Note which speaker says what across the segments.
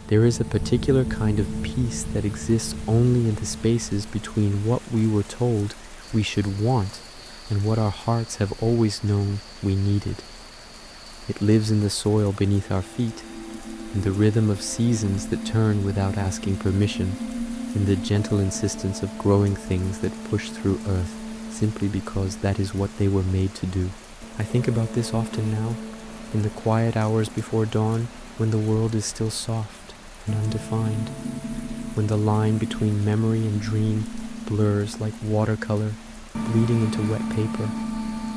Speaker 1: There is a particular kind of peace that exists only in the spaces between what we were told we should want and what our hearts have always known we needed. It lives in the soil beneath our feet, in the rhythm of seasons that turn without asking permission, in the gentle insistence of growing things that push through earth simply because that is what they were made to do. I think about this often now, in the quiet hours before dawn, when the world is still soft and undefined, when the line between memory and dream blurs like watercolor bleeding into wet paper,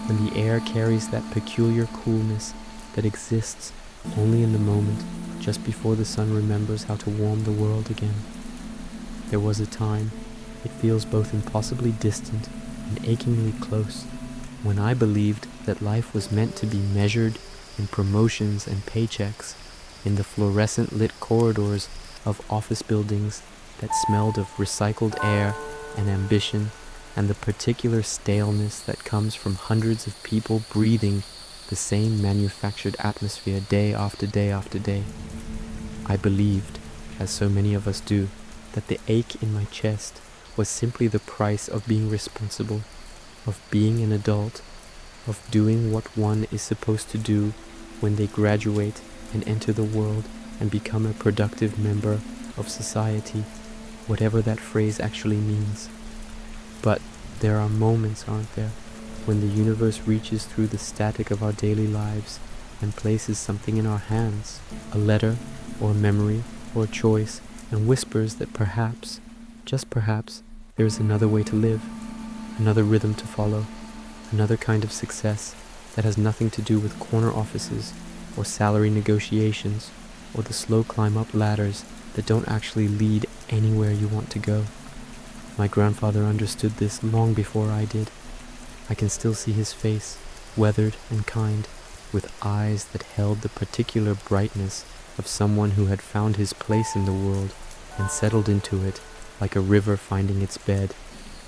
Speaker 1: when the air carries that peculiar coolness that exists only in the moment just before the sun remembers how to warm the world again. There was a time, it feels both impossibly distant and achingly close, when I believed that life was meant to be measured in promotions and paychecks, in the fluorescent lit corridors of office buildings that smelled of recycled air and ambition and the particular staleness that comes from hundreds of people breathing the same manufactured atmosphere day after day after day. I believed, as so many of us do, that the ache in my chest was simply the price of being responsible, of being an adult, of doing what one is supposed to do when they graduate and enter the world and become a productive member of society, whatever that phrase actually means. But there are moments, aren't there, when the universe reaches through the static of our daily lives and places something in our hands, a letter or a memory or a choice, and whispers that perhaps, just perhaps, there is another way to live, another rhythm to follow, another kind of success that has nothing to do with corner offices or salary negotiations or the slow climb up ladders that don't actually lead anywhere you want to go. My grandfather understood this long before I did. I can still see his face, weathered and kind, with eyes that held the particular brightness of someone who had found his place in the world and settled into it like a river finding its bed,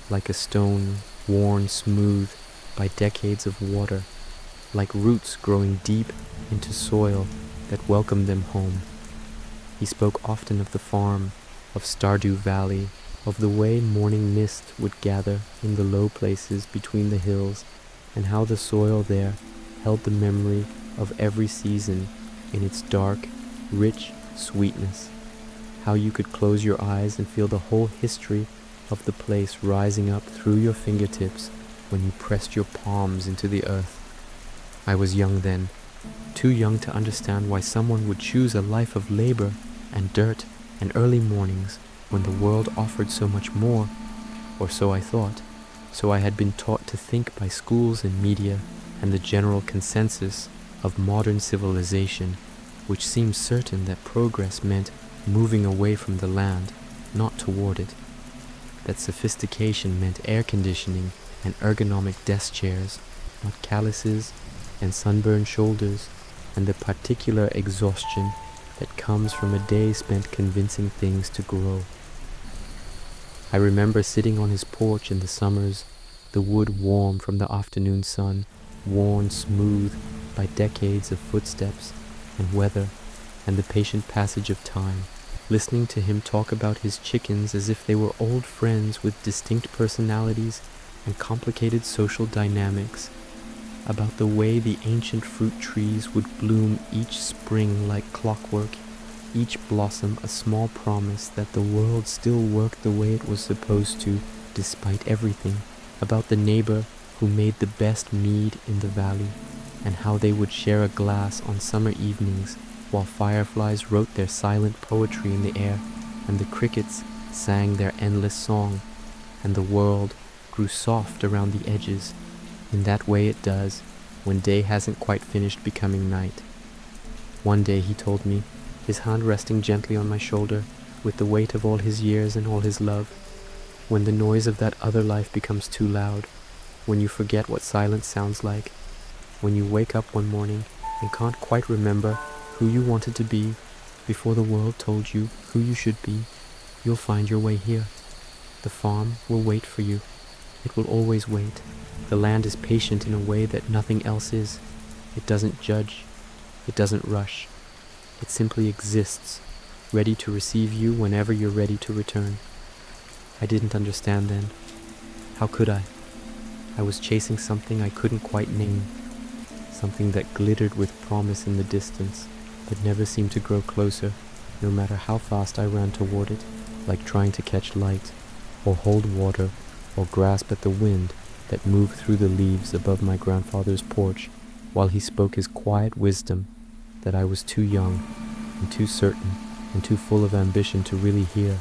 Speaker 1: like a stone worn smooth by decades of water, like roots growing deep into soil that welcomed them home. He spoke often of the farm, of Stardew Valley, of the way morning mist would gather in the low places between the hills, and how the soil there held the memory of every season in its dark, rich sweetness, how you could close your eyes and feel the whole history of the place rising up through your fingertips when you pressed your palms into the earth. I was young then, too young to understand why someone would choose a life of labor and dirt and early mornings when the world offered so much more, or so I thought, so I had been taught to think by schools and media and the general consensus of modern civilization, which seemed certain that progress meant moving away from the land, not toward it, that sophistication meant air conditioning and ergonomic desk chairs, not calluses and sunburned shoulders, and the particular exhaustion that comes from a day spent convincing things to grow. I remember sitting on his porch in the summers, the wood warm from the afternoon sun, worn smooth by decades of footsteps and weather and the patient passage of time, listening to him talk about his chickens as if they were old friends with distinct personalities and complicated social dynamics, about the way the ancient fruit trees would bloom each spring like clockwork, each blossom a small promise that the world still worked the way it was supposed to, despite everything, about the neighbor who made the best mead in the valley, and how they would share a glass on summer evenings while fireflies wrote their silent poetry in the air, and the crickets sang their endless song, and the world grew soft around the edges, in that way it does when day hasn't quite finished becoming night. One day he told me, his hand resting gently on my shoulder, with the weight of all his years and all his love, when the noise of that other life becomes too loud, when you forget what silence sounds like, when you wake up one morning and can't quite remember who you wanted to be before the world told you who you should be, you'll find your way here. The farm will wait for you. It will always wait. The land is patient in a way that nothing else is. It doesn't judge. It doesn't rush. It simply exists, ready to receive you whenever you're ready to return. I didn't understand then. How could I? I was chasing something I couldn't quite name, something that glittered with promise in the distance, but never seemed to grow closer, no matter how fast I ran toward it, like trying to catch light, or hold water, or grasp at the wind that moved through the leaves above my grandfather's porch, while he spoke his quiet wisdom that I was too young, and too certain, and too full of ambition to really hear.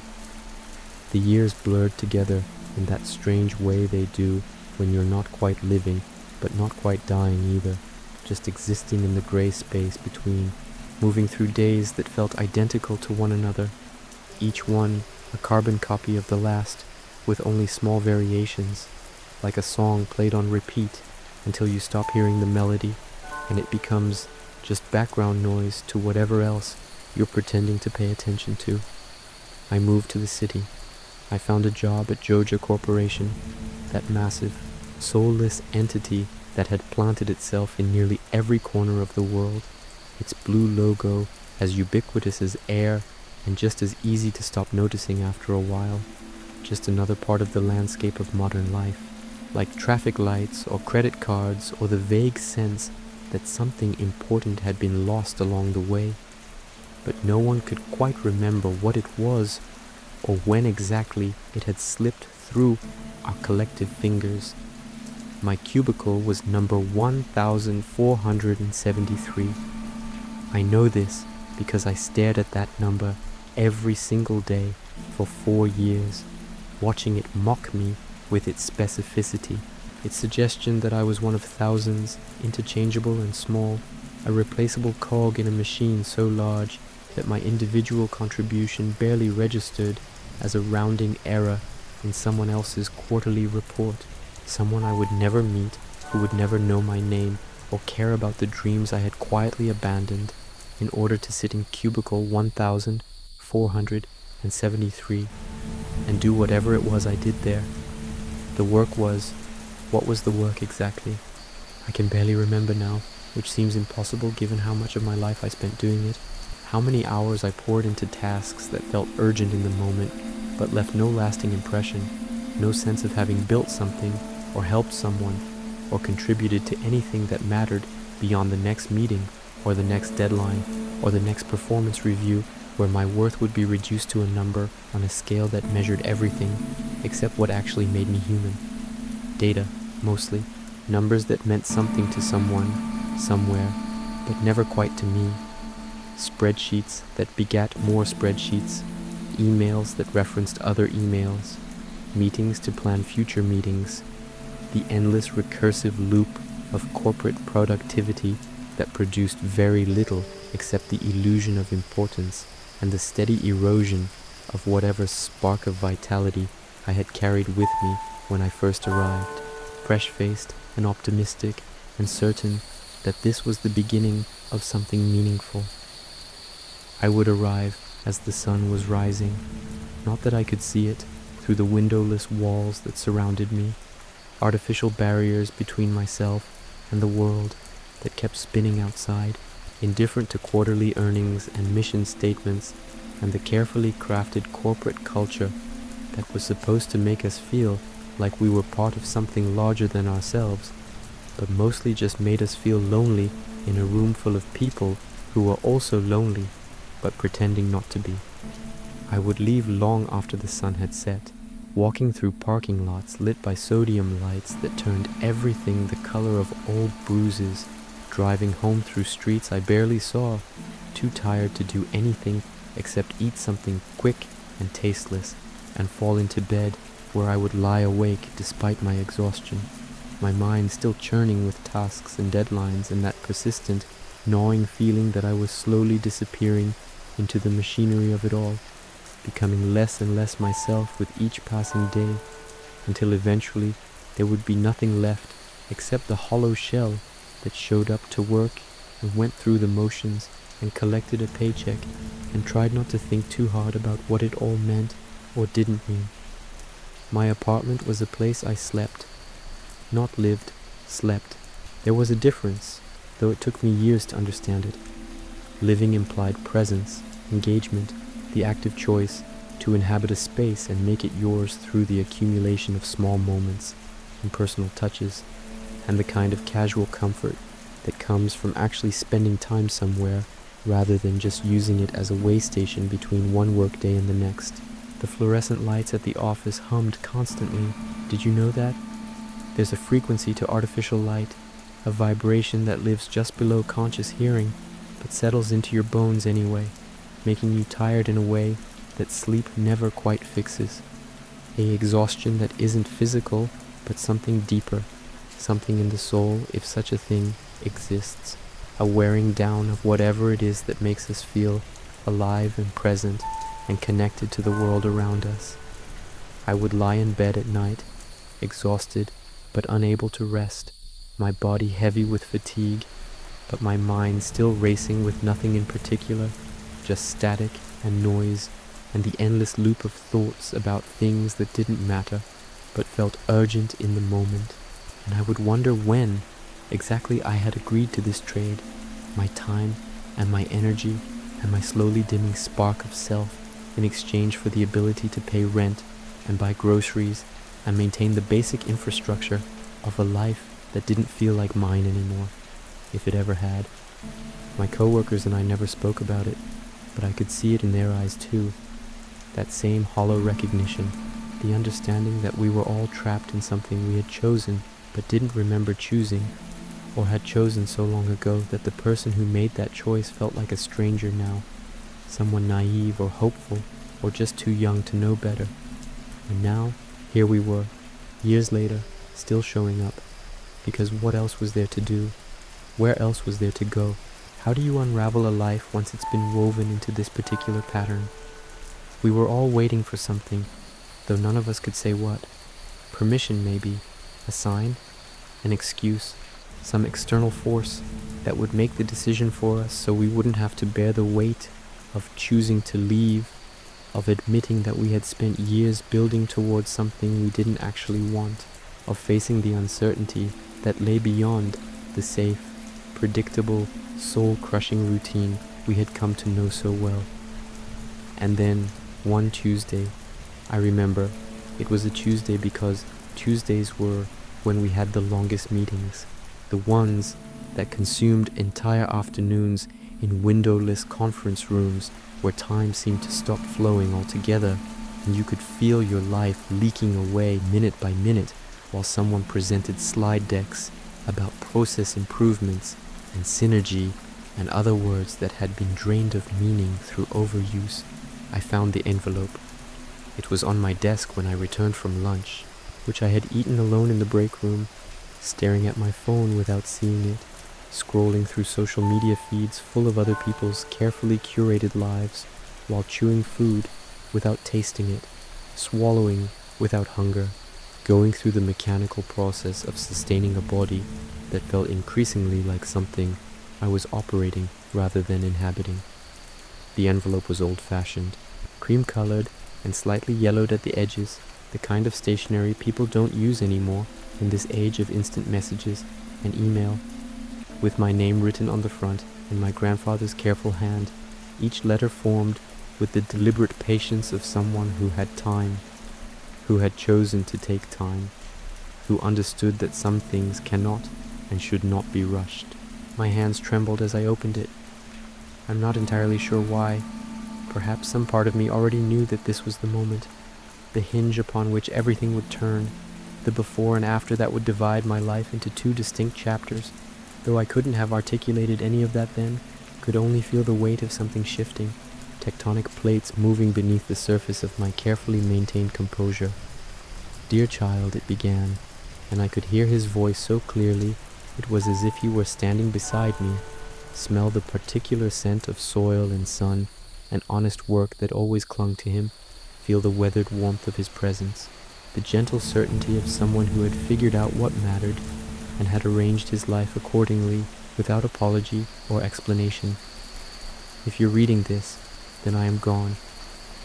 Speaker 1: The years blurred together in that strange way they do when you're not quite living, but not quite dying either, just existing in the gray space between, moving through days that felt identical to one another, each one a carbon copy of the last, with only small variations, like a song played on repeat until you stop hearing the melody, and it becomes just background noise to whatever else you're pretending to pay attention to. I moved to the city. I found a job at Joja Corporation, that massive, soulless entity that had planted itself in nearly every corner of the world, its blue logo as ubiquitous as air and just as easy to stop noticing after a while, just another part of the landscape of modern life, like traffic lights or credit cards or the vague sense that something important had been lost along the way, but no one could quite remember what it was or when exactly it had slipped through our collective fingers. My cubicle was number 1473. I know this because I stared at that number every single day for 4 years, watching it mock me with its specificity, its suggestion that I was one of thousands, interchangeable and small, a replaceable cog in a machine so large that my individual contribution barely registered as a rounding error in someone else's quarterly report, someone I would never meet, who would never know my name or care about the dreams I had quietly abandoned in order to sit in cubicle 1473 and do whatever it was I did there. The work was, what was the work exactly? I can barely remember now, which seems impossible given how much of my life I spent doing it, how many hours I poured into tasks that felt urgent in the moment, but left no lasting impression, no sense of having built something, or helped someone, or contributed to anything that mattered beyond the next meeting, or the next deadline, or the next performance review, where my worth would be reduced to a number on a scale that measured everything, except what actually made me human. Data, mostly. Numbers that meant something to someone, somewhere, but never quite to me. Spreadsheets that begat more spreadsheets. Emails that referenced other emails. Meetings to plan future meetings. The endless recursive loop of corporate productivity that produced very little except the illusion of importance and the steady erosion of whatever spark of vitality I had carried with me when I first arrived, fresh-faced and optimistic and certain that this was the beginning of something meaningful. I would arrive as the sun was rising, not that I could see it through the windowless walls that surrounded me, artificial barriers between myself and the world that kept spinning outside, indifferent to quarterly earnings and mission statements and the carefully crafted corporate culture that was supposed to make us feel like we were part of something larger than ourselves, but mostly just made us feel lonely in a room full of people who were also lonely, but pretending not to be. I would leave long after the sun had set, walking through parking lots lit by sodium lights that turned everything the color of old bruises, driving home through streets I barely saw, too tired to do anything except eat something quick and tasteless, and fall into bed where I would lie awake despite my exhaustion, my mind still churning with tasks and deadlines and that persistent, gnawing feeling that I was slowly disappearing into the machinery of it all, becoming less and less myself with each passing day, until eventually there would be nothing left except the hollow shell that showed up to work and went through the motions and collected a paycheck and tried not to think too hard about what it all meant or didn't mean. My apartment was a place I slept. Not lived, slept. There was a difference, though it took me years to understand it. Living implied presence, engagement, the active choice to inhabit a space and make it yours through the accumulation of small moments and personal touches, and the kind of casual comfort that comes from actually spending time somewhere rather than just using it as a way station between one workday and the next. The fluorescent lights at the office hummed constantly. Did you know that? There's a frequency to artificial light, a vibration that lives just below conscious hearing, but settles into your bones anyway, making you tired in a way that sleep never quite fixes. A exhaustion that isn't physical, but something deeper, something in the soul, if such a thing exists. A wearing down of whatever it is that makes us feel alive and present and connected to the world around us. I would lie in bed at night, exhausted but unable to rest, my body heavy with fatigue, but my mind still racing with nothing in particular, just static and noise and the endless loop of thoughts about things that didn't matter but felt urgent in the moment. And I would wonder when exactly I had agreed to this trade, my time and my energy and my slowly dimming spark of self in exchange for the ability to pay rent and buy groceries and maintain the basic infrastructure of a life that didn't feel like mine anymore, if it ever had. My coworkers and I never spoke about it, but I could see it in their eyes too. That same hollow recognition, the understanding that we were all trapped in something we had chosen but didn't remember choosing, or had chosen so long ago that the person who made that choice felt like a stranger now, someone naive or hopeful or just too young to know better. And now, here we were, years later, still showing up, because what else was there to do? Where else was there to go? How do you unravel a life once it's been woven into this particular pattern? We were all waiting for something, though none of us could say what. Permission, maybe, a sign, an excuse, some external force that would make the decision for us so we wouldn't have to bear the weight of choosing to leave, of admitting that we had spent years building towards something we didn't actually want, of facing the uncertainty that lay beyond the safe, predictable, soul-crushing routine we had come to know so well. And then, one Tuesday, I remember, it was a Tuesday because Tuesdays were when we had the longest meetings, the ones that consumed entire afternoons in windowless conference rooms where time seemed to stop flowing altogether and you could feel your life leaking away minute by minute while someone presented slide decks about process improvements and synergy and other words that had been drained of meaning through overuse. I found the envelope. It was on my desk when I returned from lunch, which I had eaten alone in the break room, staring at my phone without seeing it, scrolling through social media feeds full of other people's carefully curated lives, while chewing food without tasting it, swallowing without hunger, going through the mechanical process of sustaining a body that felt increasingly like something I was operating rather than inhabiting. The envelope was old-fashioned, cream-colored and slightly yellowed at the edges, the kind of stationery people don't use anymore in this age of instant messages and email, with my name written on the front in my grandfather's careful hand, each letter formed with the deliberate patience of someone who had time, who had chosen to take time, who understood that some things cannot and should not be rushed. My hands trembled as I opened it. I'm not entirely sure why. Perhaps some part of me already knew that this was the moment, the hinge upon which everything would turn, the before and after that would divide my life into two distinct chapters, though I couldn't have articulated any of that then, could only feel the weight of something shifting, tectonic plates moving beneath the surface of my carefully maintained composure. "Dear child," it began, and I could hear his voice so clearly it was as if he were standing beside me, smell the particular scent of soil and sun and honest work that always clung to him, feel the weathered warmth of his presence, the gentle certainty of someone who had figured out what mattered and had arranged his life accordingly without apology or explanation. If you're reading this, then I am gone,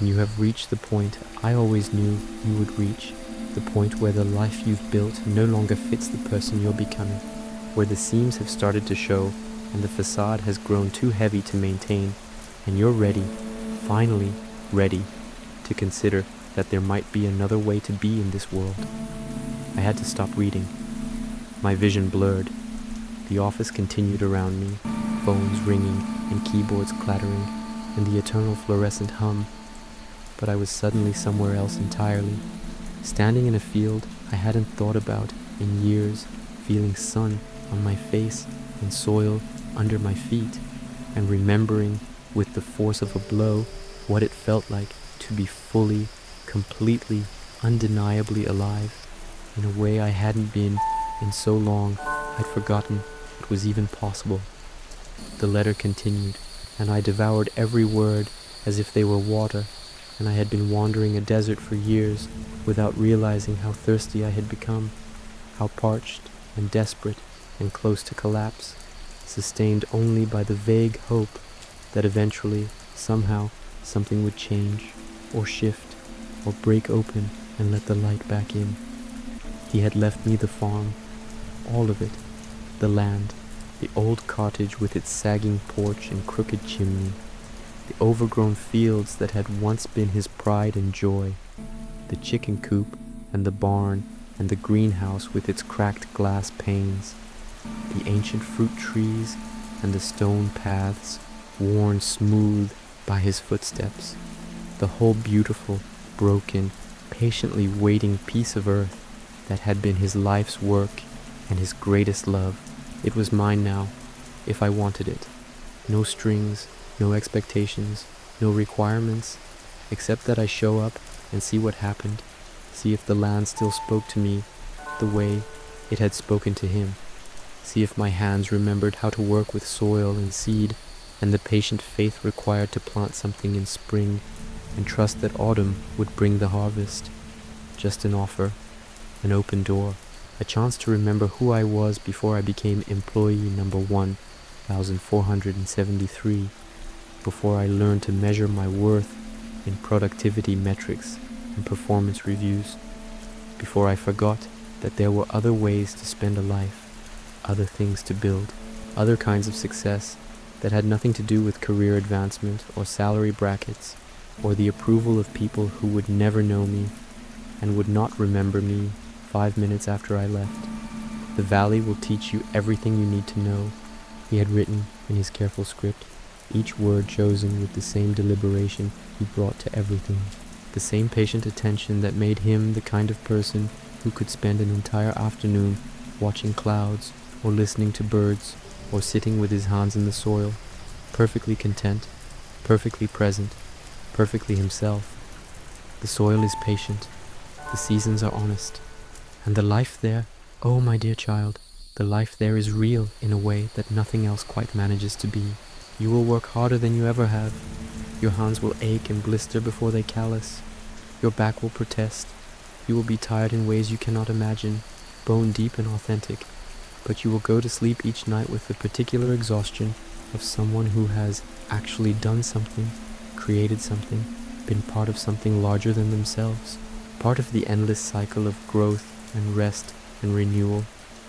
Speaker 1: and you have reached the point I always knew you would reach, the point where the life you've built no longer fits the person you're becoming, where the seams have started to show and the facade has grown too heavy to maintain, and you're ready, finally, ready to consider that there might be another way to be in this world. I had to stop reading. My vision blurred. The office continued around me, phones ringing and keyboards clattering, and the eternal fluorescent hum. But I was suddenly somewhere else entirely, standing in a field I hadn't thought about in years, feeling sun on my face and soil under my feet, and remembering with the force of a blow what it felt like to be fully, completely, undeniably alive, in a way I hadn't been in so long I'd forgotten it was even possible. The letter continued, and I devoured every word as if they were water, and I had been wandering a desert for years without realizing how thirsty I had become, how parched and desperate and close to collapse, sustained only by the vague hope that eventually, somehow, something would change, or shift, or break open and let the light back in. He had left me the farm, all of it, the land, the old cottage with its sagging porch and crooked chimney, the overgrown fields that had once been his pride and joy, the chicken coop and the barn and the greenhouse with its cracked glass panes, the ancient fruit trees and the stone paths worn smooth by his footsteps, the whole beautiful, broken, patiently waiting piece of earth that had been his life's work and his greatest love. It was mine now, if I wanted it. No strings, no expectations, no requirements, except that I show up and see what happened, see if the land still spoke to me the way it had spoken to him, see if my hands remembered how to work with soil and seed and the patient faith required to plant something in spring and trust that autumn would bring the harvest. Just an offer, an open door, a chance to remember who I was before I became employee number 1,473, before I learned to measure my worth in productivity metrics and performance reviews, before I forgot that there were other ways to spend a life, other things to build, other kinds of success that had nothing to do with career advancement or salary brackets or the approval of people who would never know me and would not remember me 5 minutes after I left. The valley will teach you everything you need to know, he had written in his careful script, each word chosen with the same deliberation he brought to everything, the same patient attention that made him the kind of person who could spend an entire afternoon watching clouds or listening to birds or sitting with his hands in the soil, perfectly content, perfectly present, perfectly himself. The soil is patient, the seasons are honest, and the life there, oh my dear child, the life there is real in a way that nothing else quite manages to be. You will work harder than you ever have. Your hands will ache and blister before they callous. Your back will protest. You will be tired in ways you cannot imagine, bone deep and authentic. But you will go to sleep each night with the particular exhaustion of someone who has actually done something, created something, been part of something larger than themselves, part of the endless cycle of growth and rest and renewal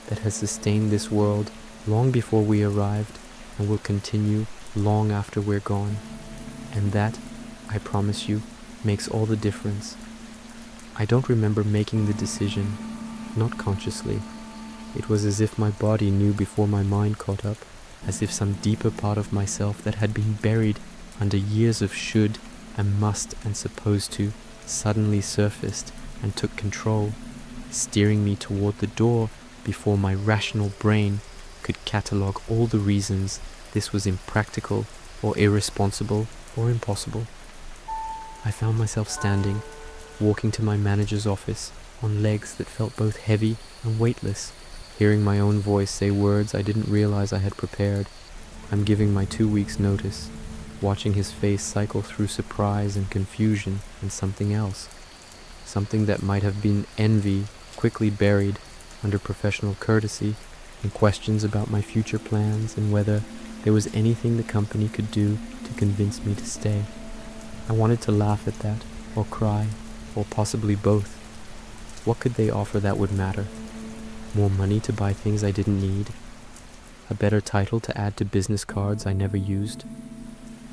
Speaker 1: that has sustained this world long before we arrived and will continue long after we're gone. And that, I promise you, makes all the difference. I don't remember making the decision, not consciously. It was as if my body knew before my mind caught up, as if some deeper part of myself that had been buried under years of should and must and supposed to suddenly surfaced and took control, steering me toward the door before my rational brain could catalogue all the reasons this was impractical or irresponsible or impossible. I found myself standing, walking to my manager's office on legs that felt both heavy and weightless, hearing my own voice say words I didn't realize I had prepared. I'm giving my 2 weeks' notice, watching his face cycle through surprise and confusion and something else, something that might have been envy quickly buried under professional courtesy and questions about my future plans and whether there was anything the company could do to convince me to stay. I wanted to laugh at that, or cry, or possibly both. What could they offer that would matter? More money to buy things I didn't need? A better title to add to business cards I never used?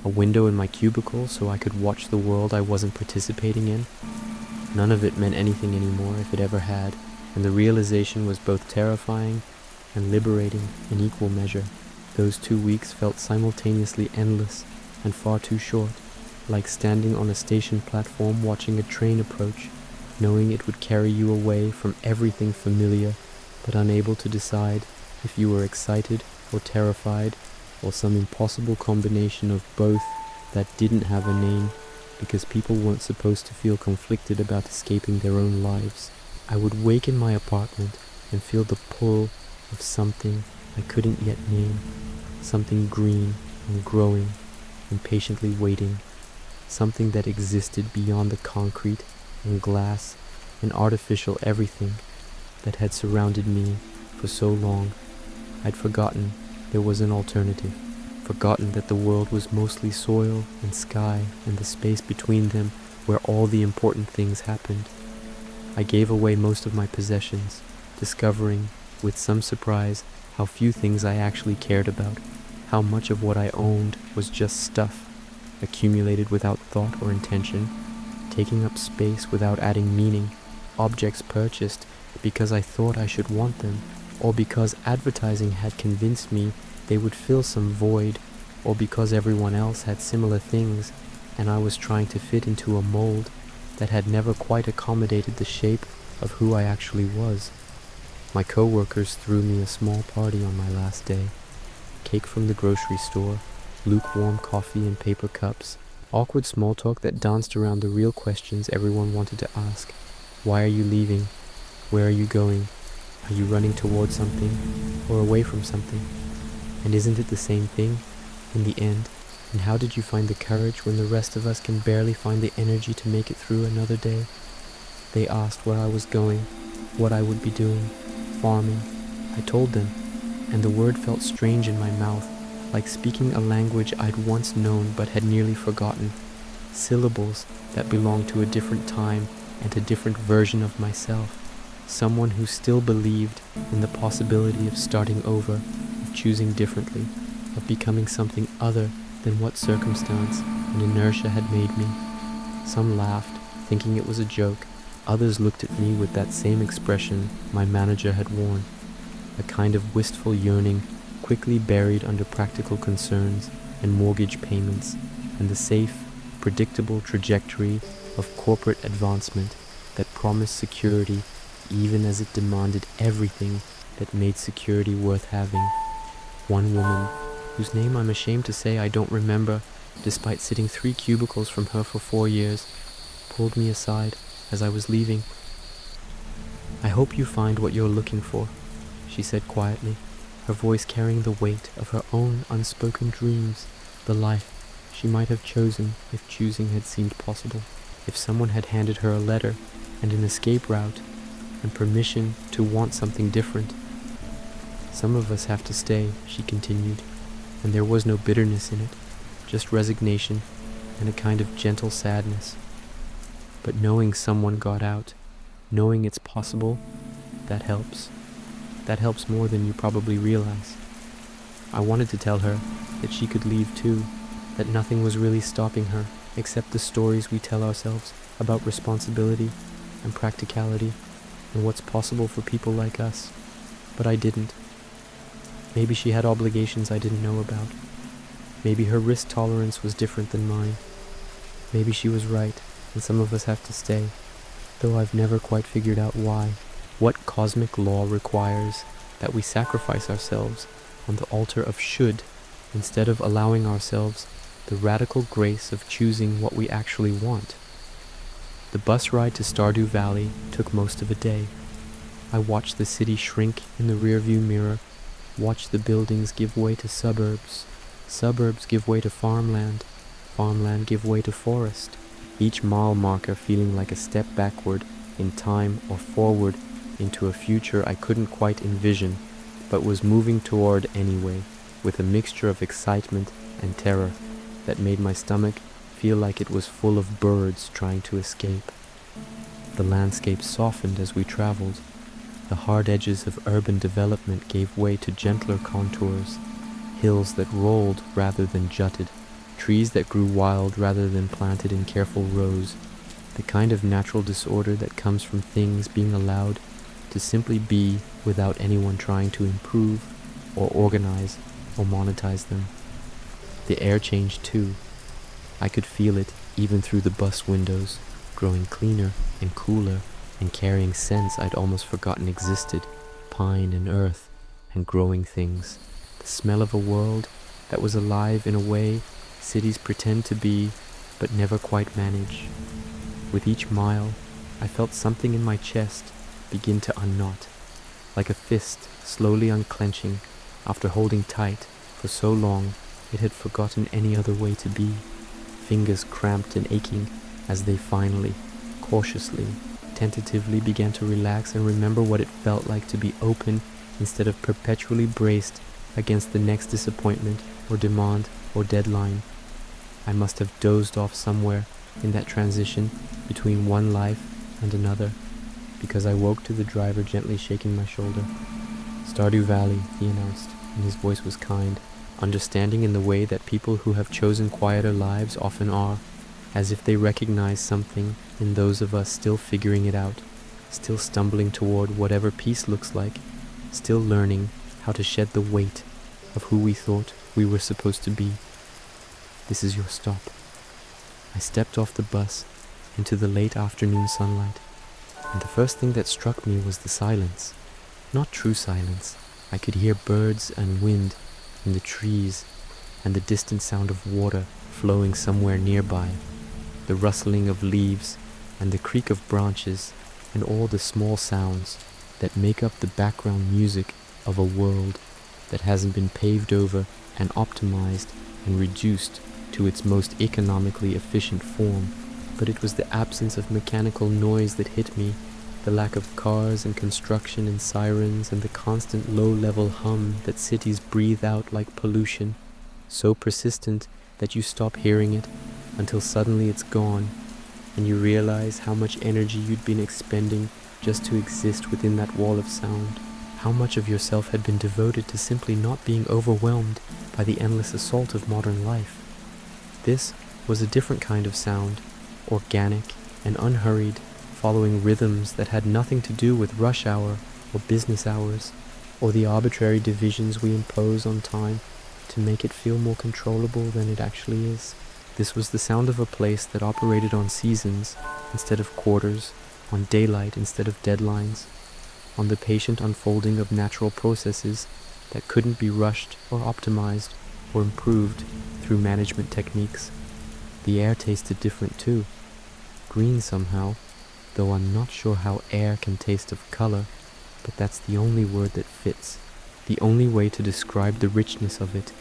Speaker 1: A window in my cubicle so I could watch the world I wasn't participating in. None of it meant anything anymore if it ever had, and the realization was both terrifying and liberating in equal measure. Those 2 weeks felt simultaneously endless and far too short, like standing on a station platform watching a train approach, knowing it would carry you away from everything familiar, but unable to decide if you were excited or terrified, or some impossible combination of both that didn't have a name, because people weren't supposed to feel conflicted about escaping their own lives. I would wake in my apartment and feel the pull of something I couldn't yet name, something green and growing and patiently waiting, something that existed beyond the concrete and glass and artificial everything that had surrounded me for so long. I'd forgotten there was an alternative, forgotten that the world was mostly soil and sky and the space between them where all the important things happened. I gave away most of my possessions, discovering, with some surprise, how few things I actually cared about, how much of what I owned was just stuff, accumulated without thought or intention, taking up space without adding meaning, objects purchased because I thought I should want them, or because advertising had convinced me they would fill some void, or because everyone else had similar things and I was trying to fit into a mold that had never quite accommodated the shape of who I actually was. My co-workers threw me a small party on my last day. Cake from the grocery store, lukewarm coffee in paper cups, awkward small talk that danced around the real questions everyone wanted to ask. Why are you leaving? Where are you going? Are you running towards something or away from something? And isn't it the same thing in the end? And how did you find the courage when the rest of us can barely find the energy to make it through another day? They asked where I was going, what I would be doing, farming. I told them, and the word felt strange in my mouth, like speaking a language I'd once known but had nearly forgotten. Syllables that belonged to a different time and a different version of myself. Someone who still believed in the possibility of starting over, of choosing differently, of becoming something other than what circumstance and inertia had made me. Some laughed, thinking it was a joke. Others looked at me with that same expression my manager had worn, a kind of wistful yearning quickly buried under practical concerns and mortgage payments and the safe, predictable trajectory of corporate advancement that promised security even as it demanded everything that made security worth having. One woman, whose name I'm ashamed to say I don't remember, despite sitting 3 cubicles from her for 4 years, pulled me aside as I was leaving. "I hope you find what you're looking for," she said quietly, her voice carrying the weight of her own unspoken dreams, the life she might have chosen if choosing had seemed possible, if someone had handed her a letter and an escape route and permission to want something different. "Some of us have to stay," she continued, and there was no bitterness in it, just resignation and a kind of gentle sadness. But knowing someone got out, knowing it's possible, that helps. That helps more than you probably realize. I wanted to tell her that she could leave too, that nothing was really stopping her except the stories we tell ourselves about responsibility and practicality and what's possible for people like us. But I didn't. Maybe she had obligations I didn't know about. Maybe her risk tolerance was different than mine. Maybe she was right, and some of us have to stay, though I've never quite figured out why. What cosmic law requires that we sacrifice ourselves on the altar of should instead of allowing ourselves the radical grace of choosing what we actually want? The bus ride to Stardew Valley took most of a day. I watched the city shrink in the rearview mirror, watched the buildings give way to suburbs, suburbs give way to farmland, farmland give way to forest, each mile marker feeling like a step backward in time or forward into a future I couldn't quite envision, but was moving toward anyway, with a mixture of excitement and terror that made my stomach feel like it was full of birds trying to escape. The landscape softened as we traveled. The hard edges of urban development gave way to gentler contours, hills that rolled rather than jutted, trees that grew wild rather than planted in careful rows, the kind of natural disorder that comes from things being allowed to simply be without anyone trying to improve or organize or monetize them. The air changed too. I could feel it even through the bus windows, growing cleaner and cooler and carrying scents I'd almost forgotten existed, pine and earth and growing things. The smell of a world that was alive in a way cities pretend to be but never quite manage. With each mile, I felt something in my chest begin to unknot, like a fist slowly unclenching after holding tight for so long it had forgotten any other way to be, fingers cramped and aching as they finally, cautiously, tentatively began to relax and remember what it felt like to be open instead of perpetually braced against the next disappointment or demand or deadline. I must have dozed off somewhere in that transition between one life and another, because I woke to the driver gently shaking my shoulder. "Stardew Valley," he announced, and his voice was kind, understanding in the way that people who have chosen quieter lives often are, as if they recognize something in those of us still figuring it out, still stumbling toward whatever peace looks like, still learning how to shed the weight of who we thought we were supposed to be. "This is your stop." I stepped off the bus into the late afternoon sunlight, and the first thing that struck me was the silence. Not true silence. I could hear birds and wind in the trees and the distant sound of water flowing somewhere nearby, the rustling of leaves and the creak of branches and all the small sounds that make up the background music of a world that hasn't been paved over and optimized and reduced to its most economically efficient form. But it was the absence of mechanical noise that hit me, the lack of cars and construction and sirens and the constant low-level hum that cities breathe out like pollution, so persistent that you stop hearing it until suddenly it's gone, and you realize how much energy you'd been expending just to exist within that wall of sound, how much of yourself had been devoted to simply not being overwhelmed by the endless assault of modern life. This was a different kind of sound, organic and unhurried, following rhythms that had nothing to do with rush hour or business hours, or the arbitrary divisions we impose on time to make it feel more controllable than it actually is. This was the sound of a place that operated on seasons instead of quarters, on daylight instead of deadlines, on the patient unfolding of natural processes that couldn't be rushed or optimized or improved through management techniques. The air tasted different too, green somehow, though I'm not sure how air can taste of color, but that's the only word that fits, the only way to describe the richness of it,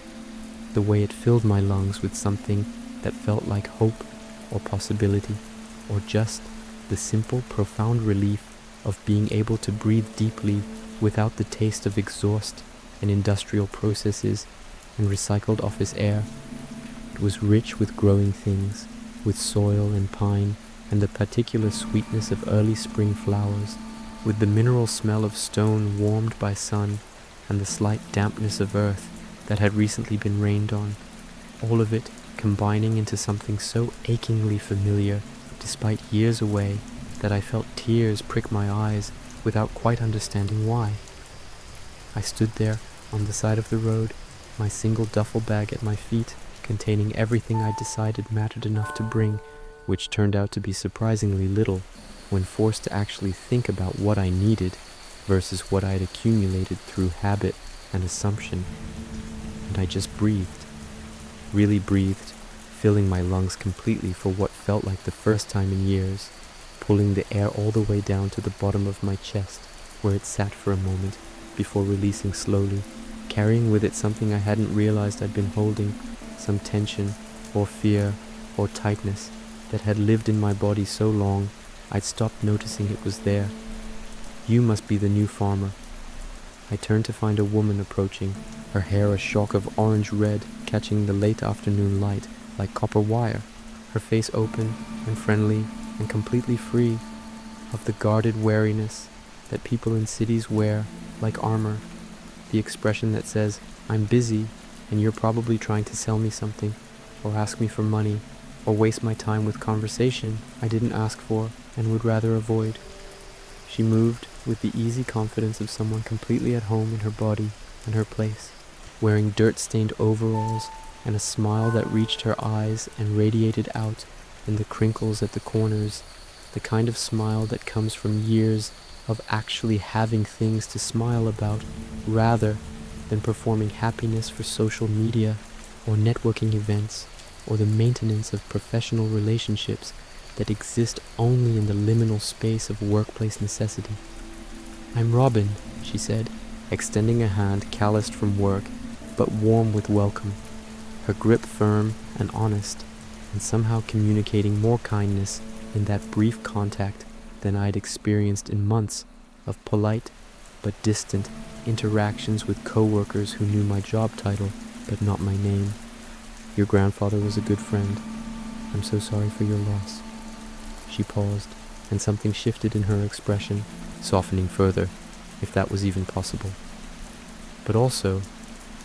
Speaker 1: the way it filled my lungs with something that felt like hope or possibility, or just the simple, profound relief of being able to breathe deeply without the taste of exhaust and industrial processes and recycled office air. It was rich with growing things, with soil and pine, and the particular sweetness of early spring flowers, with the mineral smell of stone warmed by sun, and the slight dampness of earth that had recently been rained on, all of it combining into something so achingly familiar, despite years away, that I felt tears prick my eyes without quite understanding why. I stood there on the side of the road, my single duffel bag at my feet, containing everything I decided mattered enough to bring, which turned out to be surprisingly little when forced to actually think about what I needed versus what I'd accumulated through habit and assumption. And I just breathed, really breathed, filling my lungs completely for what felt like the first time in years, pulling the air all the way down to the bottom of my chest, where it sat for a moment before releasing slowly, carrying with it something I hadn't realized I'd been holding, some tension or fear or tightness that had lived in my body so long I'd stopped noticing it was there. "You must be the new farmer." I turned to find a woman approaching, her hair a shock of orange red catching the late afternoon light like copper wire, her face open and friendly and completely free of the guarded wariness that people in cities wear like armor, the expression that says, "I'm busy and you're probably trying to sell me something." or ask me for money, or waste my time with conversation I didn't ask for and would rather avoid. She moved with the easy confidence of someone completely at home in her body and her place, wearing dirt-stained overalls and a smile that reached her eyes and radiated out in the crinkles at the corners, the kind of smile that comes from years of actually having things to smile about rather than performing happiness for social media or networking events or the maintenance of professional relationships that exist only in the liminal space of workplace necessity. "I'm Robin," she said, extending a hand calloused from work, but warm with welcome, her grip firm and honest, and somehow communicating more kindness in that brief contact than I'd experienced in months of polite but distant interactions with coworkers who knew my job title but not my name. "Your grandfather was a good friend. I'm so sorry for your loss." She paused, and something shifted in her expression, softening further, if that was even possible. "But also,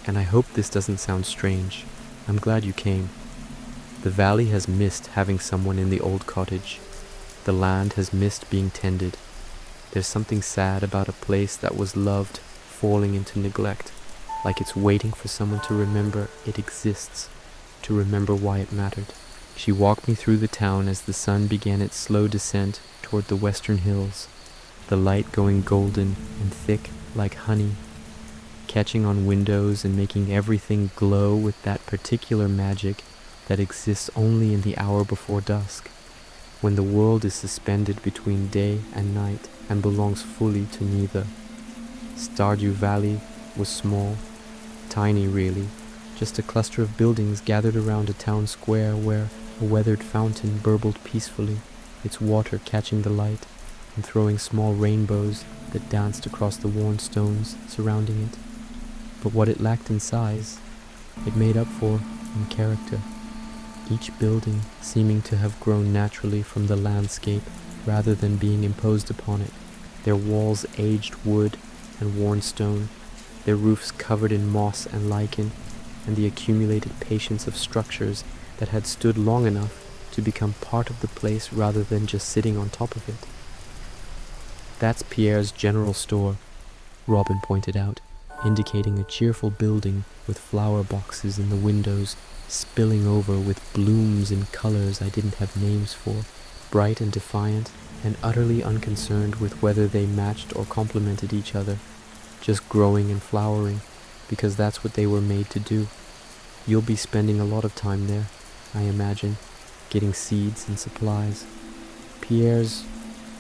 Speaker 1: and I hope this doesn't sound strange, I'm glad you came. The valley has missed having someone in the old cottage. The land has missed being tended. There's something sad about a place that was loved falling into neglect, like it's waiting for someone to remember it exists, to remember why it mattered." She walked me through the town as the sun began its slow descent toward the western hills, the light going golden and thick like honey, catching on windows and making everything glow with that particular magic that exists only in the hour before dusk, when the world is suspended between day and night and belongs fully to neither. Stardew Valley was small, tiny really, just a cluster of buildings gathered around a town square where a weathered fountain burbled peacefully, its water catching the light and throwing small rainbows that danced across the worn stones surrounding it. But what it lacked in size, it made up for in character, each building seeming to have grown naturally from the landscape rather than being imposed upon it, their walls aged wood and worn stone, their roofs covered in moss and lichen, and the accumulated patience of structures that had stood long enough to become part of the place rather than just sitting on top of it. "That's Pierre's general store," Robin pointed out, indicating a cheerful building with flower boxes in the windows, spilling over with blooms in colors I didn't have names for, bright and defiant, and utterly unconcerned with whether they matched or complemented each other, just growing and flowering, because that's what they were made to do. "You'll be spending a lot of time there, I imagine, getting seeds and supplies. Pierre's,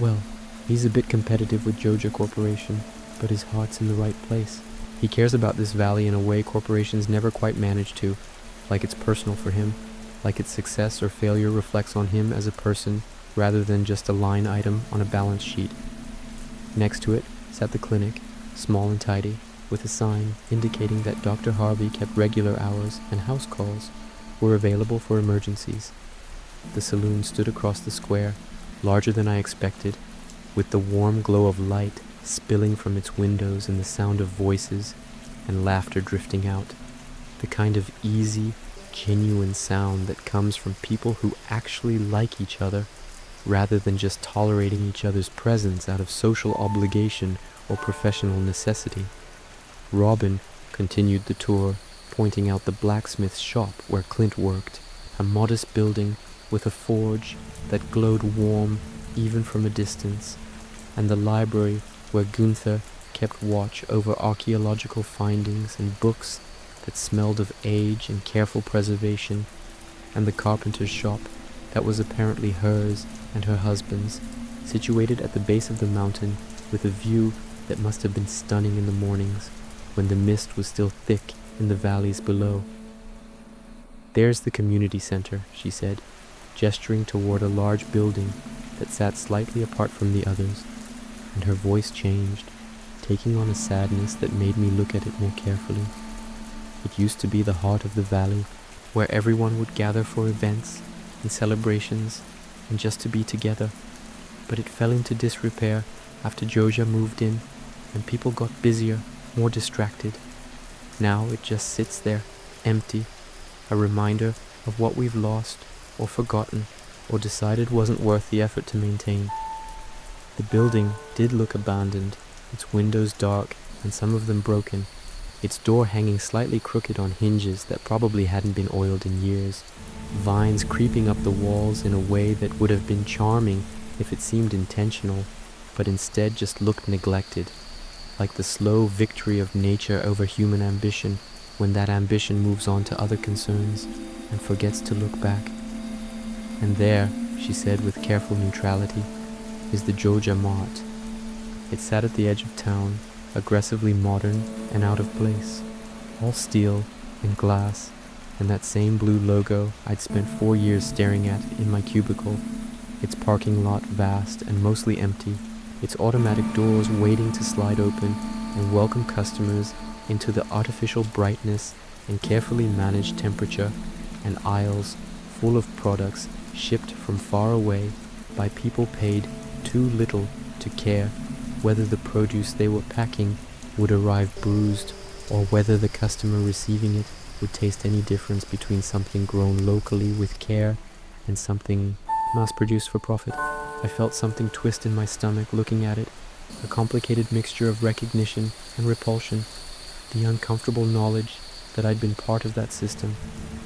Speaker 1: well, he's a bit competitive with Joja Corporation, but his heart's in the right place. He cares about this valley in a way corporations never quite manage to, like it's personal for him, like its success or failure reflects on him as a person rather than just a line item on a balance sheet." Next to it sat the clinic, small and tidy, with a sign indicating that Dr. Harvey kept regular hours and house calls were available for emergencies. The saloon stood across the square, larger than I expected, with the warm glow of light spilling from its windows and the sound of voices and laughter drifting out, the kind of easy, genuine sound that comes from people who actually like each other rather than just tolerating each other's presence out of social obligation or professional necessity. Robin continued the tour, pointing out the blacksmith's shop where Clint worked, a modest building with a forge that glowed warm even from a distance, and the library where Gunther kept watch over archaeological findings and books that smelled of age and careful preservation, and the carpenter's shop that was apparently hers and her husband's, situated at the base of the mountain with a view that must have been stunning in the mornings when the mist was still thick in the valleys below. "There's the community center," she said, gesturing toward a large building that sat slightly apart from the others, and her voice changed, taking on a sadness that made me look at it more carefully. It used to be the heart of the valley, where everyone would gather for events and celebrations and just to be together, but it fell into disrepair after Joja moved in and people got busier, more distracted. Now it just sits there, empty, a reminder of what we've lost or forgotten or decided wasn't worth the effort to maintain. The building did look abandoned, its windows dark and some of them broken, its door hanging slightly crooked on hinges that probably hadn't been oiled in years, vines creeping up the walls in a way that would have been charming if it seemed intentional, but instead just looked neglected, like the slow victory of nature over human ambition when that ambition moves on to other concerns and forgets to look back. And there, she said with careful neutrality, is the Georgia Mart. It sat at the edge of town, aggressively modern and out of place, all steel and glass, and that same blue logo I'd spent 4 years staring at in my cubicle, its parking lot vast and mostly empty, its automatic doors waiting to slide open and welcome customers into the artificial brightness and carefully managed temperature, and aisles full of products shipped from far away by people paid too little to care whether the produce they were packing would arrive bruised or whether the customer receiving it would taste any difference between something grown locally with care and something mass-produced for profit. I felt something twist in my stomach looking at it, a complicated mixture of recognition and repulsion. The uncomfortable knowledge that I'd been part of that system,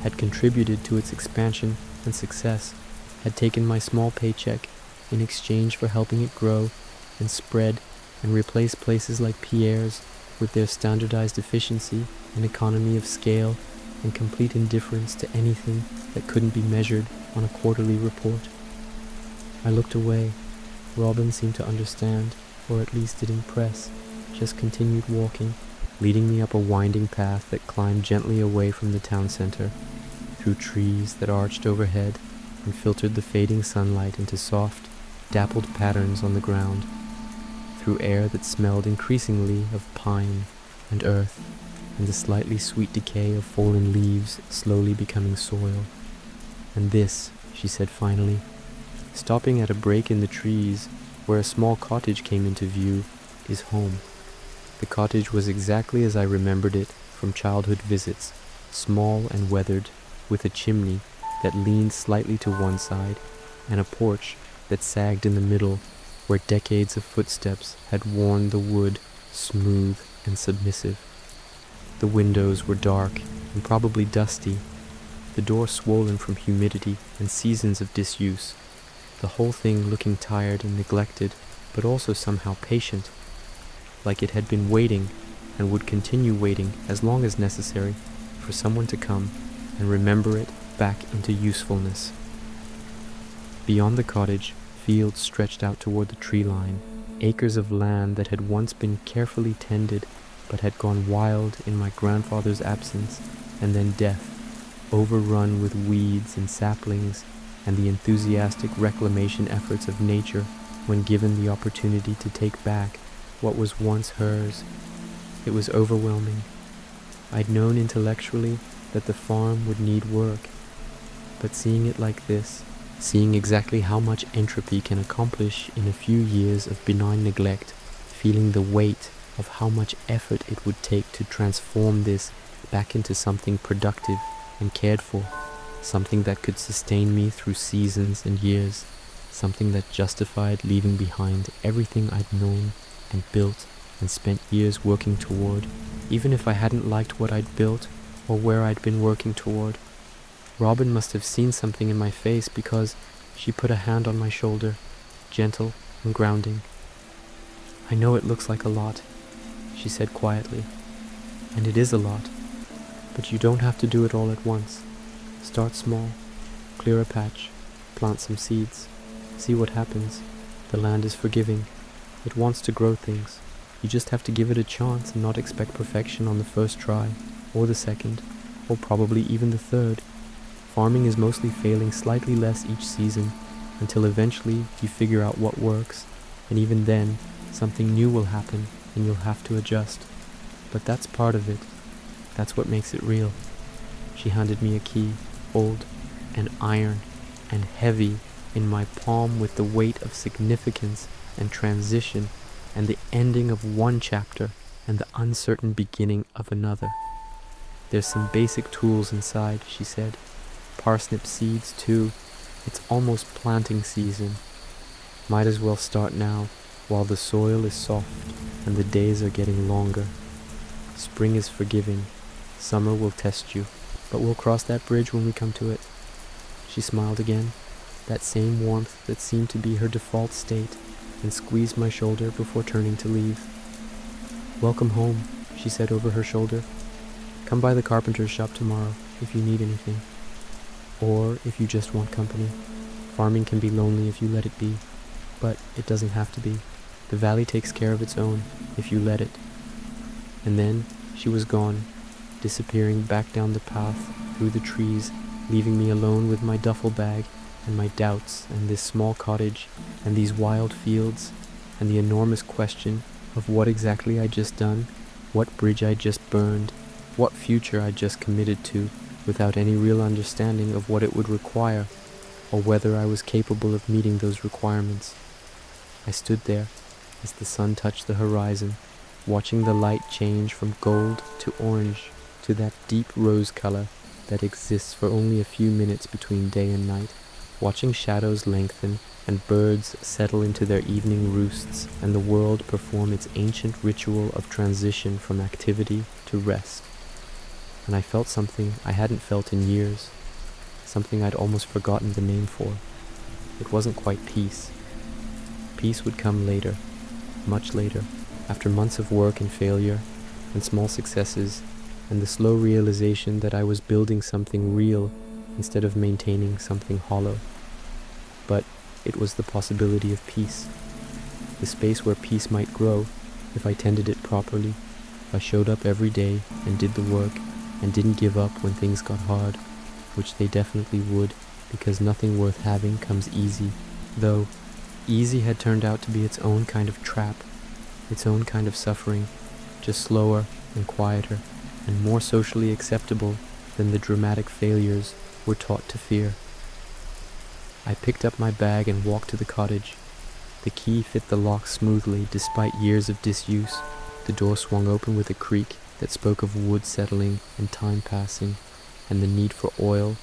Speaker 1: had contributed to its expansion and success, had taken my small paycheck in exchange for helping it grow and spread and replace places like Pierre's with their standardized efficiency and economy of scale and complete indifference to anything that couldn't be measured on a quarterly report. I looked away. Robin seemed to understand, or at least didn't press, just continued walking, leading me up a winding path that climbed gently away from the town center, through trees that arched overhead and filtered the fading sunlight into soft, dappled patterns on the ground, through air that smelled increasingly of pine and earth and the slightly sweet decay of fallen leaves slowly becoming soil. And this, she said finally, stopping at a break in the trees where a small cottage came into view, is home. The cottage was exactly as I remembered it from childhood visits, small and weathered, with a chimney that leaned slightly to one side and a porch that sagged in the middle where decades of footsteps had worn the wood smooth and submissive. The windows were dark and probably dusty, the door swollen from humidity and seasons of disuse, the whole thing looking tired and neglected, but also somehow patient, like it had been waiting and would continue waiting as long as necessary for someone to come and remember it back into usefulness. Beyond the cottage, fields stretched out toward the tree line, acres of land that had once been carefully tended but had gone wild in my grandfather's absence, and then death, overrun with weeds and saplings and the enthusiastic reclamation efforts of nature when given the opportunity to take back what was once hers. It was overwhelming. I'd known intellectually that the farm would need work, but seeing it like this, seeing exactly how much entropy can accomplish in a few years of benign neglect, feeling the weight of how much effort it would take to transform this back into something productive and cared for, something that could sustain me through seasons and years, something that justified leaving behind everything I'd known and built and spent years working toward, even if I hadn't liked what I'd built or where I'd been working toward. Robin must have seen something in my face because she put a hand on my shoulder, gentle and grounding. "I know it looks like a lot," she said quietly, "and it is a lot, but you don't have to do it all at once. Start small, clear a patch, plant some seeds, see what happens. The land is forgiving. It wants to grow things. You just have to give it a chance and not expect perfection on the first try, or the second, or probably even the third. Farming is mostly failing slightly less each season, until eventually you figure out what works, and even then, something new will happen and you'll have to adjust. But that's part of it. That's what makes it real." She handed me a key, old and iron and heavy in my palm with the weight of significance and transition and the ending of one chapter and the uncertain beginning of another. "There's some basic tools inside," she said. Parsnip seeds, too. It's almost planting season. Might as well start now, while the soil is soft and the days are getting longer. Spring is forgiving. Summer will test you, but we'll cross that bridge when we come to it. She smiled again, that same warmth that seemed to be her default state, and squeezed my shoulder before turning to leave. "Welcome home," she said over her shoulder. "Come by the carpenter's shop tomorrow if you need anything. Or if you just want company. Farming can be lonely if you let it be, but it doesn't have to be. The valley takes care of its own if you let it." And then she was gone, disappearing back down the path through the trees, leaving me alone with my duffel bag and my doubts and this small cottage and these wild fields and the enormous question of what exactly I'd just done, what bridge I'd just burned, what future I'd just committed to, without any real understanding of what it would require, or whether I was capable of meeting those requirements. I stood there as the sun touched the horizon, watching the light change from gold to orange to that deep rose color that exists for only a few minutes between day and night, watching shadows lengthen and birds settle into their evening roosts and the world perform its ancient ritual of transition from activity to rest. And I felt something I hadn't felt in years, something I'd almost forgotten the name for. It wasn't quite peace. Peace would come later, much later, after months of work and failure, and small successes, and the slow realization that I was building something real instead of maintaining something hollow. But it was the possibility of peace, the space where peace might grow if I tended it properly, if I showed up every day and did the work and didn't give up when things got hard, which they definitely would, because nothing worth having comes easy, though easy had turned out to be its own kind of trap, its own kind of suffering, just slower and quieter and more socially acceptable than the dramatic failures we're taught to fear. I picked up my bag and walked to the cottage. The key fit the lock smoothly despite years of disuse. The door swung open with a creak that spoke of wood settling and time passing, and the need for oil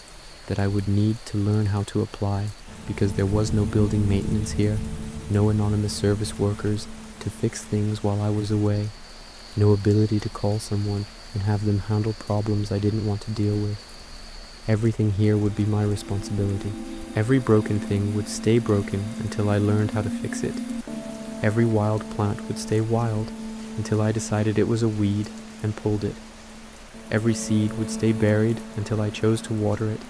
Speaker 1: that I would need to learn how to apply, because there was no building maintenance here, no anonymous service workers to fix things while I was away, no ability to call someone and have them handle problems I didn't want to deal with. Everything here would be my responsibility. Every broken thing would stay broken until I learned how to fix it. Every wild plant would stay wild until I decided it was a weed and pulled it. Every seed would stay buried until I chose to water it.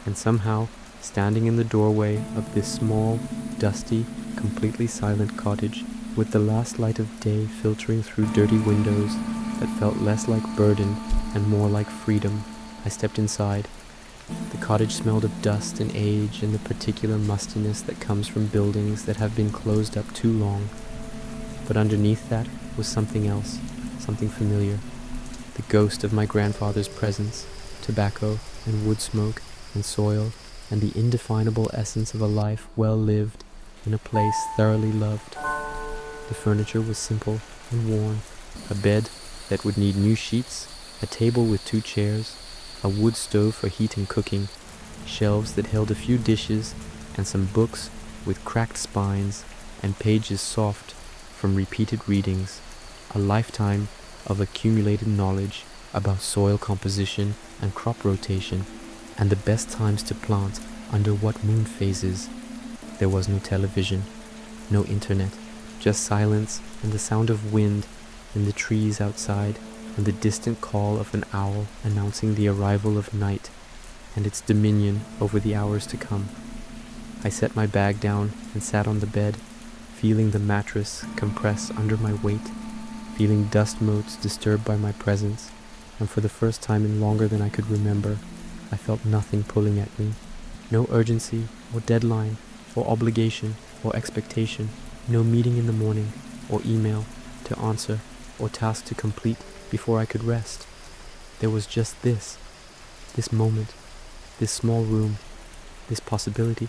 Speaker 1: And somehow, standing in the doorway of this small, dusty, completely silent cottage, with the last light of day filtering through dirty windows that felt less like burden and more like freedom, I stepped inside. The cottage smelled of dust and age and the particular mustiness that comes from buildings that have been closed up too long. But underneath that was something else, something familiar. The ghost of my grandfather's presence, tobacco and wood smoke and soil, and the indefinable essence of a life well lived in a place thoroughly loved. The furniture was simple and worn, a bed that would need new sheets, a table with 2 chairs, a wood stove for heat and cooking, shelves that held a few dishes, and some books with cracked spines and pages soft from repeated readings, a lifetime of accumulated knowledge about soil composition and crop rotation, and the best times to plant under what moon phases. There was no television, no internet, just silence and the sound of wind in the trees outside, and the distant call of an owl announcing the arrival of night and its dominion over the hours to come. I set my bag down and sat on the bed, feeling the mattress compress under my weight, feeling dust motes disturbed by my presence, and for the first time in longer than I could remember, I felt nothing pulling at me. No urgency or deadline or obligation or expectation, no meeting in the morning or email to answer or task to complete before I could rest. There was just this moment, this small room, this possibility.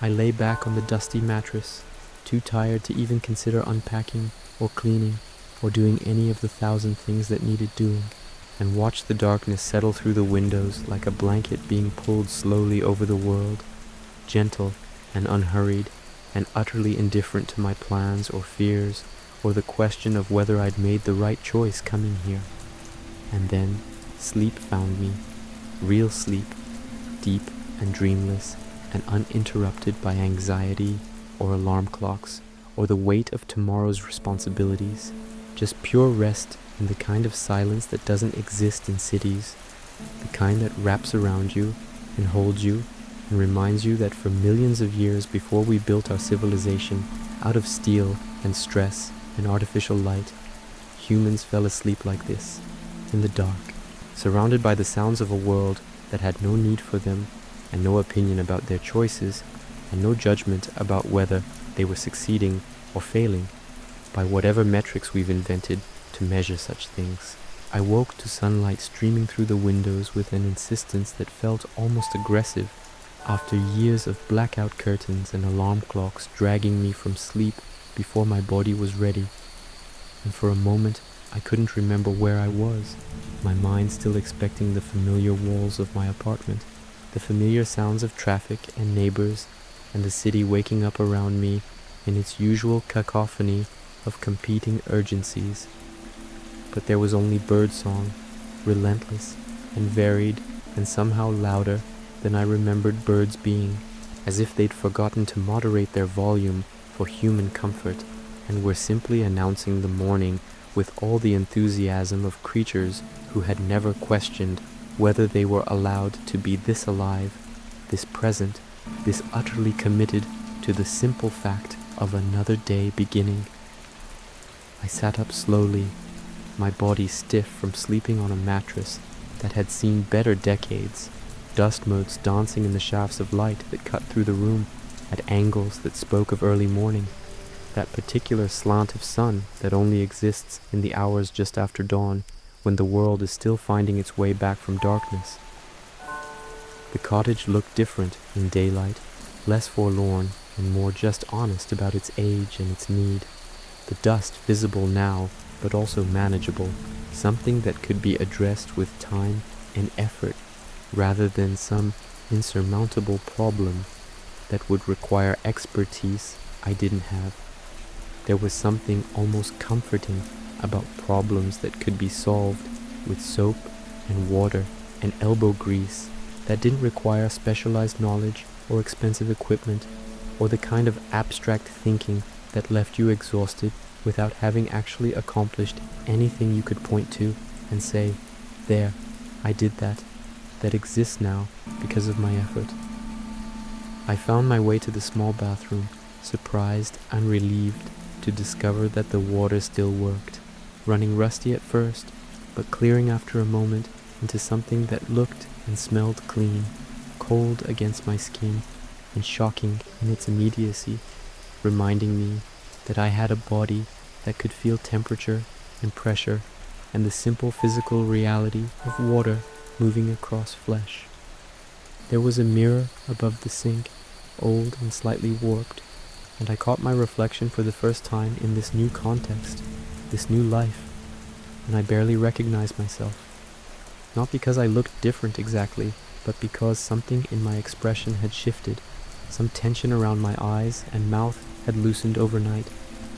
Speaker 1: I lay back on the dusty mattress, too tired to even consider unpacking or cleaning or doing any of the 1,000 things that needed doing. and watched the darkness settle through the windows like a blanket being pulled slowly over the world, gentle and unhurried, and utterly indifferent to my plans or fears, or the question of whether I'd made the right choice coming here. And then sleep found me, real sleep, deep and dreamless, and uninterrupted by anxiety or alarm clocks, or the weight of tomorrow's responsibilities. Just pure rest in the kind of silence that doesn't exist in cities, the kind that wraps around you and holds you and reminds you that for millions of years before we built our civilization out of steel and stress and artificial light, humans fell asleep like this, in the dark, surrounded by the sounds of a world that had no need for them and no opinion about their choices and no judgment about whether they were succeeding or failing by whatever metrics we've invented to measure such things. I woke to sunlight streaming through the windows with an insistence that felt almost aggressive after years of blackout curtains and alarm clocks dragging me from sleep before my body was ready. And for a moment, I couldn't remember where I was, my mind still expecting the familiar walls of my apartment, the familiar sounds of traffic and neighbors, and the city waking up around me in its usual cacophony of competing urgencies. But there was only birdsong, relentless and varied and somehow louder than I remembered birds being, as if they'd forgotten to moderate their volume for human comfort and were simply announcing the morning with all the enthusiasm of creatures who had never questioned whether they were allowed to be this alive, this present, this utterly committed to the simple fact of another day beginning. I sat up slowly, my body stiff from sleeping on a mattress that had seen better decades, dust motes dancing in the shafts of light that cut through the room at angles that spoke of early morning, that particular slant of sun that only exists in the hours just after dawn when the world is still finding its way back from darkness. The cottage looked different in daylight, less forlorn and more just honest about its age and its need. The dust visible now, but also manageable, something that could be addressed with time and effort rather than some insurmountable problem that would require expertise I didn't have. There was something almost comforting about problems that could be solved with soap and water and elbow grease that didn't require specialized knowledge or expensive equipment or the kind of abstract thinking that left you exhausted without having actually accomplished anything you could point to and say, there, I did that exists now because of my effort. I found my way to the small bathroom, surprised and relieved to discover that the water still worked, running rusty at first, but clearing after a moment into something that looked and smelled clean, cold against my skin, and shocking in its immediacy, reminding me that I had a body that could feel temperature and pressure and the simple physical reality of water moving across flesh. There was a mirror above the sink, old and slightly warped, and I caught my reflection for the first time in this new context, this new life, and I barely recognized myself. Not because I looked different exactly, but because something in my expression had shifted. Some tension around my eyes and mouth had loosened overnight,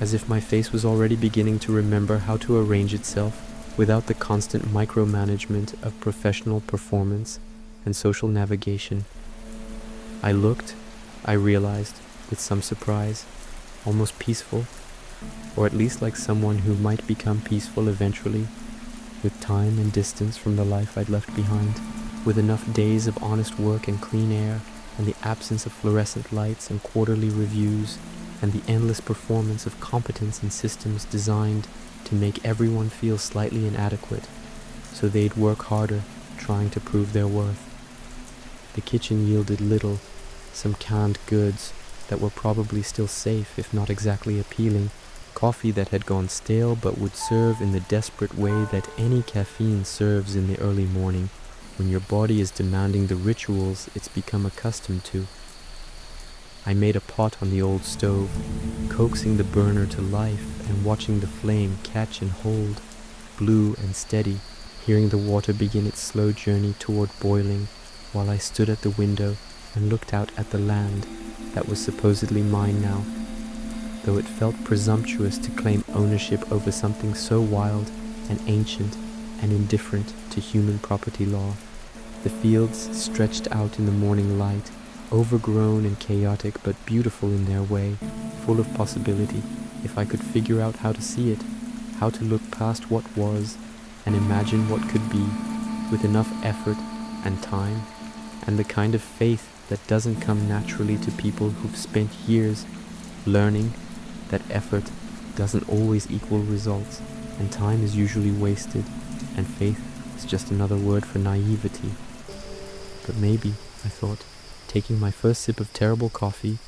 Speaker 1: as if my face was already beginning to remember how to arrange itself without the constant micromanagement of professional performance and social navigation. I looked, I realized, with some surprise, almost peaceful, or at least like someone who might become peaceful eventually, with time and distance from the life I'd left behind, with enough days of honest work and clean air, and the absence of fluorescent lights and quarterly reviews, and the endless performance of competence in systems designed to make everyone feel slightly inadequate, so they'd work harder trying to prove their worth. The kitchen yielded little, some canned goods that were probably still safe if not exactly appealing, coffee that had gone stale but would serve in the desperate way that any caffeine serves in the early morning when your body is demanding the rituals it's become accustomed to. I made a pot on the old stove, coaxing the burner to life and watching the flame catch and hold, blue and steady, hearing the water begin its slow journey toward boiling while I stood at the window and looked out at the land that was supposedly mine now, though it felt presumptuous to claim ownership over something so wild and ancient and indifferent to human property law. The fields stretched out in the morning light, overgrown and chaotic but beautiful in their way, full of possibility, if I could figure out how to see it, how to look past what was and imagine what could be, with enough effort and time, and the kind of faith that doesn't come naturally to people who've spent years learning that effort doesn't always equal results, and time is usually wasted, and faith is just another word for naivety. But maybe, I thought, taking my first sip of terrible coffee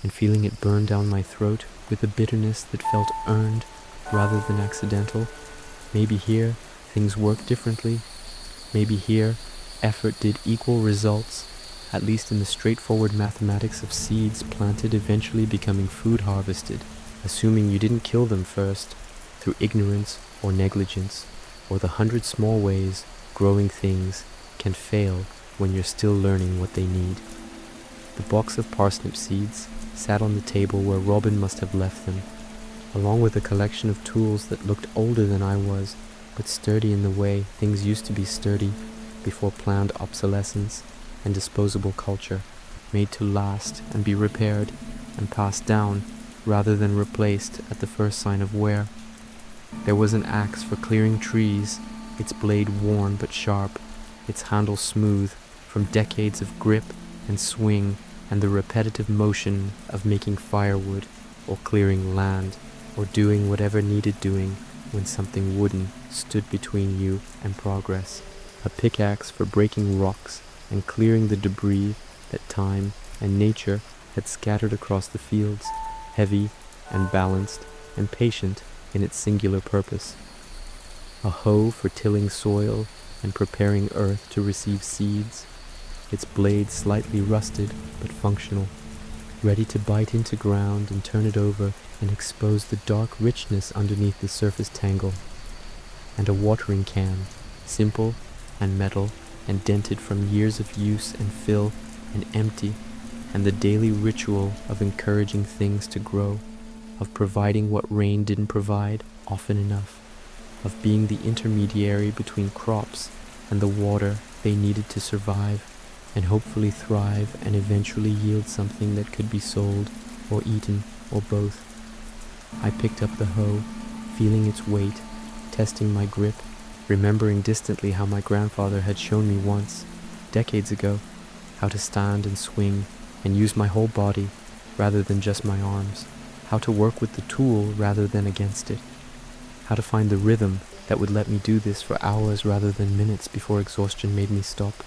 Speaker 1: and feeling it burn down my throat with a bitterness that felt earned rather than accidental, maybe here things work differently. Maybe here effort did equal results, at least in the straightforward mathematics of seeds planted eventually becoming food harvested, assuming you didn't kill them first through ignorance or negligence, or the 100 small ways growing things can fail when you're still learning what they need. The box of parsnip seeds sat on the table where Robin must have left them, along with a collection of tools that looked older than I was, but sturdy in the way things used to be sturdy before planned obsolescence and disposable culture, made to last and be repaired and passed down rather than replaced at the first sign of wear. There was an axe for clearing trees, its blade worn but sharp, its handle smooth from decades of grip and swing and the repetitive motion of making firewood or clearing land or doing whatever needed doing when something wooden stood between you and progress. A pickaxe for breaking rocks and clearing the debris that time and nature had scattered across the fields, heavy and balanced and patient in its singular purpose. A hoe for tilling soil and preparing earth to receive seeds, its blade slightly rusted but functional, ready to bite into ground and turn it over and expose the dark richness underneath the surface tangle. And a watering can, simple and metal and dented from years of use and fill and empty, and the daily ritual of encouraging things to grow, of providing what rain didn't provide often enough, of being the intermediary between crops and the water they needed to survive and hopefully thrive and eventually yield something that could be sold or eaten or both. I picked up the hoe, feeling its weight, testing my grip, remembering distantly how my grandfather had shown me once, decades ago, how to stand and swing and use my whole body rather than just my arms, how to work with the tool rather than against it, how to find the rhythm that would let me do this for hours rather than minutes before exhaustion made me stop.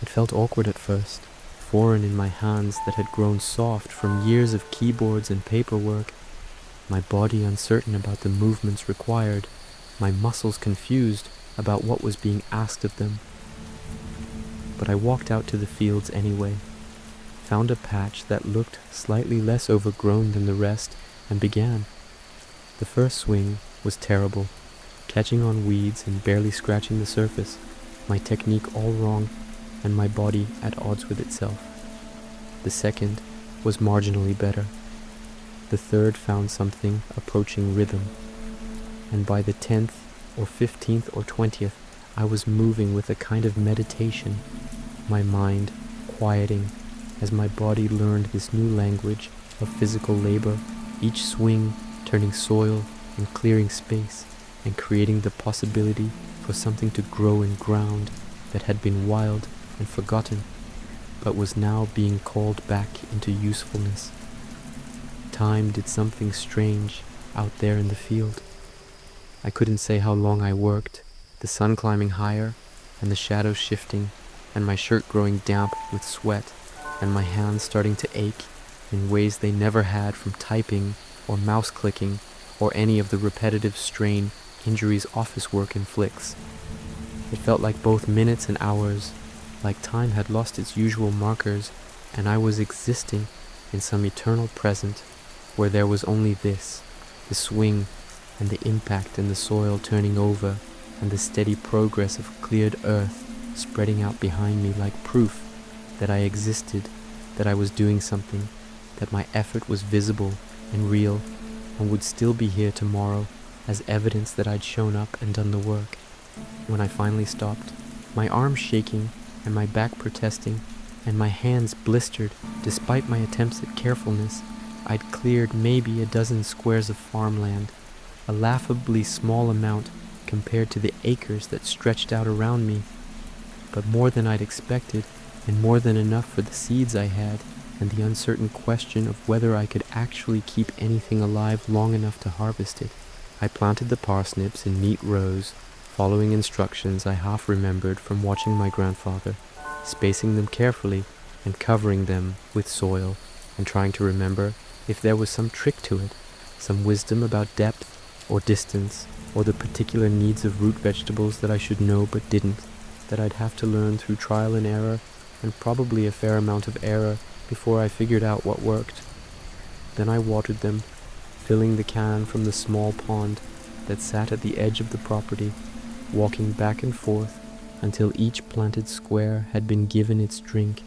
Speaker 1: It felt awkward at first, foreign in my hands that had grown soft from years of keyboards and paperwork, my body uncertain about the movements required, my muscles confused about what was being asked of them. But I walked out to the fields anyway, found a patch that looked slightly less overgrown than the rest, and began. The first swing was terrible, catching on weeds and barely scratching the surface, my technique all wrong, and my body at odds with itself. The second was marginally better. The third found something approaching rhythm, and by the 10th or 15th or 20th, I was moving with a kind of meditation, my mind quieting as my body learned this new language of physical labor, each swing turning soil and clearing space and creating the possibility for something to grow in ground that had been wild and forgotten, but was now being called back into usefulness. Time did something strange out there in the field. I couldn't say how long I worked, the sun climbing higher, and the shadows shifting, and my shirt growing damp with sweat, and my hands starting to ache in ways they never had from typing or mouse clicking or any of the repetitive strain injuries office work inflicts. It felt like both minutes and hours, like time had lost its usual markers, and I was existing in some eternal present where there was only this, the swing and the impact and the soil turning over and the steady progress of cleared earth spreading out behind me like proof that I existed, that I was doing something, that my effort was visible and real and would still be here tomorrow as evidence that I'd shown up and done the work. When I finally stopped, my arms shaking and my back protesting and my hands blistered despite my attempts at carefulness, I'd cleared maybe a dozen squares of farmland, a laughably small amount compared to the acres that stretched out around me, but more than I'd expected and more than enough for the seeds I had and the uncertain question of whether I could actually keep anything alive long enough to harvest it. I planted the parsnips in neat rows, following instructions I half remembered from watching my grandfather, spacing them carefully and covering them with soil, and trying to remember if there was some trick to it, some wisdom about depth or distance, or the particular needs of root vegetables that I should know but didn't, that I'd have to learn through trial and error, and probably a fair amount of error before I figured out what worked. Then I watered them, filling the can from the small pond that sat at the edge of the property, walking back and forth until each planted square had been given its drink,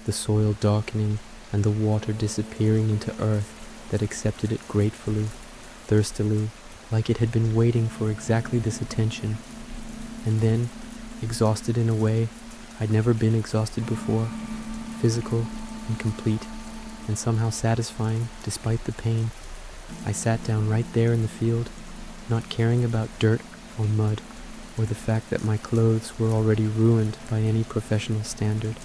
Speaker 1: the soil darkening and the water disappearing into earth that accepted it gratefully, thirstily, like it had been waiting for exactly this attention. And then, exhausted in a way I'd never been exhausted before, physical and complete, and somehow satisfying despite the pain, I sat down right there in the field, not caring about dirt or mud, or the fact that my clothes were already ruined by any professional standard,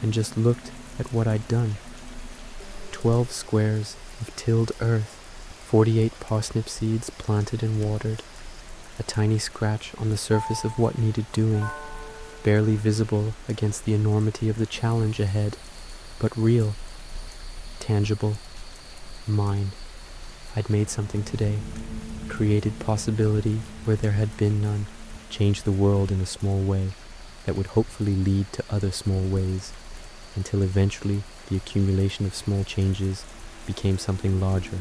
Speaker 1: and just looked at what I'd done. 12 squares of tilled earth, 48 parsnip seeds planted and watered, a tiny scratch on the surface of what needed doing, barely visible against the enormity of the challenge ahead, but real, tangible, mine. I'd made something today, created possibility where there had been none, changed the world in a small way that would hopefully lead to other small ways, until eventually the accumulation of small changes became something larger,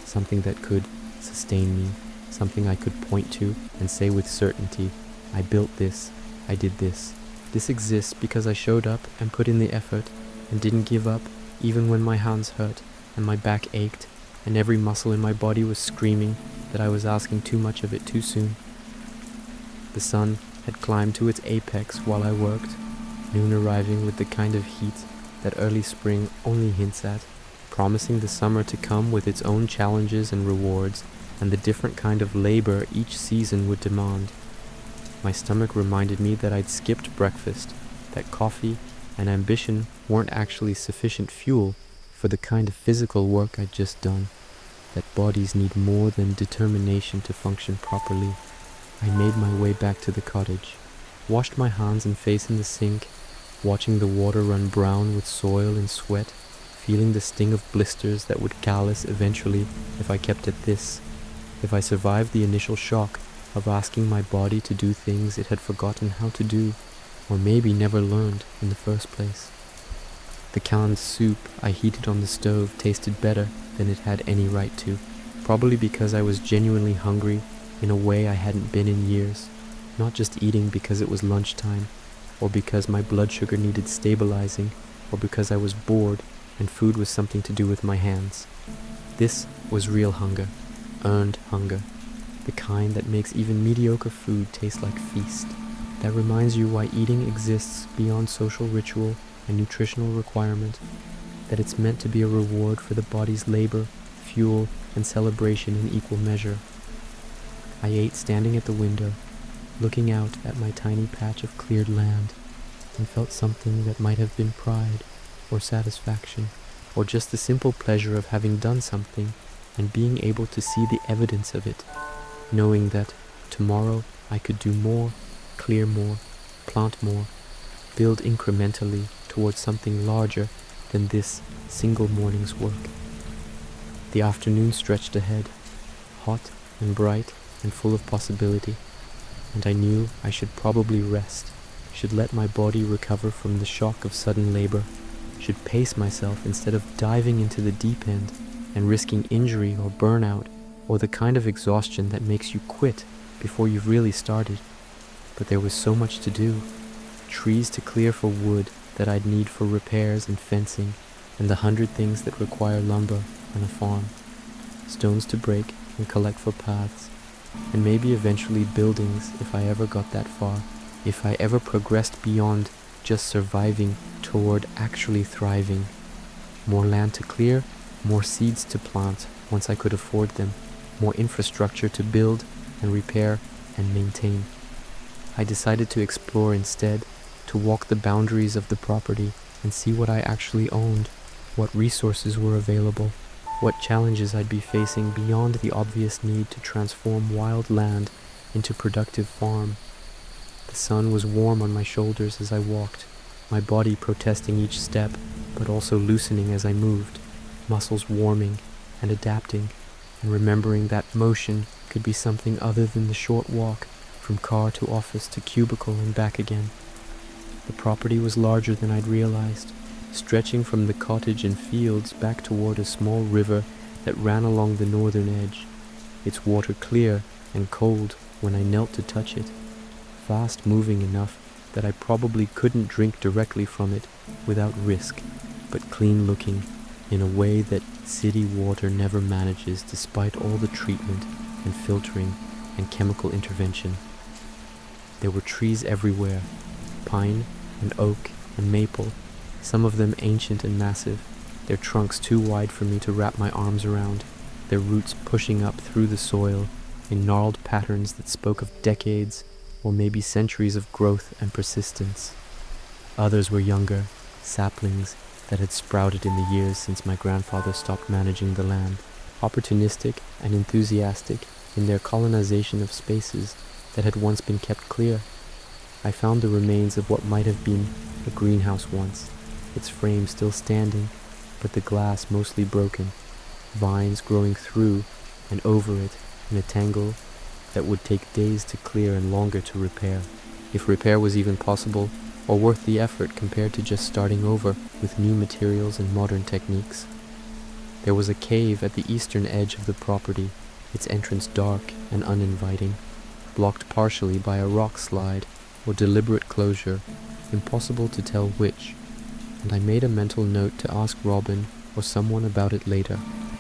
Speaker 1: something that could sustain me, something I could point to and say with certainty, I built this, I did this. This exists because I showed up and put in the effort and didn't give up even when my hands hurt and my back ached and every muscle in my body was screaming that I was asking too much of it too soon. The sun had climbed to its apex while I worked, noon arriving with the kind of heat that early spring only hints at, promising the summer to come with its own challenges and rewards and the different kind of labor each season would demand. My stomach reminded me that I'd skipped breakfast, that coffee and ambition weren't actually sufficient fuel for the kind of physical work I'd just done, that bodies need more than determination to function properly. I made my way back to the cottage, washed my hands and face in the sink, watching the water run brown with soil and sweat, feeling the sting of blisters that would callous eventually if I kept at this, if I survived the initial shock of asking my body to do things it had forgotten how to do, or maybe never learned in the first place. The canned soup I heated on the stove tasted better than it had any right to, probably because I was genuinely hungry in a way I hadn't been in years, not just eating because it was lunchtime, or because my blood sugar needed stabilizing, or because I was bored and food was something to do with my hands. This was real hunger, earned hunger, the kind that makes even mediocre food taste like feast, that reminds you why eating exists beyond social ritual and nutritional requirement, that it's meant to be a reward for the body's labor, fuel, and celebration in equal measure. I ate standing at the window, looking out at my tiny patch of cleared land, and felt something that might have been pride, or satisfaction, or just the simple pleasure of having done something and being able to see the evidence of it, knowing that tomorrow I could do more, clear more, plant more, build incrementally towards something larger than this single morning's work. The afternoon stretched ahead, hot and bright and full of possibility, and I knew I should probably rest, should let my body recover from the shock of sudden labor, should pace myself instead of diving into the deep end and risking injury or burnout or the kind of exhaustion that makes you quit before you've really started. but there was so much to do. Trees to clear for wood that I'd need for repairs and fencing, and the 100 things that require lumber on a farm. Stones to break and collect for paths, and maybe eventually buildings if I ever got that far, if I ever progressed beyond just surviving toward actually thriving. More land to clear, more seeds to plant once I could afford them, more infrastructure to build and repair and maintain. I decided to explore instead, to walk the boundaries of the property and see what I actually owned, what resources were available, what challenges I'd be facing beyond the obvious need to transform wild land into productive farm. The sun was warm on my shoulders as I walked, my body protesting each step, but also loosening as I moved, muscles warming and adapting, and remembering that motion could be something other than the short walk from car to office to cubicle and back again. The property was larger than I'd realized, stretching from the cottage and fields back toward a small river that ran along the northern edge, its water clear and cold when I knelt to touch it, fast-moving enough that I probably couldn't drink directly from it without risk, but clean-looking in a way that city water never manages despite all the treatment and filtering and chemical intervention. There were trees everywhere, pine and oak and maple, some of them ancient and massive, their trunks too wide for me to wrap my arms around, their roots pushing up through the soil in gnarled patterns that spoke of decades or maybe centuries of growth and persistence. Others were younger, saplings that had sprouted in the years since my grandfather stopped managing the land, opportunistic and enthusiastic in their colonization of spaces that had once been kept clear. I found the remains of what might have been a greenhouse once, its frame still standing, but the glass mostly broken, vines growing through and over it in a tangle that would take days to clear and longer to repair, if repair was even possible or worth the effort compared to just starting over with new materials and modern techniques. There was a cave at the eastern edge of the property, its entrance dark and uninviting, blocked partially by a rock slide or deliberate closure, impossible to tell which, and I made a mental note to ask Robin or someone about it later,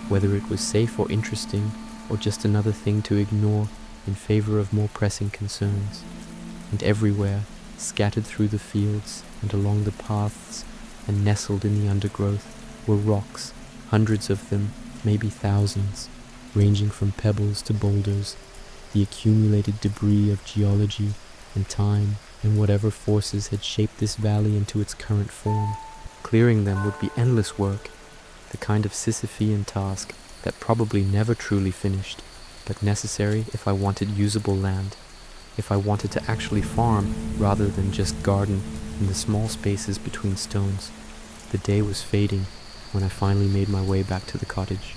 Speaker 1: whether it was safe or interesting or just another thing to ignore in favor of more pressing concerns. And everywhere, scattered through the fields and along the paths and nestled in the undergrowth, were rocks, hundreds of them, maybe thousands, ranging from pebbles to boulders, the accumulated debris of geology and time and whatever forces had shaped this valley into its current form. Clearing them would be endless work, the kind of Sisyphean task that probably never truly finished, but necessary if I wanted usable land, if I wanted to actually farm rather than just garden in the small spaces between stones. The day was fading when I finally made my way back to the cottage,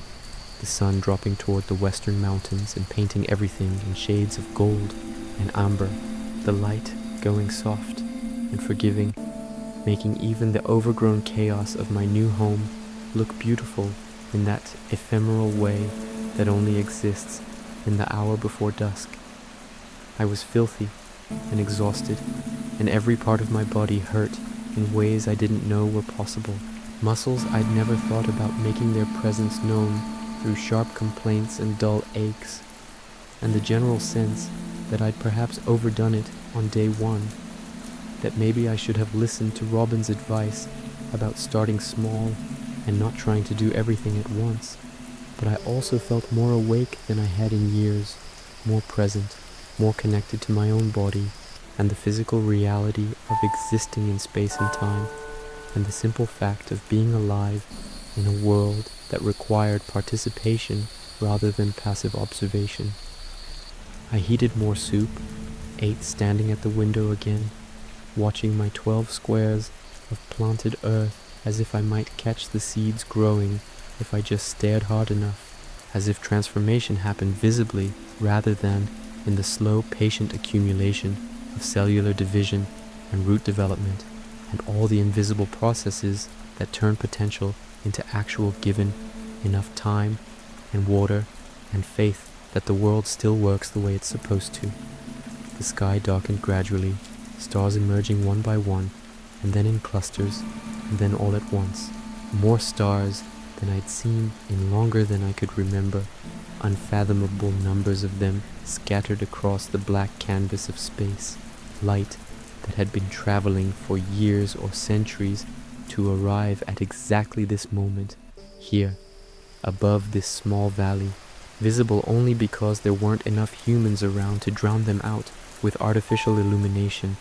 Speaker 1: the sun dropping toward the western mountains and painting everything in shades of gold and amber, the light going soft and forgiving, making even the overgrown chaos of my new home look beautiful in that ephemeral way that only exists in the hour before dusk. I was filthy and exhausted, and every part of my body hurt in ways I didn't know were possible. Muscles I'd never thought about making their presence known through sharp complaints and dull aches, and the general sense that I'd perhaps overdone it on day one, that maybe I should have listened to Robin's advice about starting small and not trying to do everything at once. But I also felt more awake than I had in years, more present, more connected to my own body and the physical reality of existing in space and time, and the simple fact of being alive in a world that required participation rather than passive observation. I heated more soup, ate standing at the window again, watching my 12 squares of planted earth as if I might catch the seeds growing if I just stared hard enough, as if transformation happened visibly rather than in the slow, patient accumulation of cellular division and root development, and all the invisible processes that turn potential into actual given enough time and water and faith that the world still works the way it's supposed to. The sky darkened gradually, stars emerging one by one, and then in clusters, and then all at once. More stars than I'd seen in longer than I could remember, unfathomable numbers of them scattered across the black canvas of space, light that had been traveling for years or centuries to arrive at exactly this moment, here, above this small valley, visible only because there weren't enough humans around to drown them out with artificial illumination,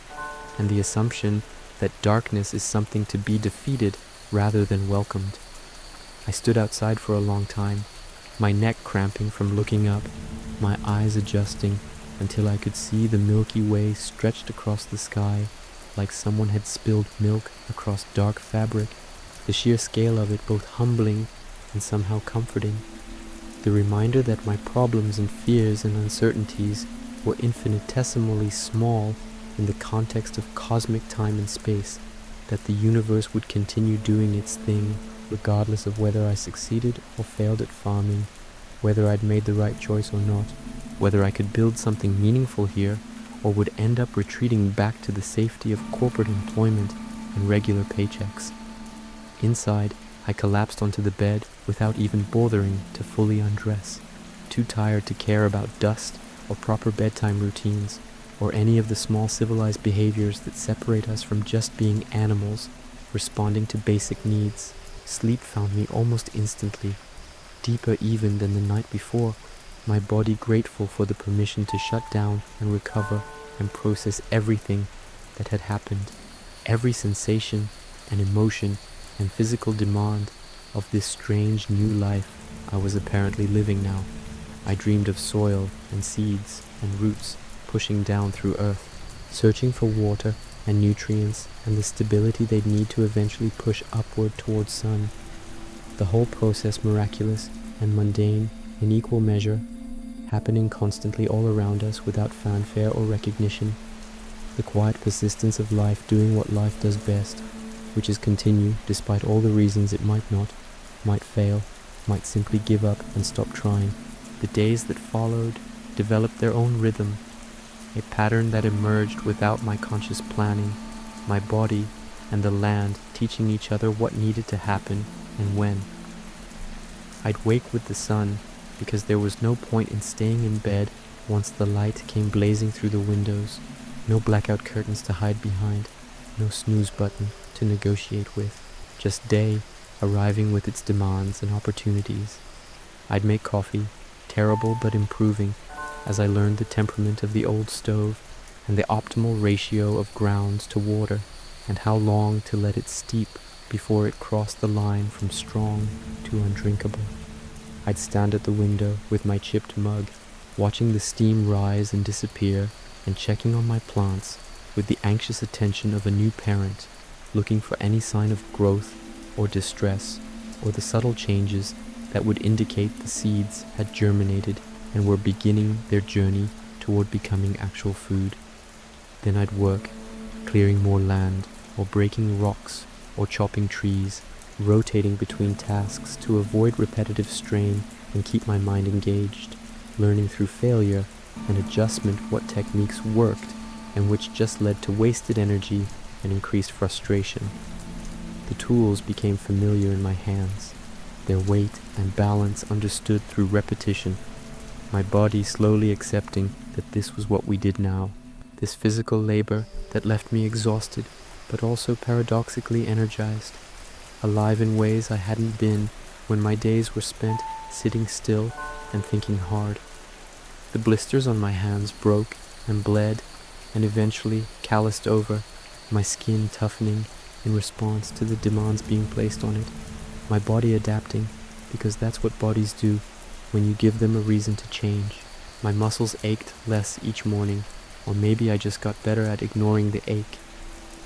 Speaker 1: and the assumption that darkness is something to be defeated rather than welcomed. I stood outside for a long time, my neck cramping from looking up, my eyes adjusting until I could see the Milky Way stretched across the sky like someone had spilled milk across dark fabric, the sheer scale of it both humbling and somehow comforting. The reminder that my problems and fears and uncertainties were infinitesimally small in the context of cosmic time and space, that the universe would continue doing its thing regardless of whether I succeeded or failed at farming, whether I'd made the right choice or not, whether I could build something meaningful here or would end up retreating back to the safety of corporate employment and regular paychecks. Inside, I collapsed onto the bed without even bothering to fully undress, too tired to care about dust or proper bedtime routines, or any of the small civilized behaviors that separate us from just being animals, responding to basic needs. Sleep found me almost instantly, deeper even than the night before, my body grateful for the permission to shut down and recover and process everything that had happened, every sensation and emotion and physical demand of this strange new life I was apparently living now. I dreamed of soil and seeds and roots pushing down through earth, searching for water and nutrients and the stability they'd need to eventually push upward towards sun. The whole process miraculous and mundane in equal measure, happening constantly all around us without fanfare or recognition. The quiet persistence of life doing what life does best, which is continue despite all the reasons it might not, might fail, might simply give up and stop trying. The days that followed developed their own rhythm, a pattern that emerged without my conscious planning, my body and the land teaching each other what needed to happen and when. I'd wake with the sun because there was no point in staying in bed once the light came blazing through the windows, no blackout curtains to hide behind, no snooze button to negotiate with, just day arriving with its demands and opportunities. I'd make coffee, terrible but improving, as I learned the temperament of the old stove and the optimal ratio of grounds to water and how long to let it steep before it crossed the line from strong to undrinkable. I'd stand at the window with my chipped mug, watching the steam rise and disappear and checking on my plants with the anxious attention of a new parent, looking for any sign of growth or distress or the subtle changes that would indicate the seeds had germinated and were beginning their journey toward becoming actual food. Then I'd work, clearing more land, or breaking rocks, or chopping trees, rotating between tasks to avoid repetitive strain and keep my mind engaged, learning through failure and adjustment what techniques worked and which just led to wasted energy and increased frustration. The tools became familiar in my hands, their weight and balance understood through repetition, my body slowly accepting that this was what we did now, this physical labor that left me exhausted, but also paradoxically energized, alive in ways I hadn't been when my days were spent sitting still and thinking hard. The blisters on my hands broke and bled and eventually calloused over, my skin toughening in response to the demands being placed on it, my body adapting because that's what bodies do when you give them a reason to change. My muscles ached less each morning, or maybe I just got better at ignoring the ache,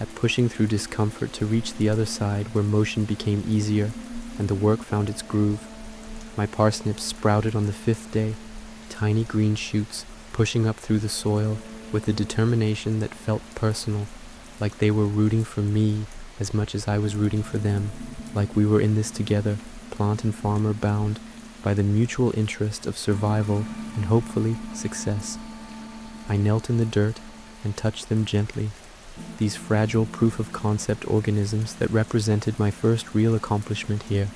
Speaker 1: at pushing through discomfort to reach the other side where motion became easier and the work found its groove. My parsnips sprouted on the 5th day, tiny green shoots pushing up through the soil with a determination that felt personal, like they were rooting for me as much as I was rooting for them, like we were in this together, plant and farmer bound by the mutual interest of survival and hopefully success. I knelt in the dirt and touched them gently, these fragile proof-of-concept organisms that represented my first real accomplishment here,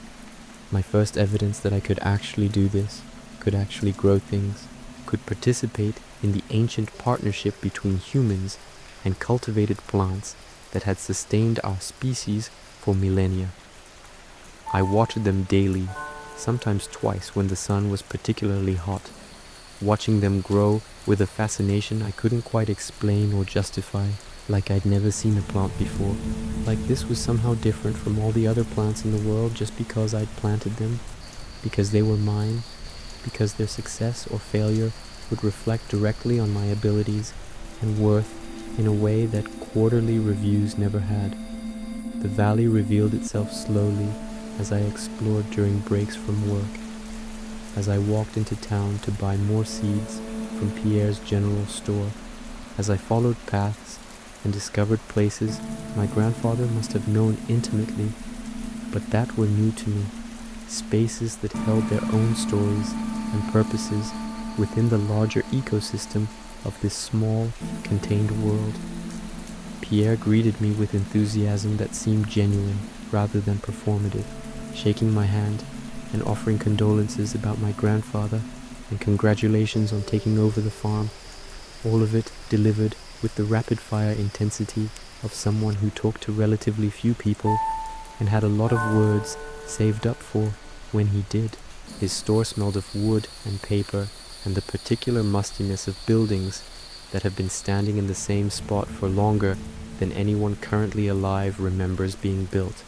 Speaker 1: my first evidence that I could actually do this, could actually grow things, could participate in the ancient partnership between humans and cultivated plants that had sustained our species for millennia. I watered them daily, sometimes twice when the sun was particularly hot, watching them grow with a fascination I couldn't quite explain or justify, like I'd never seen a plant before, like this was somehow different from all the other plants in the world just because I'd planted them, because they were mine, because their success or failure would reflect directly on my abilities and worth in a way that quarterly reviews never had. The valley revealed itself slowly as I explored during breaks from work, as I walked into town to buy more seeds from Pierre's general store, as I followed paths and discovered places my grandfather must have known intimately, but that were new to me, spaces that held their own stories and purposes within the larger ecosystem of this small, contained world. Pierre greeted me with enthusiasm that seemed genuine rather than performative, shaking my hand and offering condolences about my grandfather and congratulations on taking over the farm, all of it delivered with the rapid-fire intensity of someone who talked to relatively few people and had a lot of words saved up for when he did. His store smelled of wood and paper and the particular mustiness of buildings that have been standing in the same spot for longer than anyone currently alive remembers being built.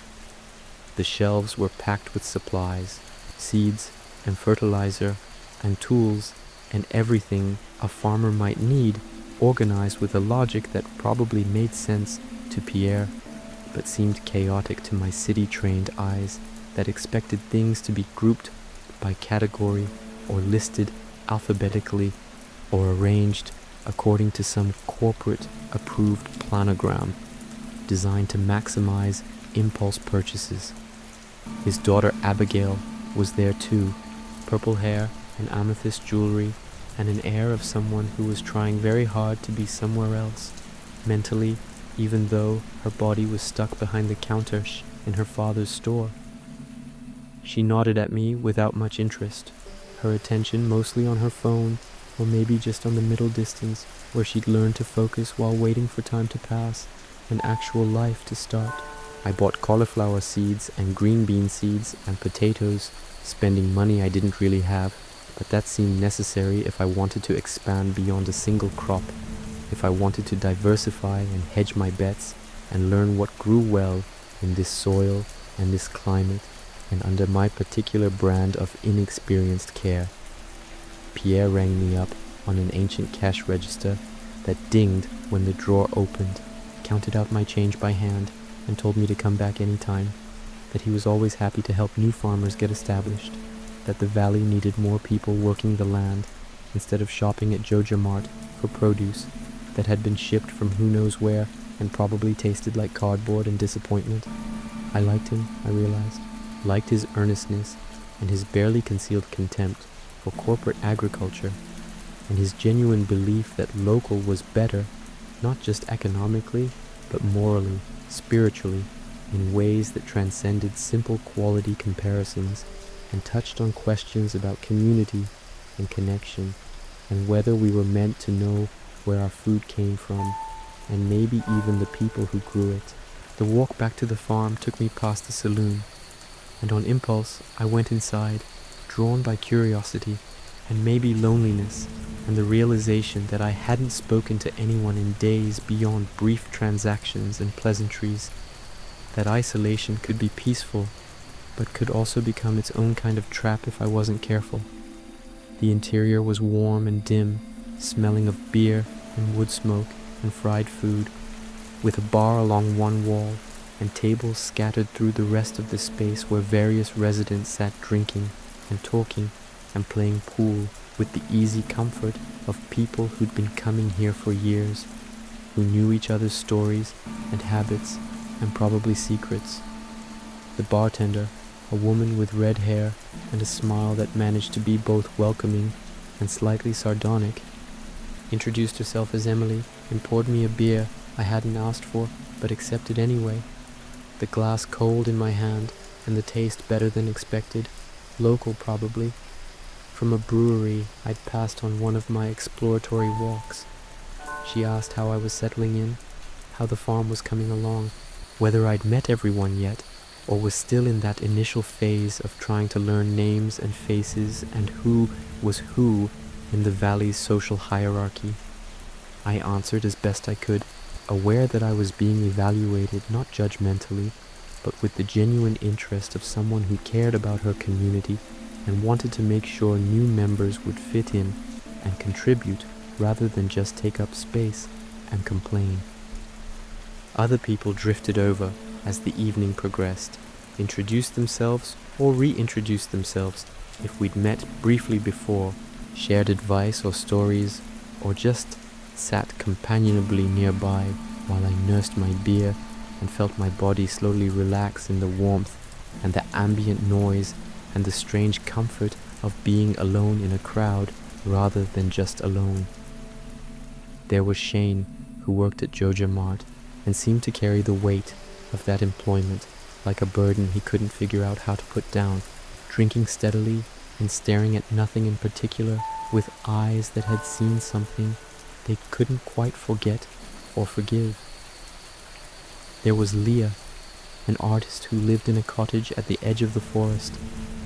Speaker 1: The shelves were packed with supplies, seeds and fertilizer and tools and everything a farmer might need, organized with a logic that probably made sense to Pierre, but seemed chaotic to my city-trained eyes that expected things to be grouped by category or listed alphabetically or arranged according to some corporate-approved planogram designed to maximize impulse purchases. His daughter Abigail was there too, purple hair and amethyst jewelry and an air of someone who was trying very hard to be somewhere else, mentally, even though her body was stuck behind the counter in her father's store. She nodded at me without much interest, her attention mostly on her phone, or maybe just on the middle distance where she'd learned to focus while waiting for time to pass and actual life to start. I bought cauliflower seeds and green bean seeds and potatoes, spending money I didn't really have, but that seemed necessary if I wanted to expand beyond a single crop, if I wanted to diversify and hedge my bets and learn what grew well in this soil and this climate and under my particular brand of inexperienced care. Pierre rang me up on an ancient cash register that dinged when the drawer opened, counted out my change by hand, and told me to come back any time, that he was always happy to help new farmers get established, that the valley needed more people working the land instead of shopping at Joja Mart for produce that had been shipped from who knows where and probably tasted like cardboard and disappointment. I liked him, I realized, liked his earnestness and his barely concealed contempt for corporate agriculture, and his genuine belief that local was better, not just economically, but morally, spiritually, in ways that transcended simple quality comparisons and touched on questions about community and connection and whether we were meant to know where our food came from and maybe even the people who grew it. The walk back to the farm took me past the saloon, and on impulse I went inside, drawn by curiosity and maybe loneliness and the realization that I hadn't spoken to anyone in days beyond brief transactions and pleasantries, that isolation could be peaceful but could also become its own kind of trap if I wasn't careful. The interior was warm and dim, smelling of beer and wood smoke and fried food, with a bar along one wall and tables scattered through the rest of the space where various residents sat drinking and talking and playing pool with the easy comfort of people who'd been coming here for years, who knew each other's stories and habits and probably secrets. The bartender, a woman with red hair and a smile that managed to be both welcoming and slightly sardonic, introduced herself as Emily, and poured me a beer I hadn't asked for, but accepted anyway. The glass cold in my hand, and the taste better than expected, local probably, from a brewery I'd passed on one of my exploratory walks. She asked how I was settling in, how the farm was coming along, whether I'd met everyone yet, or was still in that initial phase of trying to learn names and faces and who was who in the valley's social hierarchy. I answered as best I could, aware that I was being evaluated not judgmentally, but with the genuine interest of someone who cared about her community and wanted to make sure new members would fit in and contribute rather than just take up space and complain. Other people drifted over as the evening progressed, introduced themselves or reintroduced themselves if we'd met briefly before, shared advice or stories, or just sat companionably nearby while I nursed my beer and felt my body slowly relax in the warmth and the ambient noise and the strange comfort of being alone in a crowd rather than just alone. There was Shane, who worked at Joja Mart and seemed to carry the weight of that employment like a burden he couldn't figure out how to put down, drinking steadily and staring at nothing in particular with eyes that had seen something they couldn't quite forget or forgive. There was Leah, an artist who lived in a cottage at the edge of the forest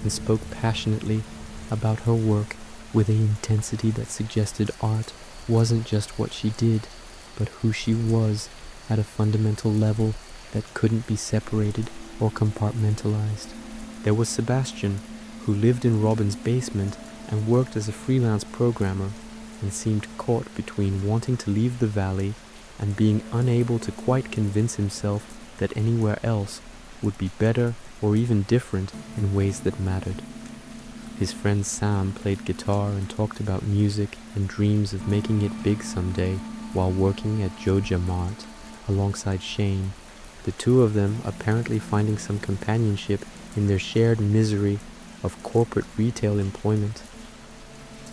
Speaker 1: and spoke passionately about her work with an intensity that suggested art wasn't just what she did, but who she was at a fundamental level that couldn't be separated or compartmentalized. There was Sebastian, who lived in Robin's basement and worked as a freelance programmer and seemed caught between wanting to leave the valley and being unable to quite convince himself that anywhere else would be better or even different in ways that mattered. His friend Sam played guitar and talked about music and dreams of making it big someday while working at Joja Mart alongside Shane, the two of them apparently finding some companionship in their shared misery of corporate retail employment.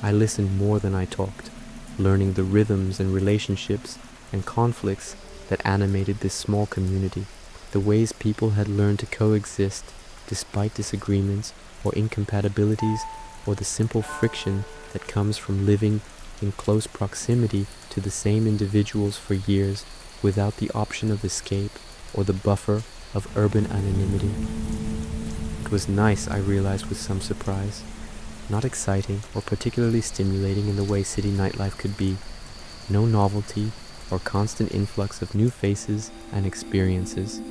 Speaker 1: I listened more than I talked, learning the rhythms and relationships and conflicts that animated this small community, the ways people had learned to coexist despite disagreements or incompatibilities, or the simple friction that comes from living in close proximity to the same individuals for years without the option of escape or the buffer of urban anonymity. It was nice, I realized with some surprise. Not exciting or particularly stimulating in the way city nightlife could be. No novelty or constant influx of new faces and experiences.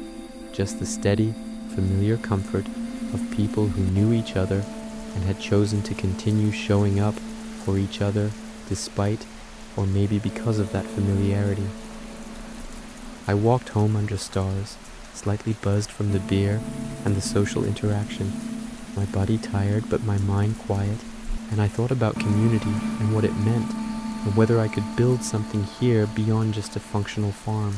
Speaker 1: Just the steady, familiar comfort of people who knew each other and had chosen to continue showing up for each other despite or maybe because of that familiarity. I walked home under stars, slightly buzzed from the beer and the social interaction, my body tired but my mind quiet, and I thought about community and what it meant, and whether I could build something here beyond just a functional farm,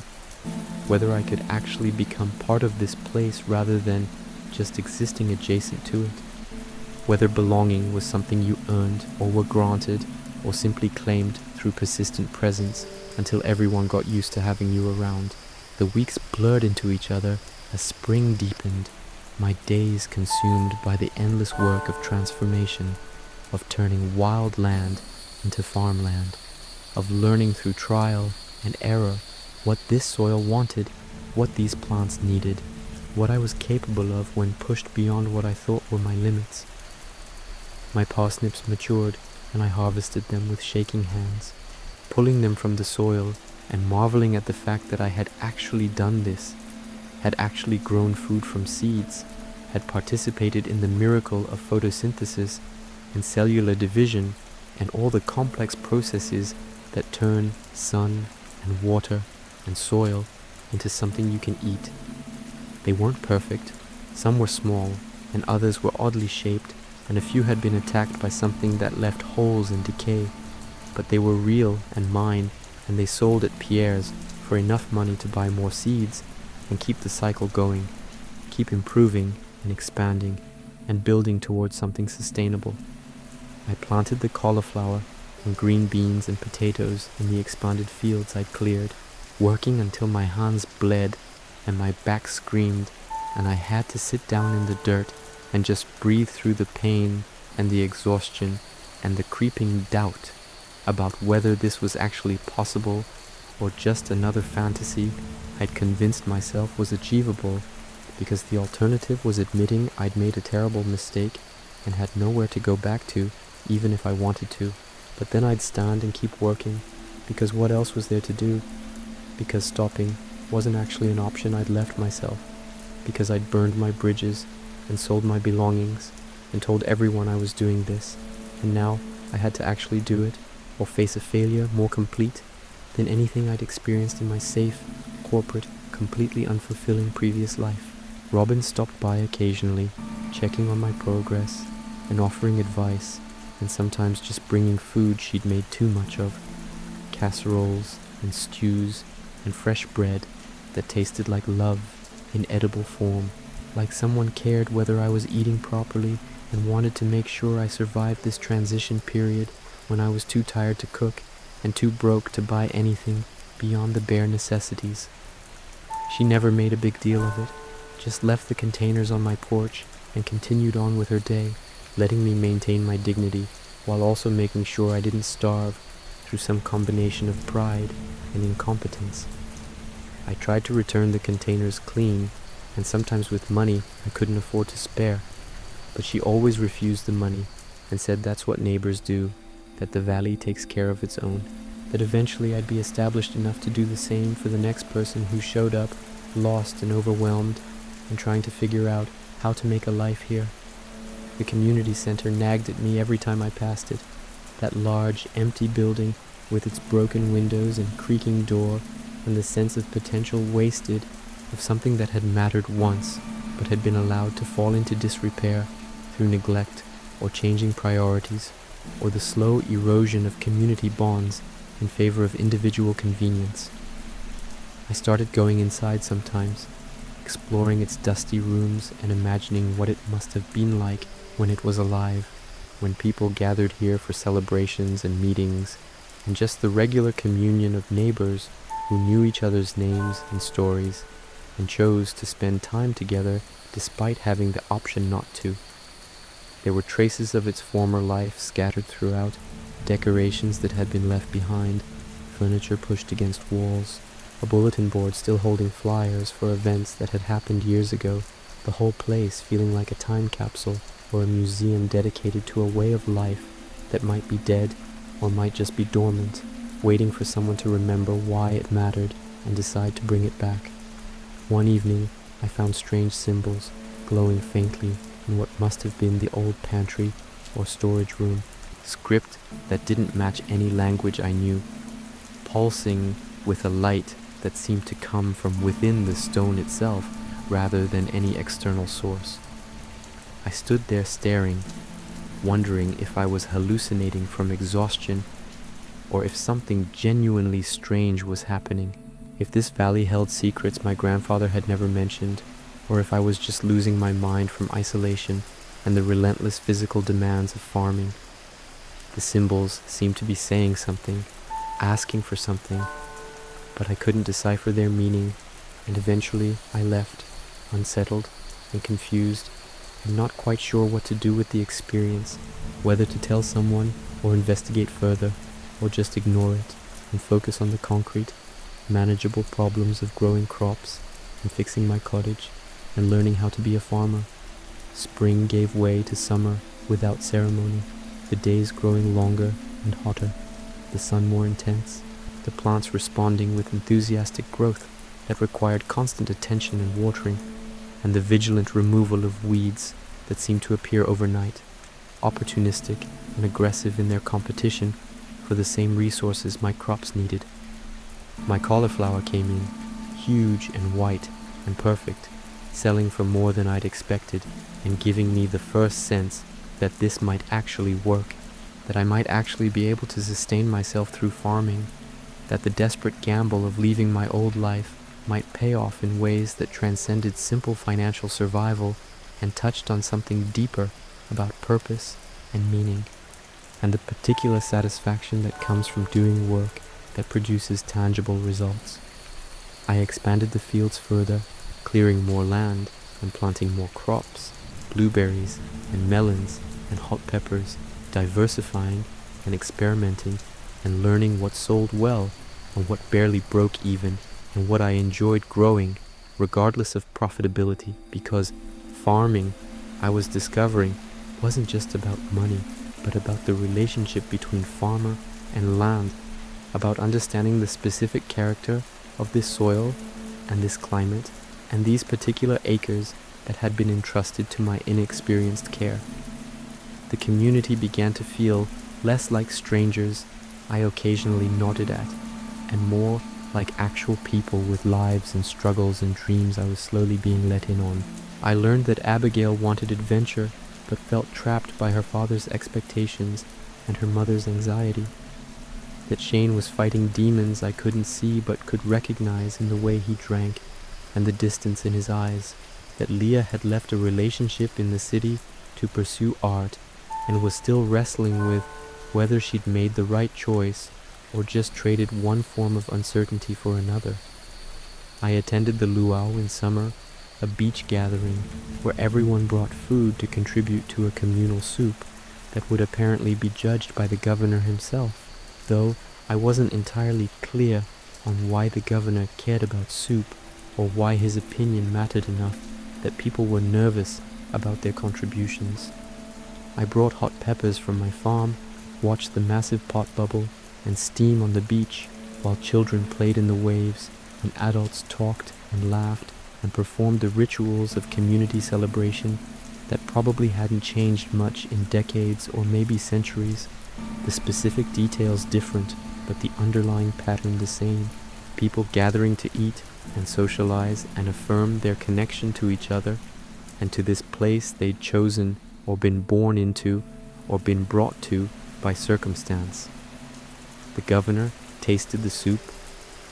Speaker 1: whether I could actually become part of this place rather than just existing adjacent to it, whether belonging was something you earned or were granted or simply claimed through persistent presence until everyone got used to having you around. The weeks blurred into each other as spring deepened, my days consumed by the endless work of transformation, of turning wild land into farmland, of learning through trial and error what this soil wanted, what these plants needed, what I was capable of when pushed beyond what I thought were my limits. My parsnips matured, and I harvested them with shaking hands, pulling them from the soil and marveling at the fact that I had actually done this, had actually grown food from seeds, had participated in the miracle of photosynthesis and cellular division and all the complex processes that turn sun and water and soil into something you can eat. They weren't perfect, some were small, and others were oddly shaped, and a few had been attacked by something that left holes in decay, but they were real and mine, and they sold at Pierre's for enough money to buy more seeds and keep the cycle going, keep improving and expanding and building towards something sustainable. I planted the cauliflower and green beans and potatoes in the expanded fields I'd cleared, working until my hands bled and my back screamed, and I had to sit down in the dirt and just breathe through the pain and the exhaustion and the creeping doubt about whether this was actually possible or just another fantasy I'd convinced myself was achievable, because the alternative was admitting I'd made a terrible mistake and had nowhere to go back to, even if I wanted to. But then I'd stand and keep working, because what else was there to do? Because stopping wasn't actually an option I'd left myself, because I'd burned my bridges and sold my belongings and told everyone I was doing this, and now I had to actually do it, or face a failure more complete than anything I'd experienced in my safe, corporate, completely unfulfilling previous life. Robin stopped by occasionally, checking on my progress and offering advice, and sometimes just bringing food she'd made too much of, casseroles and stews and fresh bread that tasted like love in edible form, like someone cared whether I was eating properly and wanted to make sure I survived this transition period when I was too tired to cook and too broke to buy anything beyond the bare necessities. She never made a big deal of it, just left the containers on my porch and continued on with her day, letting me maintain my dignity while also making sure I didn't starve through some combination of pride and incompetence. I tried to return the containers clean, and sometimes with money I couldn't afford to spare, but she always refused the money and said that's what neighbors do, that the valley takes care of its own, that eventually I'd be established enough to do the same for the next person who showed up, lost and overwhelmed, and trying to figure out how to make a life here. The community center nagged at me every time I passed it, that large, empty building with its broken windows and creaking door, and the sense of potential wasted of something that had mattered once, but had been allowed to fall into disrepair through neglect or changing priorities, or the slow erosion of community bonds in favor of individual convenience. I started going inside sometimes, exploring its dusty rooms and imagining what it must have been like when it was alive, when people gathered here for celebrations and meetings, and just the regular communion of neighbors who knew each other's names and stories, and chose to spend time together despite having the option not to. There were traces of its former life scattered throughout, decorations that had been left behind, furniture pushed against walls, a bulletin board still holding flyers for events that had happened years ago, the whole place feeling like a time capsule or a museum dedicated to a way of life that might be dead or might just be dormant, waiting for someone to remember why it mattered and decide to bring it back. One evening, I found strange symbols glowing faintly in what must have been the old pantry or storage room, script that didn't match any language I knew, pulsing with a light that seemed to come from within the stone itself rather than any external source. I stood there staring, wondering if I was hallucinating from exhaustion or if something genuinely strange was happening, if this valley held secrets my grandfather had never mentioned, or if I was just losing my mind from isolation and the relentless physical demands of farming. The symbols seemed to be saying something, asking for something, but I couldn't decipher their meaning, and eventually I left, unsettled and confused, and not quite sure what to do with the experience, whether to tell someone or investigate further, or just ignore it and focus on the concrete, manageable problems of growing crops and fixing my cottage and learning how to be a farmer. Spring gave way to summer without ceremony, the days growing longer and hotter, the sun more intense, the plants responding with enthusiastic growth that required constant attention and watering, and the vigilant removal of weeds that seemed to appear overnight, opportunistic and aggressive in their competition for the same resources my crops needed. My cauliflower came in, huge and white and perfect, selling for more than I'd expected and giving me the first sense that this might actually work, that I might actually be able to sustain myself through farming, that the desperate gamble of leaving my old life might pay off in ways that transcended simple financial survival and touched on something deeper about purpose and meaning. and the particular satisfaction that comes from doing work that produces tangible results. I expanded the fields further, clearing more land and planting more crops, blueberries and melons and hot peppers, diversifying and experimenting and learning what sold well and what barely broke even and what I enjoyed growing regardless of profitability, because farming, I was discovering, wasn't just about money, but about the relationship between farmer and land, about understanding the specific character of this soil and this climate and these particular acres that had been entrusted to my inexperienced care. The community began to feel less like strangers I occasionally nodded at, and more like actual people with lives and struggles and dreams I was slowly being let in on. I learned that Abigail wanted adventure, but felt trapped by her father's expectations and her mother's anxiety. That Shane was fighting demons I couldn't see but could recognize in the way he drank and the distance in his eyes. That Leah had left a relationship in the city to pursue art and was still wrestling with whether she'd made the right choice or just traded one form of uncertainty for another. I attended the luau in summer, a beach gathering where everyone brought food to contribute to a communal soup that would apparently be judged by the governor himself, though I wasn't entirely clear on why the governor cared about soup or why his opinion mattered enough that people were nervous about their contributions. I brought hot peppers from my farm, watched the massive pot bubble and steam on the beach while children played in the waves and adults talked and laughed and performed the rituals of community celebration that probably hadn't changed much in decades or maybe centuries, the specific details different, but the underlying pattern the same. People gathering to eat and socialize and affirm their connection to each other and to this place they'd chosen or been born into or been brought to by circumstance. The governor tasted the soup,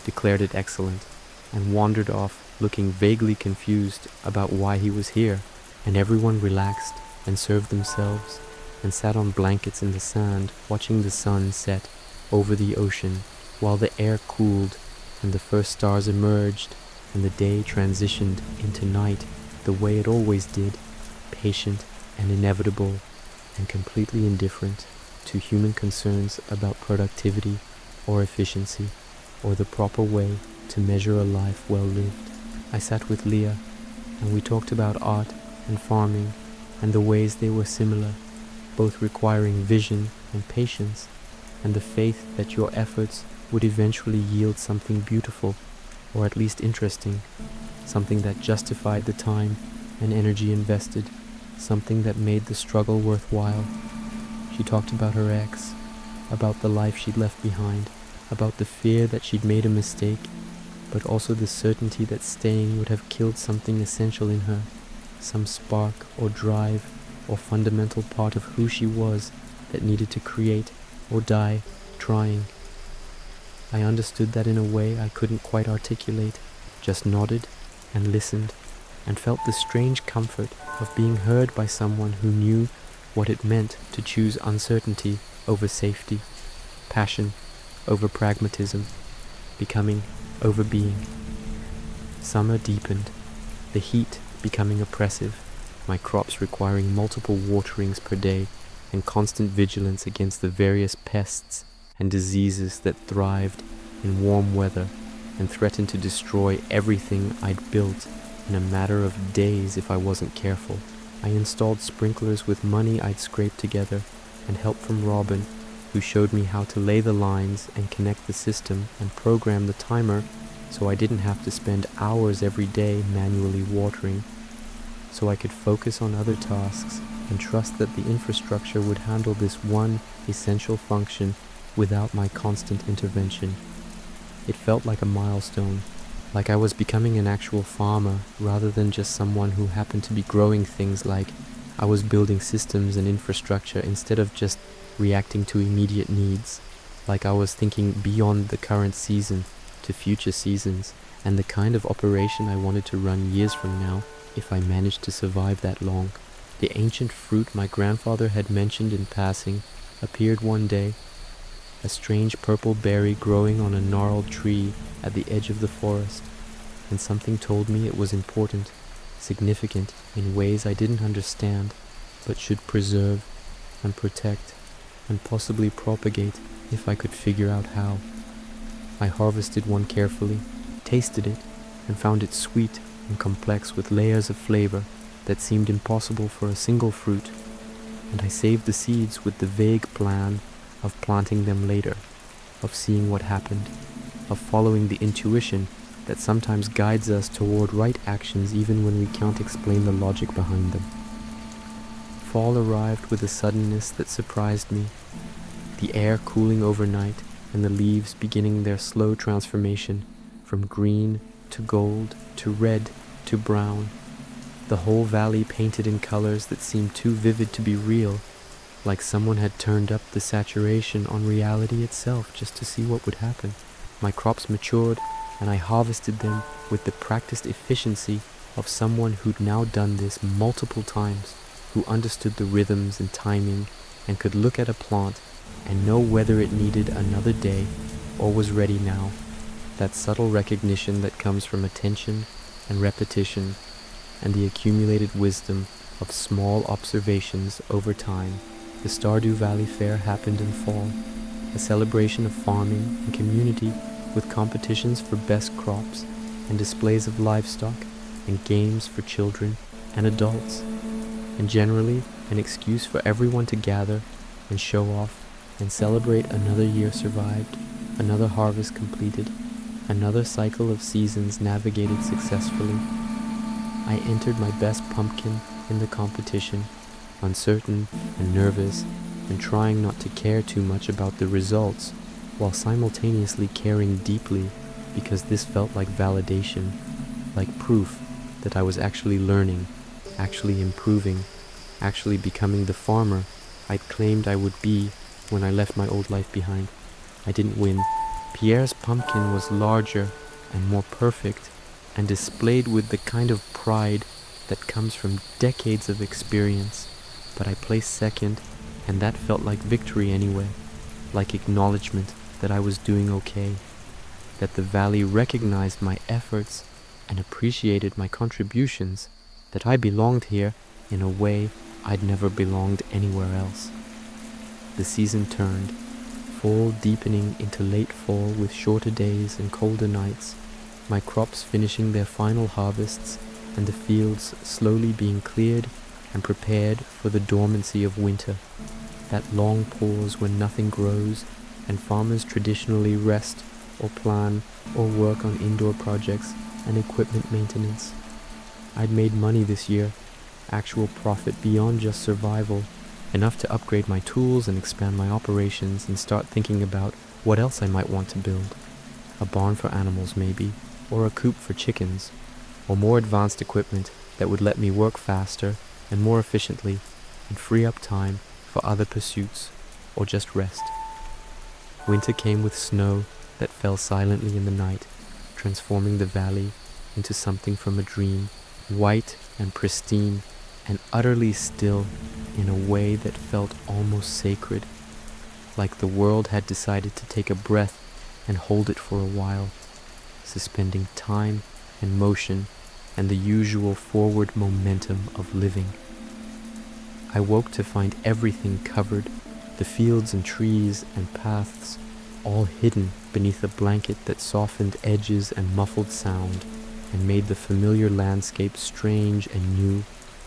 Speaker 1: declared it excellent, and wandered off looking vaguely confused about why he was here, and everyone relaxed and served themselves and sat on blankets in the sand watching the sun set over the ocean while the air cooled and the first stars emerged and the day transitioned into night the way it always did, patient and inevitable and completely indifferent to human concerns about productivity or efficiency or the proper way to measure a life well lived. I sat with Leah and we talked about art and farming and the ways they were similar, both requiring vision and patience and the faith that your efforts would eventually yield something beautiful or at least interesting, something that justified the time and energy invested, something that made the struggle worthwhile. She talked about her ex, about the life she'd left behind, about the fear that she'd made a mistake, but also the certainty that staying would have killed something essential in her, some spark or drive or fundamental part of who she was that needed to create or die trying. I understood that in a way I couldn't quite articulate, just nodded and listened and felt the strange comfort of being heard by someone who knew what it meant to choose uncertainty over safety, passion over pragmatism, becoming over being. Summer deepened, the heat becoming oppressive, my crops requiring multiple waterings per day and constant vigilance against the various pests and diseases that thrived in warm weather and threatened to destroy everything I'd built in a matter of days if I wasn't careful. I installed sprinklers with money I'd scraped together and help from Robin, who showed me how to lay the lines and connect the system and program the timer so I didn't have to spend hours every day manually watering, so I could focus on other tasks and trust that the infrastructure would handle this one essential function without my constant intervention. It felt like a milestone, like I was becoming an actual farmer rather than just someone who happened to be growing things, like I was building systems and infrastructure instead of just reacting to immediate needs, like I was thinking beyond the current season to future seasons and the kind of operation I wanted to run years from now if I managed to survive that long. The ancient fruit my grandfather had mentioned in passing appeared one day, a strange purple berry growing on a gnarled tree at the edge of the forest, and something told me it was important, significant in ways I didn't understand, but should preserve and protect and possibly propagate if I could figure out how. I harvested one carefully, tasted it, and found it sweet and complex with layers of flavor that seemed impossible for a single fruit, and I saved the seeds with the vague plan of planting them later, of seeing what happened, of following the intuition that sometimes guides us toward right actions even when we can't explain the logic behind them. Fall arrived with a suddenness that surprised me, the air cooling overnight and the leaves beginning their slow transformation from green to gold to red to brown, the whole valley painted in colors that seemed too vivid to be real, like someone had turned up the saturation on reality itself just to see what would happen. My crops matured, and I harvested them with the practiced efficiency of someone who'd now done this multiple times, who understood the rhythms and timing, and could look at a plant and know whether it needed another day or was ready now. That subtle recognition that comes from attention and repetition and the accumulated wisdom of small observations over time. The Stardew Valley Fair happened in fall, a celebration of farming and community with competitions for best crops and displays of livestock and games for children and adults, and generally an excuse for everyone to gather and show off and celebrate another year survived, another harvest completed, another cycle of seasons navigated successfully. I entered my best pumpkin in the competition, uncertain and nervous, and trying not to care too much about the results, while simultaneously caring deeply because this felt like validation, like proof that I was actually learning, actually improving, actually becoming the farmer I'd claimed I would be when I left my old life behind. I didn't win. Pierre's pumpkin was larger and more perfect and displayed with the kind of pride that comes from decades of experience, but I placed second, and that felt like victory anyway, like acknowledgement that I was doing okay, that the valley recognized my efforts and appreciated my contributions, that I belonged here in a way I'd never belonged anywhere else. The season turned, fall deepening into late fall with shorter days and colder nights, my crops finishing their final harvests and the fields slowly being cleared and prepared for the dormancy of winter, that long pause when nothing grows and farmers traditionally rest or plan or work on indoor projects and equipment maintenance. I'd made money this year, actual profit beyond just survival, enough to upgrade my tools and expand my operations and start thinking about what else I might want to build. A barn for animals maybe, or a coop for chickens, or more advanced equipment that would let me work faster and more efficiently and free up time for other pursuits or just rest. Winter came with snow that fell silently in the night, transforming the valley into something from a dream, white and pristine and utterly still in a way that felt almost sacred, like the world had decided to take a breath and hold it for a while, suspending time and motion and the usual forward momentum of living. I woke to find everything covered, the fields and trees and paths all hidden beneath a blanket that softened edges and muffled sound and made the familiar landscape strange and new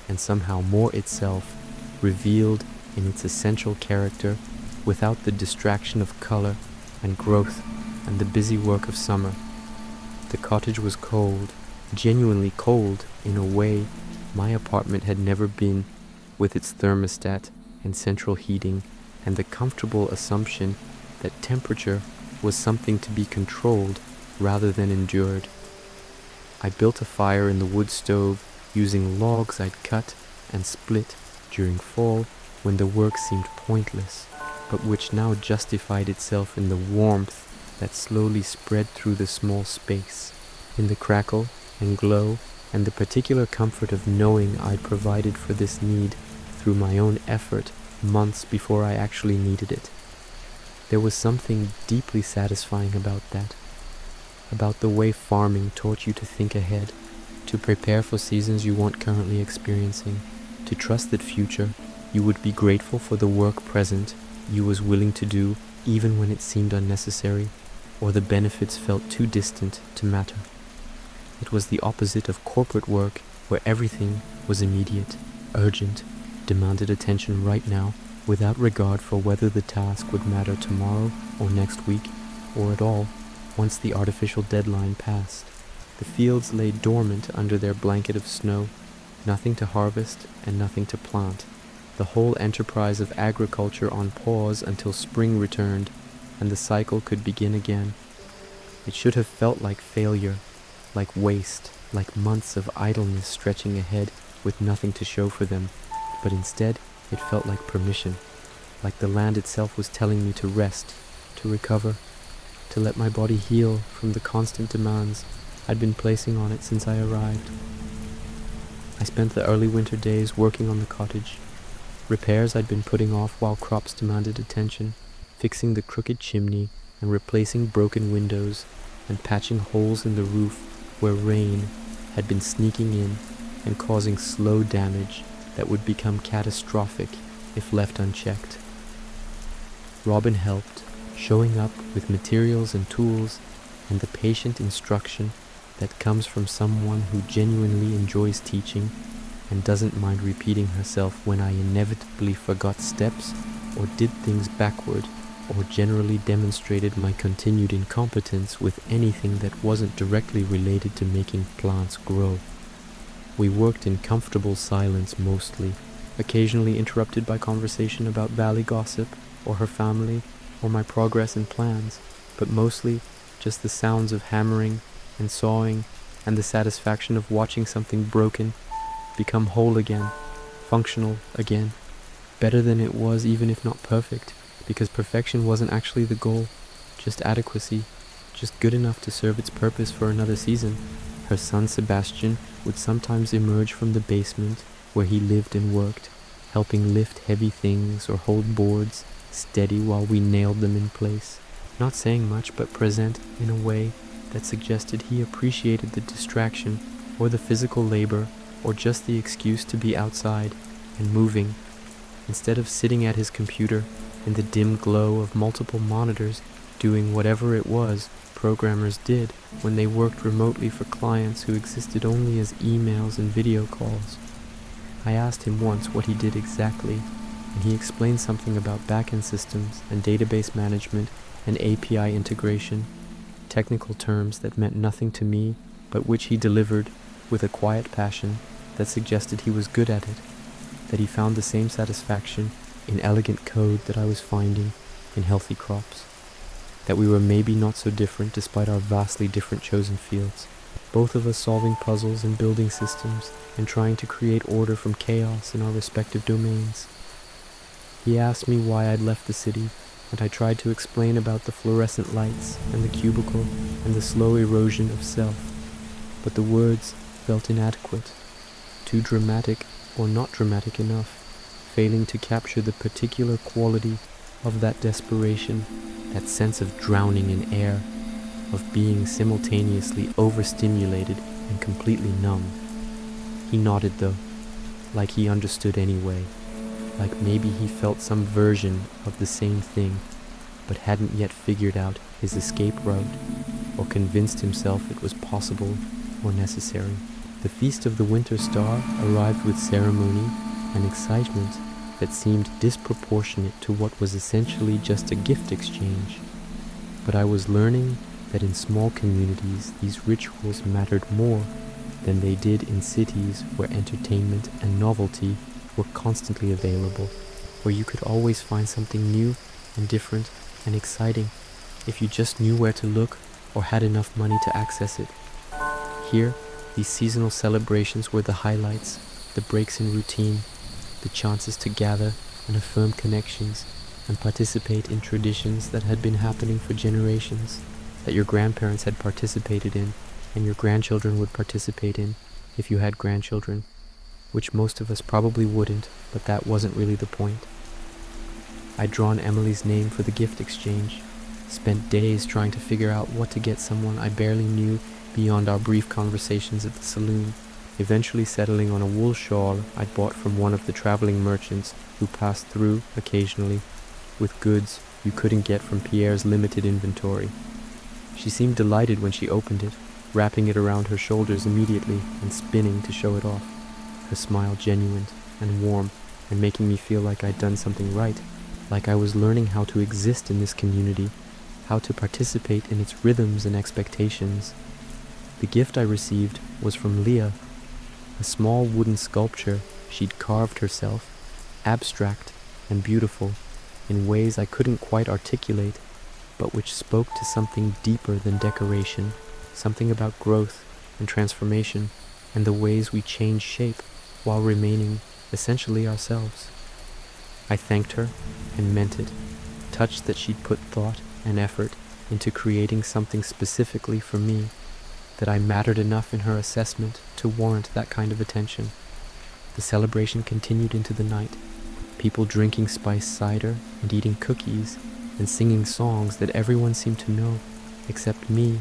Speaker 1: and somehow more itself, revealed in its essential character without the distraction of color and growth and the busy work of summer. The cottage was cold, genuinely cold in a way my apartment had never been, with its thermostat and central heating and the comfortable assumption that temperature was something to be controlled rather than endured. I built a fire in the wood stove using logs I'd cut and split during fall when the work seemed pointless, but which now justified itself in the warmth that slowly spread through the small space, in the crackle and glow and the particular comfort of knowing I'd provided for this need through my own effort months before I actually needed it. There was something deeply satisfying about that, about the way farming taught you to think ahead, to prepare for seasons you weren't currently experiencing, to trust that future you would be grateful for the work present you was willing to do even when it seemed unnecessary or the benefits felt too distant to matter. It was the opposite of corporate work where everything was immediate, urgent, demanded attention right now without regard for whether the task would matter tomorrow or next week or at all once the artificial deadline passed. The fields lay dormant under their blanket of snow, nothing to harvest and nothing to plant. The whole enterprise of agriculture on pause until spring returned and the cycle could begin again. It should have felt like failure, like waste, like months of idleness stretching ahead with nothing to show for them, but instead it felt like permission, like the land itself was telling me to rest, to recover, to let my body heal from the constant demands I'd been placing on it since I arrived. I spent the early winter days working on the cottage, repairs I'd been putting off while crops demanded attention, fixing the crooked chimney and replacing broken windows and patching holes in the roof where rain had been sneaking in and causing slow damage that would become catastrophic if left unchecked. Robin helped, showing up with materials and tools and the patient instruction that comes from someone who genuinely enjoys teaching and doesn't mind repeating herself when I inevitably forgot steps or did things backward or generally demonstrated my continued incompetence with anything that wasn't directly related to making plants grow. We worked in comfortable silence mostly, occasionally interrupted by conversation about valley gossip or her family or my progress and plans, but mostly just the sounds of hammering and sawing and the satisfaction of watching something broken become whole again, functional again, better than it was even if not perfect, because perfection wasn't actually the goal, just adequacy, just good enough to serve its purpose for another season. Her son Sebastian would sometimes emerge from the basement where he lived and worked, helping lift heavy things or hold boards steady while we nailed them in place, not saying much but present in a way that suggested he appreciated the distraction or the physical labor or just the excuse to be outside and moving, instead of sitting at his computer in the dim glow of multiple monitors doing whatever it was programmers did when they worked remotely for clients who existed only as emails and video calls. I asked him once what he did exactly, and he explained something about backend systems and database management and API integration, technical terms that meant nothing to me, but which he delivered with a quiet passion that suggested he was good at it, that he found the same satisfaction in elegant code that I was finding in healthy crops, that we were maybe not so different despite our vastly different chosen fields, both of us solving puzzles and building systems and trying to create order from chaos in our respective domains. He asked me why I'd left the city, and I tried to explain about the fluorescent lights and the cubicle and the slow erosion of self, but the words felt inadequate, too dramatic or not dramatic enough, failing to capture the particular quality of that desperation, that sense of drowning in air, of being simultaneously overstimulated and completely numb. He nodded though, like he understood anyway, like maybe he felt some version of the same thing, but hadn't yet figured out his escape route, or convinced himself it was possible or necessary. The Feast of the Winter Star arrived with ceremony and excitement that seemed disproportionate to what was essentially just a gift exchange. But I was learning that in small communities these rituals mattered more than they did in cities where entertainment and novelty were constantly available, where you could always find something new and different and exciting if you just knew where to look or had enough money to access it. Here, these seasonal celebrations were the highlights, the breaks in routine, the chances to gather and affirm connections and participate in traditions that had been happening for generations, that your grandparents had participated in and your grandchildren would participate in if you had grandchildren, which most of us probably wouldn't, but that wasn't really the point. I'd drawn Emily's name for the gift exchange, spent days trying to figure out what to get someone I barely knew beyond our brief conversations at the saloon, eventually settling on a wool shawl I'd bought from one of the traveling merchants who passed through occasionally with goods you couldn't get from Pierre's limited inventory. She seemed delighted when she opened it, wrapping it around her shoulders immediately and spinning to show it off, her smile genuine and warm and making me feel like I'd done something right, like I was learning how to exist in this community, how to participate in its rhythms and expectations. The gift I received was from Leah, a small wooden sculpture she'd carved herself, abstract and beautiful in ways I couldn't quite articulate, but which spoke to something deeper than decoration, something about growth and transformation and the ways we change shape while remaining essentially ourselves. I thanked her and meant it, touched that she'd put thought and effort into creating something specifically for me, that I mattered enough in her assessment to warrant that kind of attention. The celebration continued into the night, people drinking spiced cider and eating cookies and singing songs that everyone seemed to know, except me,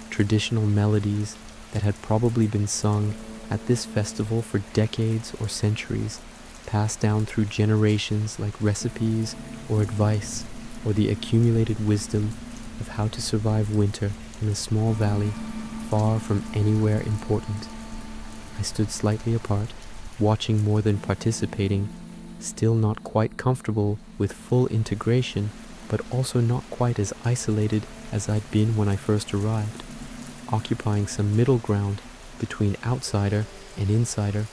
Speaker 1: traditional melodies that had probably been sung at this festival for decades or centuries, passed down through generations like recipes or advice or the accumulated wisdom of how to survive winter in a small valley far from anywhere important. I stood slightly apart, watching more than participating, still not quite comfortable with full integration, but also not quite as isolated as I'd been when I first arrived, occupying some middle ground between outsider and insider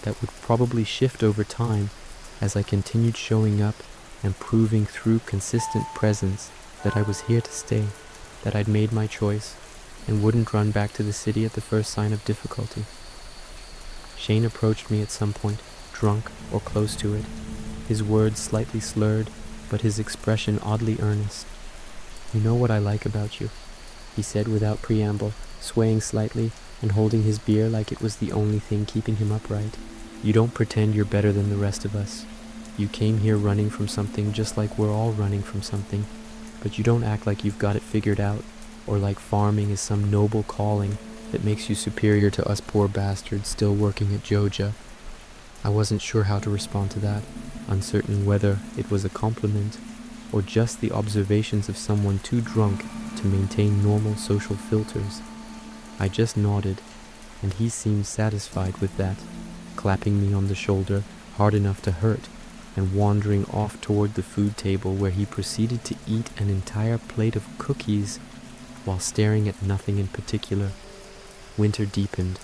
Speaker 1: that would probably shift over time as I continued showing up and proving through consistent presence that I was here to stay, that I'd made my choice and wouldn't run back to the city at the first sign of difficulty. Shane approached me at some point, drunk or close to it, his words slightly slurred, but his expression oddly earnest. "You know what I like about you," he said without preamble, swaying slightly and holding his beer like it was the only thing keeping him upright. "You don't pretend you're better than the rest of us. You came here running from something just like we're all running from something, but you don't act like you've got it figured out, or like farming is some noble calling that makes you superior to us poor bastards still working at Joja." I wasn't sure how to respond to that, uncertain whether it was a compliment or just the observations of someone too drunk to maintain normal social filters. I just nodded, and he seemed satisfied with that, clapping me on the shoulder hard enough to hurt, and wandering off toward the food table where he proceeded to eat an entire plate of cookies while staring at nothing in particular. Winter deepened,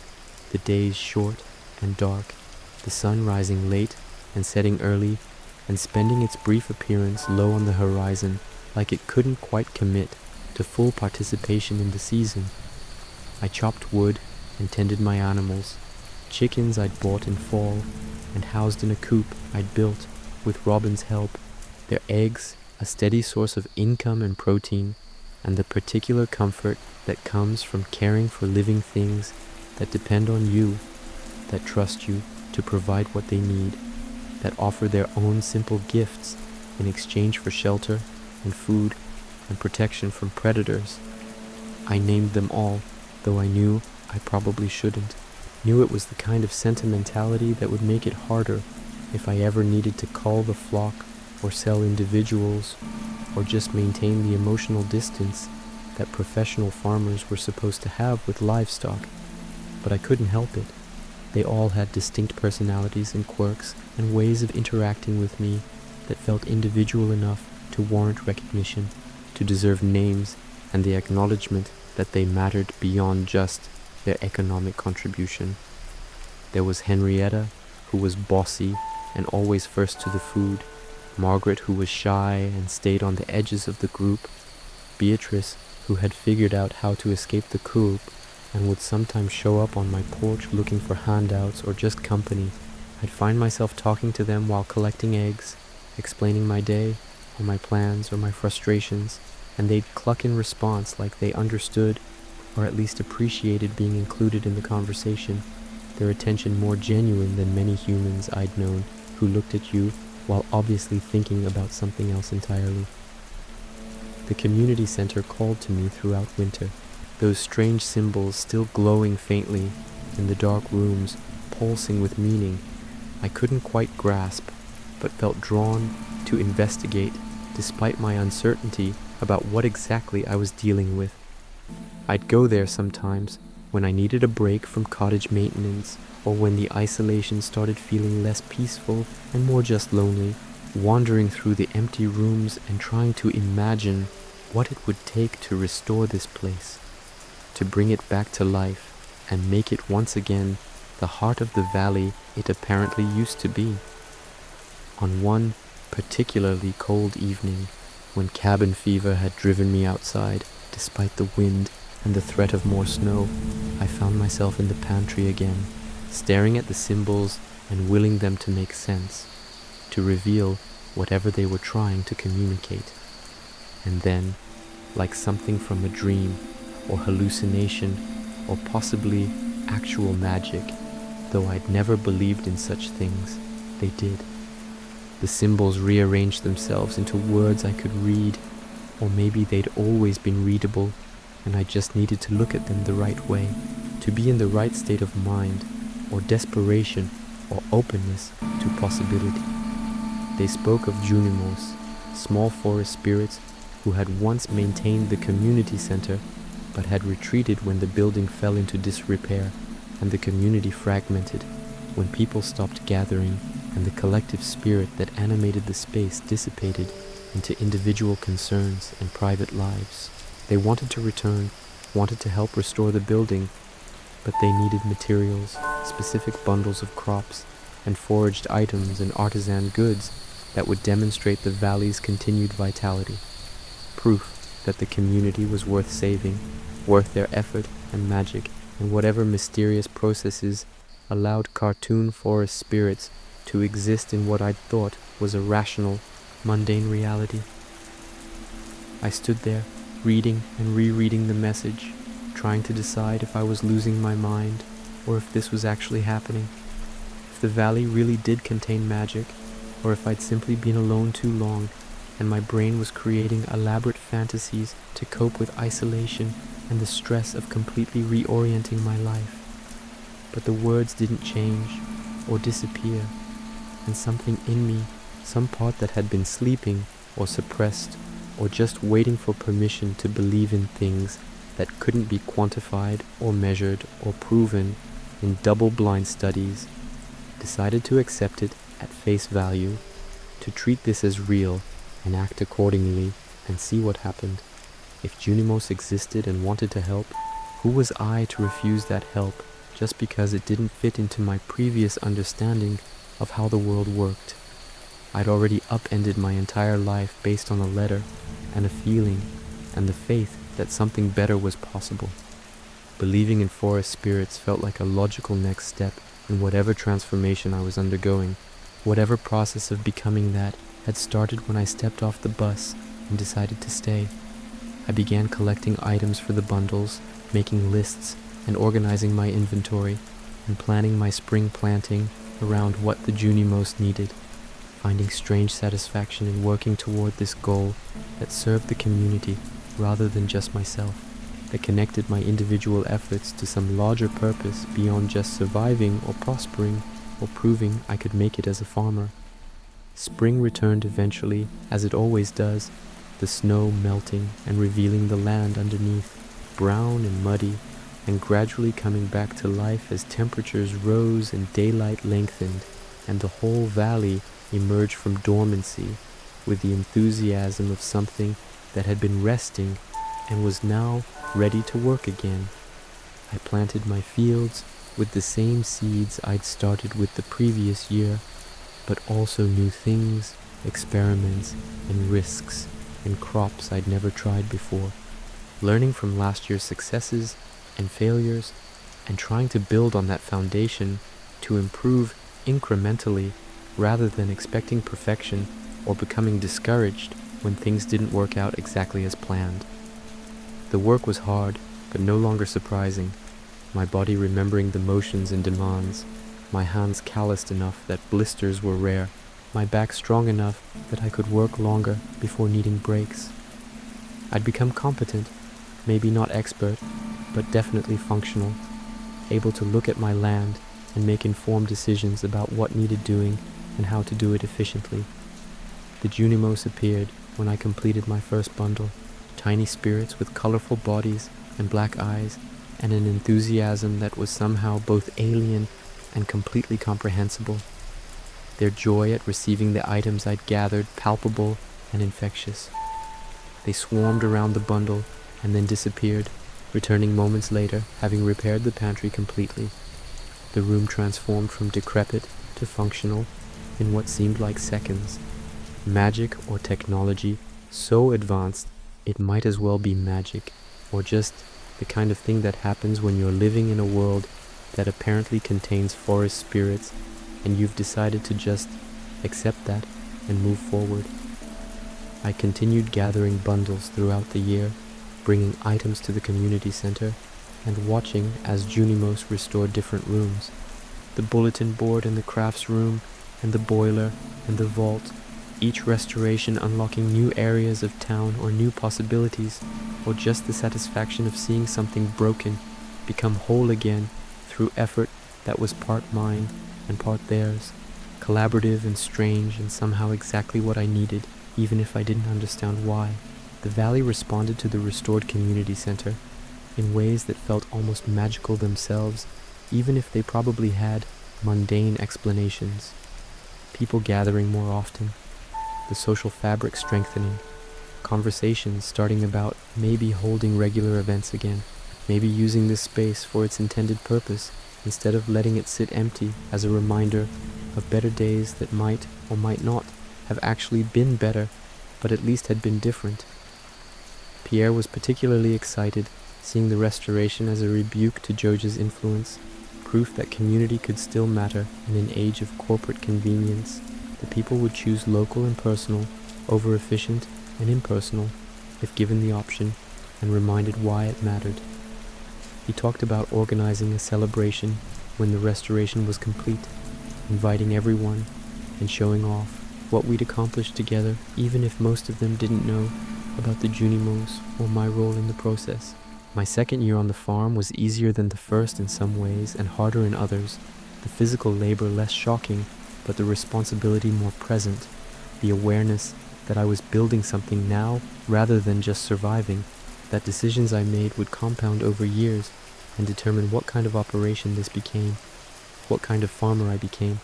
Speaker 1: the days short and dark, the sun rising late and setting early, and spending its brief appearance low on the horizon like it couldn't quite commit to full participation in the season. I chopped wood and tended my animals, chickens I'd bought in fall and housed in a coop I'd built with Robin's help, their eggs a steady source of income and protein, and the particular comfort that comes from caring for living things that depend on you, that trust you to provide what they need, that offer their own simple gifts in exchange for shelter and food and protection from predators. I named them all, though I knew I probably shouldn't. Knew it was the kind of sentimentality that would make it harder if I ever needed to cull the flock or sell individuals or just maintain the emotional distance that professional farmers were supposed to have with livestock. But I couldn't help it. They all had distinct personalities and quirks and ways of interacting with me that felt individual enough to warrant recognition, to deserve names and the acknowledgement that they mattered beyond just their economic contribution. There was Henrietta, who was bossy and always first to the food, Margaret, who was shy and stayed on the edges of the group, Beatrice, who had figured out how to escape the coop and would sometimes show up on my porch looking for handouts or just company. I'd find myself talking to them while collecting eggs, explaining my day or my plans or my frustrations, and they'd cluck in response like they understood or at least appreciated being included in the conversation, their attention more genuine than many humans I'd known who looked at you while obviously thinking about something else entirely. The community center called to me throughout winter, those strange symbols still glowing faintly in the dark rooms, pulsing with meaning I couldn't quite grasp, but felt drawn to investigate despite my uncertainty about what exactly I was dealing with. I'd go there sometimes when I needed a break from cottage maintenance, or when the isolation started feeling less peaceful and more just lonely, wandering through the empty rooms and trying to imagine what it would take to restore this place, to bring it back to life and make it once again the heart of the valley it apparently used to be. On one particularly cold evening, when cabin fever had driven me outside, despite the wind and the threat of more snow, I found myself in the pantry again, staring at the symbols and willing them to make sense, to reveal whatever they were trying to communicate. And then, like something from a dream, or hallucination, or possibly actual magic, though I'd never believed in such things, they did. The symbols rearranged themselves into words I could read, or maybe they'd always been readable, and I just needed to look at them the right way, to be in the right state of mind, or desperation, or openness to possibility. They spoke of Junimos, small forest spirits who had once maintained the community center, but had retreated when the building fell into disrepair and the community fragmented, when people stopped gathering and the collective spirit that animated the space dissipated into individual concerns and private lives. They wanted to return, wanted to help restore the building, but they needed materials, specific bundles of crops, and foraged items and artisan goods that would demonstrate the valley's continued vitality. Proof that the community was worth saving, worth their effort and magic, and whatever mysterious processes allowed cartoon forest spirits to exist in what I'd thought was a rational, mundane reality. I stood there, reading and rereading the message, trying to decide if I was losing my mind or if this was actually happening, if the valley really did contain magic, or if I'd simply been alone too long and my brain was creating elaborate fantasies to cope with isolation and the stress of completely reorienting my life. But the words didn't change or disappear, and something in me, some part that had been sleeping or suppressed or just waiting for permission to believe in things that couldn't be quantified or measured or proven in double-blind studies, decided to accept it at face value, to treat this as real and act accordingly and see what happened. If Junimos existed and wanted to help, who was I to refuse that help just because it didn't fit into my previous understanding of how the world worked? I'd already upended my entire life based on a letter and a feeling and the faith that something better was possible. Believing in forest spirits felt like a logical next step in whatever transformation I was undergoing. Whatever process of becoming that had started when I stepped off the bus and decided to stay. I began collecting items for the bundles, making lists and organizing my inventory, and planning my spring planting around what the Junimos needed, finding strange satisfaction in working toward this goal that served the community rather than just myself, that connected my individual efforts to some larger purpose beyond just surviving or prospering or proving I could make it as a farmer. Spring returned eventually, as it always does, the snow melting and revealing the land underneath, brown and muddy, and gradually coming back to life as temperatures rose and daylight lengthened, and the whole valley emerged from dormancy with the enthusiasm of something that had been resting and was now ready to work again. I planted my fields with the same seeds I'd started with the previous year, but also new things, experiments, and risks, and crops I'd never tried before, learning from last year's successes and failures, and trying to build on that foundation to improve incrementally rather than expecting perfection or becoming discouraged when things didn't work out exactly as planned. The work was hard, but no longer surprising, my body remembering the motions and demands, my hands calloused enough that blisters were rare, my back strong enough that I could work longer before needing breaks. I'd become competent, maybe not expert, but definitely functional, able to look at my land and make informed decisions about what needed doing and how to do it efficiently. The Junimos appeared when I completed my first bundle, tiny spirits with colorful bodies and black eyes, and an enthusiasm that was somehow both alien and completely comprehensible. Their joy at receiving the items I'd gathered palpable and infectious. They swarmed around the bundle and then disappeared, returning moments later, having repaired the pantry completely. The room transformed from decrepit to functional in what seemed like seconds. Magic or technology so advanced it might as well be magic, or just the kind of thing that happens when you're living in a world that apparently contains forest spirits and you've decided to just accept that and move forward. I continued gathering bundles throughout the year, bringing items to the community center, and watching as Junimos restored different rooms. The bulletin board in the crafts room, and the boiler, and the vault, each restoration unlocking new areas of town or new possibilities, or just the satisfaction of seeing something broken become whole again through effort that was part mine and part theirs, collaborative and strange and somehow exactly what I needed, even if I didn't understand why. The valley responded to the restored community center in ways that felt almost magical themselves, even if they probably had mundane explanations. People gathering more often, the social fabric strengthening, conversations starting about maybe holding regular events again, maybe using this space for its intended purpose instead of letting it sit empty as a reminder of better days that might or might not have actually been better, but at least had been different. Pierre was particularly excited, seeing the restoration as a rebuke to George's influence, proof that community could still matter in an age of corporate convenience. The people would choose local and personal over efficient and impersonal if given the option and reminded why it mattered. He talked about organizing a celebration when the restoration was complete, inviting everyone and showing off what we'd accomplished together, even if most of them didn't know about the Junimos or my role in the process. My second year on the farm was easier than the first in some ways and harder in others, the physical labor less shocking, but the responsibility more present, the awareness that I was building something now rather than just surviving, that decisions I made would compound over years and determine what kind of operation this became, what kind of farmer I became,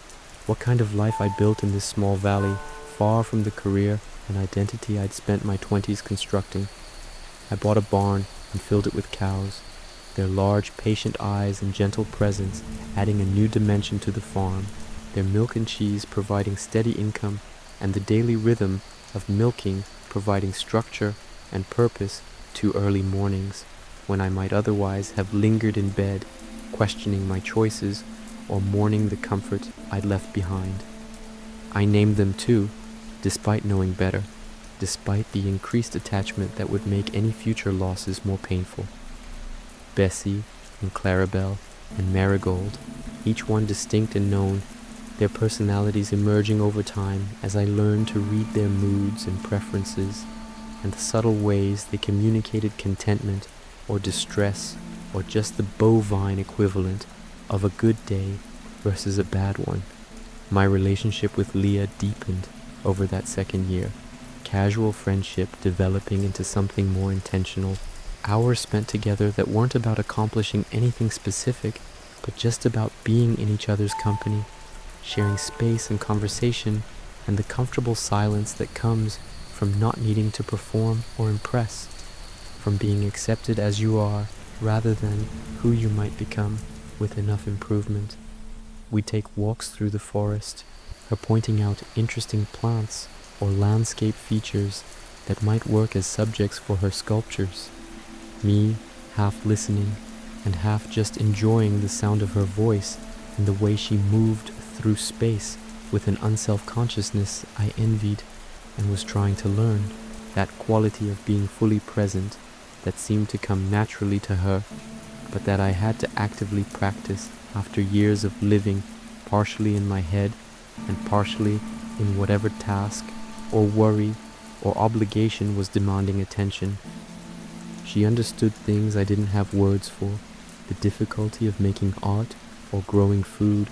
Speaker 1: what kind of life I built in this small valley, far from the career and identity I'd spent my 20s constructing. I bought a barn and filled it with cows, their large, patient eyes and gentle presence adding a new dimension to the farm, their milk and cheese providing steady income, and the daily rhythm of milking providing structure and purpose to early mornings, when I might otherwise have lingered in bed, questioning my choices or mourning the comfort I'd left behind. I named them too, despite knowing better, despite the increased attachment that would make any future losses more painful. Bessie and Clarabelle and Marigold, each one distinct and known, their personalities emerging over time as I learned to read their moods and preferences, and the subtle ways they communicated contentment or distress or just the bovine equivalent of a good day versus a bad one. My relationship with Leah deepened over that second year, casual friendship developing into something more intentional, hours spent together that weren't about accomplishing anything specific, but just about being in each other's company, sharing space and conversation, and the comfortable silence that comes from not needing to perform or impress, from being accepted as you are rather than who you might become with enough improvement. We take walks through the forest, her pointing out interesting plants or landscape features that might work as subjects for her sculptures. Me, half listening and half just enjoying the sound of her voice and the way she moved through space with an unself-consciousness I envied and was trying to learn, that quality of being fully present that seemed to come naturally to her, but that I had to actively practice after years of living partially in my head and partially in whatever task or worry or obligation was demanding attention. She understood things I didn't have words for, the difficulty of making art or growing food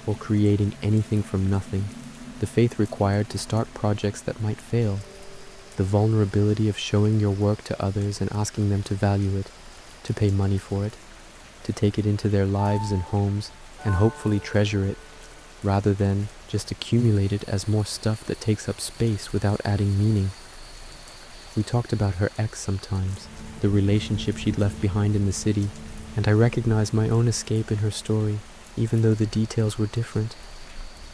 Speaker 1: or creating anything from nothing, the faith required to start projects that might fail, the vulnerability of showing your work to others and asking them to value it, to pay money for it, to take it into their lives and homes and hopefully treasure it, rather than just accumulate it as more stuff that takes up space without adding meaning. We talked about her ex sometimes, the relationship she'd left behind in the city, and I recognized my own escape in her story, even though the details were different.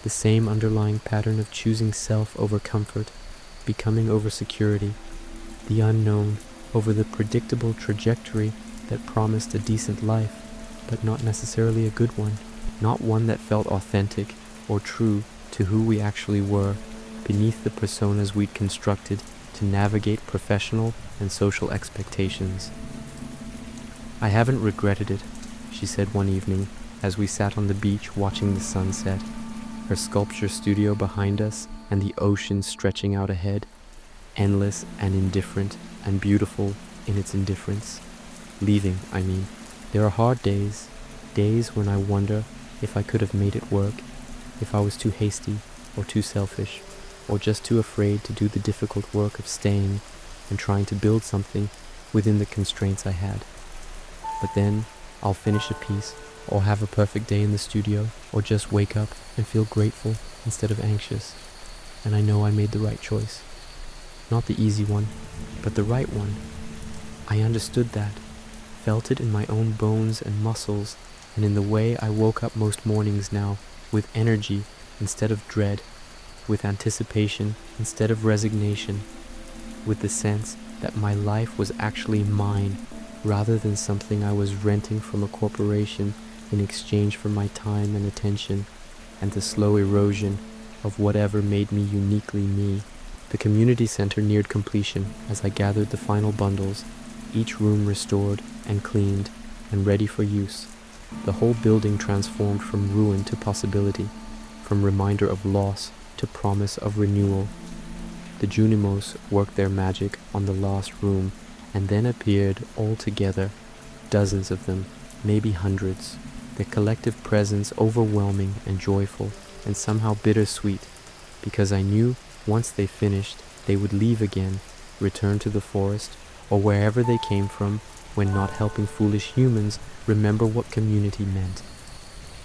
Speaker 1: The same underlying pattern of choosing self over comfort, becoming over security, the unknown over the predictable trajectory that promised a decent life, but not necessarily a good one, not one that felt authentic or true to who we actually were, beneath the personas we'd constructed to navigate professional and social expectations. "I haven't regretted it," she said one evening as we sat on the beach watching the sunset, her sculpture studio behind us and the ocean stretching out ahead, endless and indifferent and beautiful in its indifference. Leaving, I mean. There are hard days, days when I wonder if I could have made it work, if I was too hasty or too selfish, or just too afraid to do the difficult work of staying and trying to build something within the constraints I had. But then I'll finish a piece, or have a perfect day in the studio, or just wake up and feel grateful instead of anxious, and I know I made the right choice. Not the easy one, but the right one. I understood that, felt it in my own bones and muscles, and in the way I woke up most mornings now, with energy instead of dread, with anticipation instead of resignation, with the sense that my life was actually mine, rather than something I was renting from a corporation in exchange for my time and attention, and the slow erosion of whatever made me uniquely me. The community center neared completion as I gathered the final bundles, each room restored and cleaned and ready for use. The whole building transformed from ruin to possibility, from reminder of loss to promise of renewal. The Junimos worked their magic on the last room and then appeared all together, dozens of them, maybe hundreds, their collective presence overwhelming and joyful and somehow bittersweet, because I knew once they finished they would leave again, return to the forest or wherever they came from, when not helping foolish humans remember what community meant.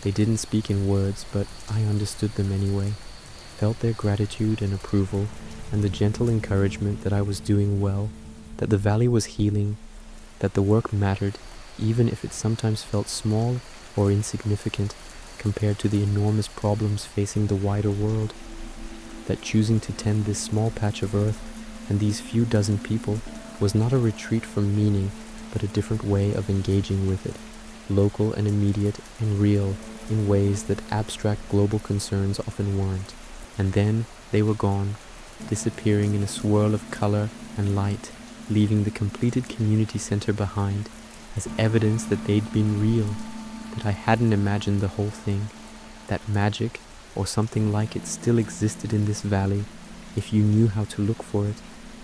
Speaker 1: They didn't speak in words, but I understood them anyway, felt their gratitude and approval, and the gentle encouragement that I was doing well, that the valley was healing, that the work mattered, even if it sometimes felt small or insignificant compared to the enormous problems facing the wider world, that choosing to tend this small patch of earth and these few dozen people was not a retreat from meaning, but a different way of engaging with it, local and immediate and real in ways that abstract global concerns often weren't. And then they were gone, disappearing in a swirl of color and light, leaving the completed community center behind as evidence that they'd been real, that I hadn't imagined the whole thing, that magic or something like it still existed in this valley if you knew how to look for it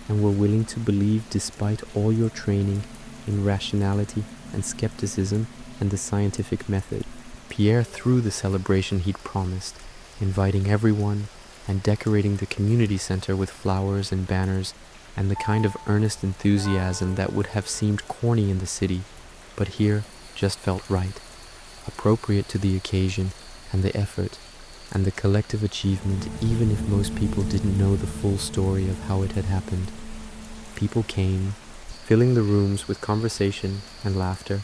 Speaker 1: and were willing to believe despite all your training in rationality and skepticism and the scientific method. Pierre threw the celebration he'd promised, inviting everyone and decorating the community center with flowers and banners and the kind of earnest enthusiasm that would have seemed corny in the city, but here just felt right, appropriate to the occasion and the effort and the collective achievement, even if most people didn't know the full story of how it had happened. People came, filling the rooms with conversation and laughter,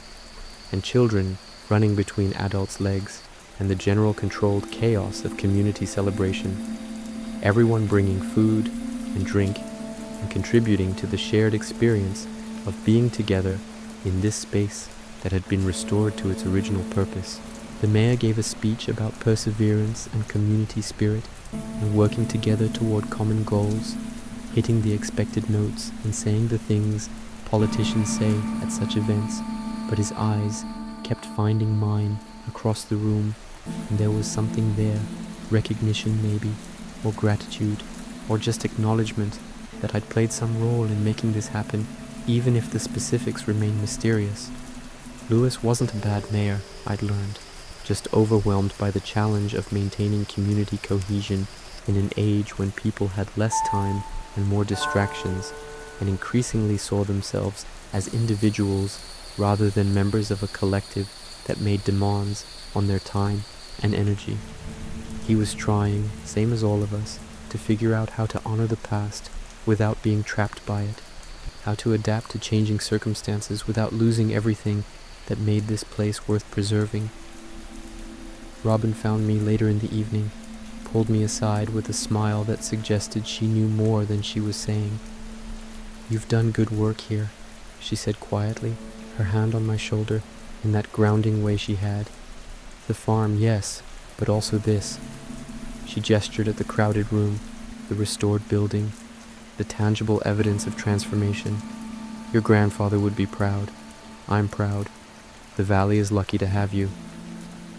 Speaker 1: and children running between adults' legs, and the general controlled chaos of community celebration. Everyone bringing food and drink and contributing to the shared experience of being together in this space that had been restored to its original purpose. The mayor gave a speech about perseverance and community spirit and working together toward common goals, hitting the expected notes and saying the things politicians say at such events, but his eyes kept finding mine across the room, and there was something there, recognition maybe, or gratitude, or just acknowledgement that I'd played some role in making this happen, even if the specifics remained mysterious. Lewis wasn't a bad mayor, I'd learned, just overwhelmed by the challenge of maintaining community cohesion in an age when people had less time and more distractions, and increasingly saw themselves as individuals rather than members of a collective that made demands on their time and energy. He was trying, same as all of us, to figure out how to honor the past without being trapped by it, how to adapt to changing circumstances without losing everything that made this place worth preserving. Robin found me later in the evening, pulled me aside with a smile that suggested she knew more than she was saying. "You've done good work here," she said quietly, her hand on my shoulder in that grounding way she had. "The farm, yes, but also this." She gestured at the crowded room, the restored building, the tangible evidence of transformation. "Your grandfather would be proud. I'm proud. The valley is lucky to have you."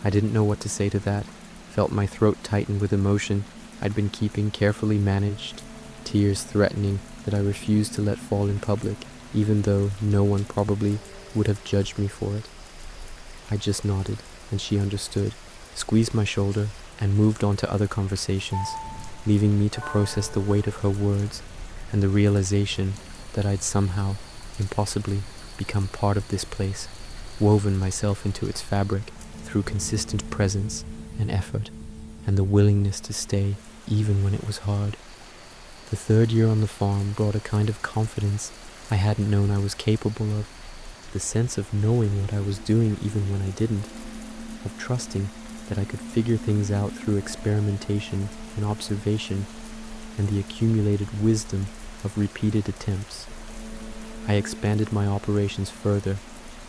Speaker 1: I didn't know what to say to that, felt my throat tighten with emotion I'd been keeping carefully managed, tears threatening that I refused to let fall in public, even though no one probably would have judged me for it. I just nodded, and she understood, squeezed my shoulder, and moved on to other conversations, leaving me to process the weight of her words and the realization that I'd somehow, impossibly, become part of this place, woven myself into its fabric through consistent presence and effort, and the willingness to stay even when it was hard. The third year on the farm brought a kind of confidence I hadn't known I was capable of, the sense of knowing what I was doing even when I didn't, of trusting that I could figure things out through experimentation and observation, and the accumulated wisdom of repeated attempts. I expanded my operations further,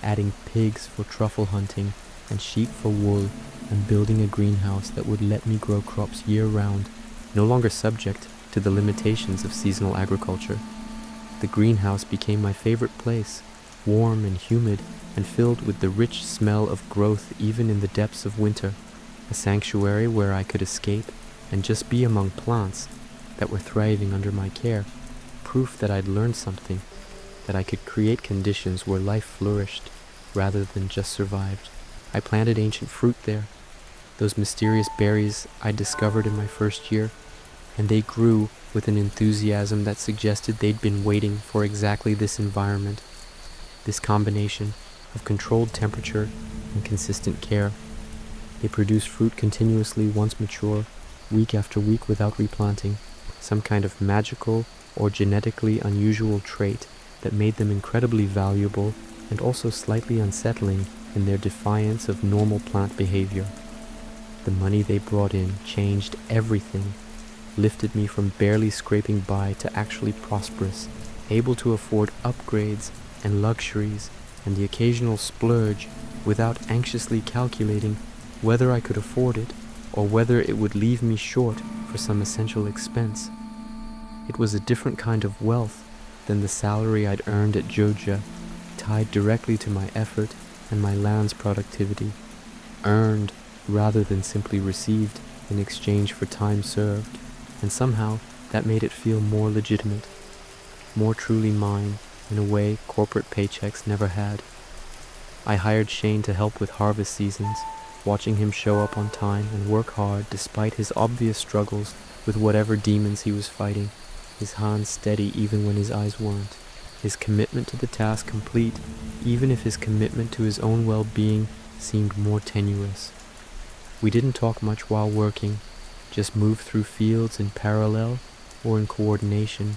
Speaker 1: adding pigs for truffle hunting and sheep for wool, and building a greenhouse that would let me grow crops year-round, no longer subject to the limitations of seasonal agriculture. The greenhouse became my favorite place, warm and humid, and filled with the rich smell of growth even in the depths of winter, a sanctuary where I could escape and just be among plants that were thriving under my care, proof that I'd learned something, that I could create conditions where life flourished rather than just survived. I planted ancient fruit there, those mysterious berries I'd discovered in my first year, and they grew with an enthusiasm that suggested they'd been waiting for exactly this environment, this combination of controlled temperature and consistent care. They produced fruit continuously once mature, week after week without replanting, some kind of magical or genetically unusual trait that made them incredibly valuable and also slightly unsettling in their defiance of normal plant behavior. The money they brought in changed everything, lifted me from barely scraping by to actually prosperous, able to afford upgrades and luxuries and the occasional splurge without anxiously calculating whether I could afford it or whether it would leave me short for some essential expense. It was a different kind of wealth than the salary I'd earned at Georgia, tied directly to my effort and my land's productivity, earned rather than simply received in exchange for time served, and somehow that made it feel more legitimate, more truly mine in a way corporate paychecks never had. I hired Shane to help with harvest seasons, watching him show up on time and work hard despite his obvious struggles with whatever demons he was fighting, his hands steady even when his eyes weren't, his commitment to the task complete even if his commitment to his own well-being seemed more tenuous. We didn't talk much while working, just moved through fields in parallel or in coordination,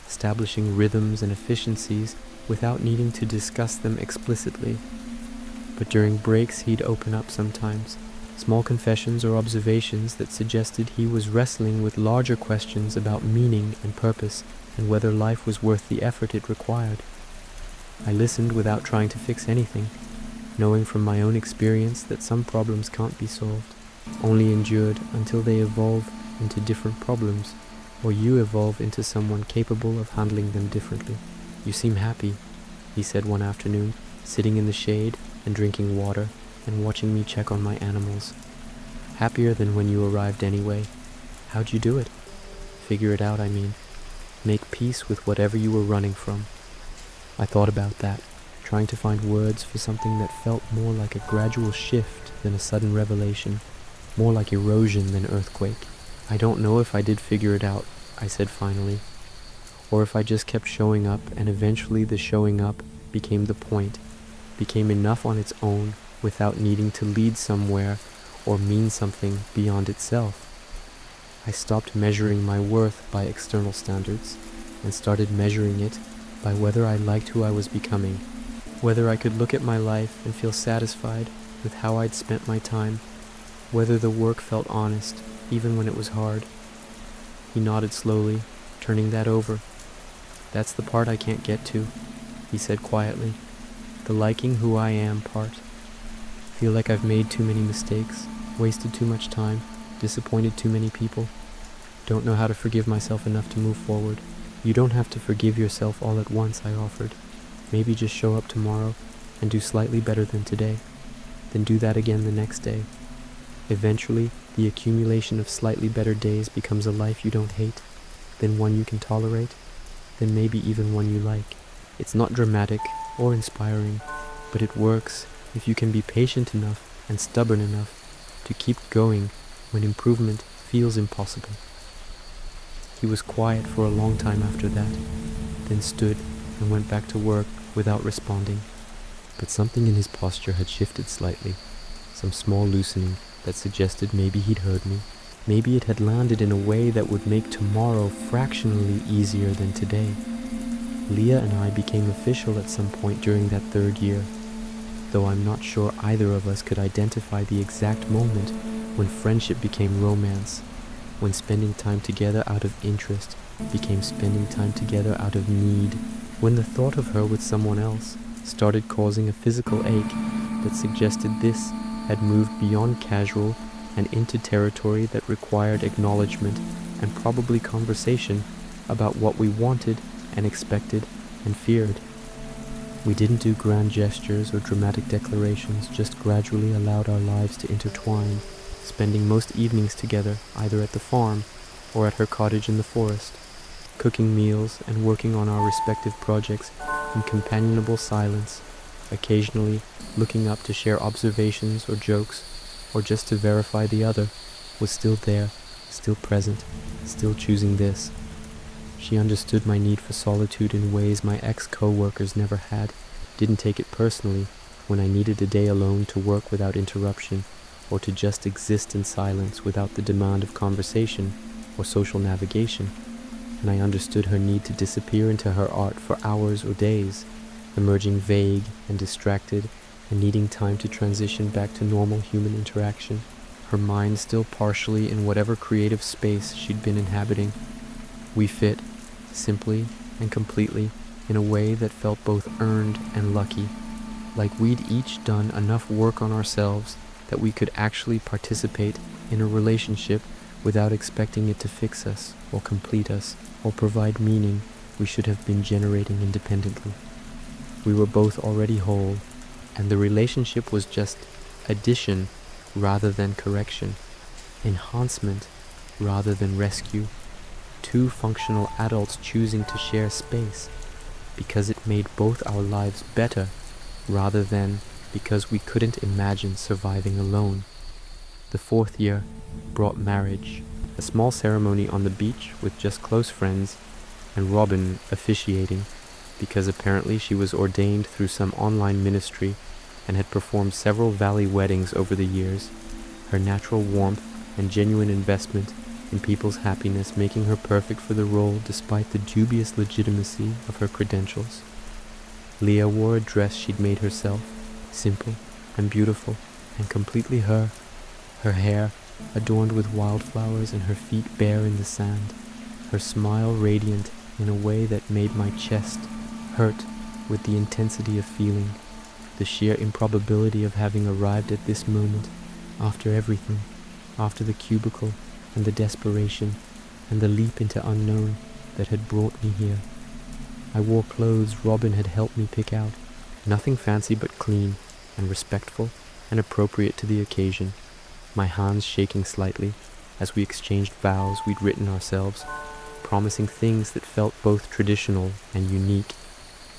Speaker 1: establishing rhythms and efficiencies without needing to discuss them explicitly. But during breaks he'd open up sometimes, small confessions or observations that suggested he was wrestling with larger questions about meaning and purpose and whether life was worth the effort it required. I listened without trying to fix anything, knowing from my own experience that some problems can't be solved, only endured until they evolve into different problems, or you evolve into someone capable of handling them differently. "You seem happy," he said one afternoon, sitting in the shade and drinking water and watching me check on my animals. "Happier than when you arrived anyway. How'd you do it?" figure it out, I mean. Make peace with whatever you were running from. I thought about that, trying to find words for something that felt more like a gradual shift than a sudden revelation, more like erosion than earthquake. I don't know if I did figure it out, I said finally, or if I just kept showing up and eventually the showing up became the point, became enough on its own without needing to lead somewhere or mean something beyond itself. I stopped measuring my worth by external standards and started measuring it by whether I liked who I was becoming, whether I could look at my life and feel satisfied with how I'd spent my time, whether the work felt honest, even when it was hard. He nodded slowly, turning that over. That's the part I can't get to, he said quietly. The liking who I am part. Feel like I've made too many mistakes, wasted too much time, disappointed too many people. Don't know how to forgive myself enough to move forward. You don't have to forgive yourself all at once, I offered. Maybe just show up tomorrow and do slightly better than today. Then do that again the next day. Eventually, the accumulation of slightly better days becomes a life you don't hate, then one you can tolerate, then maybe even one you like. It's not dramatic or inspiring, but it works if you can be patient enough and stubborn enough to keep going when improvement feels impossible. He was quiet for a long time after that, then stood and went back to work without responding. But something in his posture had shifted slightly, some small loosening that suggested maybe he'd heard me. Maybe it had landed in a way that would make tomorrow fractionally easier than today. Leah and I became official at some point during that 3rd year, though I'm not sure either of us could identify the exact moment when friendship became romance, when spending time together out of interest became spending time together out of need, when the thought of her with someone else started causing a physical ache that suggested this had moved beyond casual and into territory that required acknowledgement and probably conversation about what we wanted and expected and feared. We didn't do grand gestures or dramatic declarations, just gradually allowed our lives to intertwine, spending most evenings together either at the farm or at her cottage in the forest, cooking meals and working on our respective projects in companionable silence, occasionally looking up to share observations or jokes, or just to verify the other was still there, still present, still choosing this. She understood my need for solitude in ways my ex-co-workers never had, didn't take it personally when I needed a day alone to work without interruption, or to just exist in silence without the demand of conversation or social navigation, and I understood her need to disappear into her art for hours or days, emerging vague and distracted and needing time to transition back to normal human interaction, her mind still partially in whatever creative space she'd been inhabiting. We fit, simply and completely, in a way that felt both earned and lucky, like we'd each done enough work on ourselves that we could actually participate in a relationship without expecting it to fix us or complete us or provide meaning we should have been generating independently. We were both already whole, and the relationship was just addition rather than correction, enhancement rather than rescue, two functional adults choosing to share space because it made both our lives better rather than because we couldn't imagine surviving alone. The 4th year brought marriage, a small ceremony on the beach with just close friends, and Robin officiating, because apparently she was ordained through some online ministry and had performed several valley weddings over the years, her natural warmth and genuine investment in people's happiness making her perfect for the role despite the dubious legitimacy of her credentials. Leah wore a dress she'd made herself, simple and beautiful and completely her hair adorned with wildflowers and her feet bare in the sand, her smile radiant in a way that made my chest hurt with the intensity of feeling, the sheer improbability of having arrived at this moment, after everything, after the cubicle and the desperation and the leap into unknown that had brought me here. I wore clothes Robin had helped me pick out, nothing fancy but clean and respectful and appropriate to the occasion, my hands shaking slightly as we exchanged vows we'd written ourselves, promising things that felt both traditional and unique,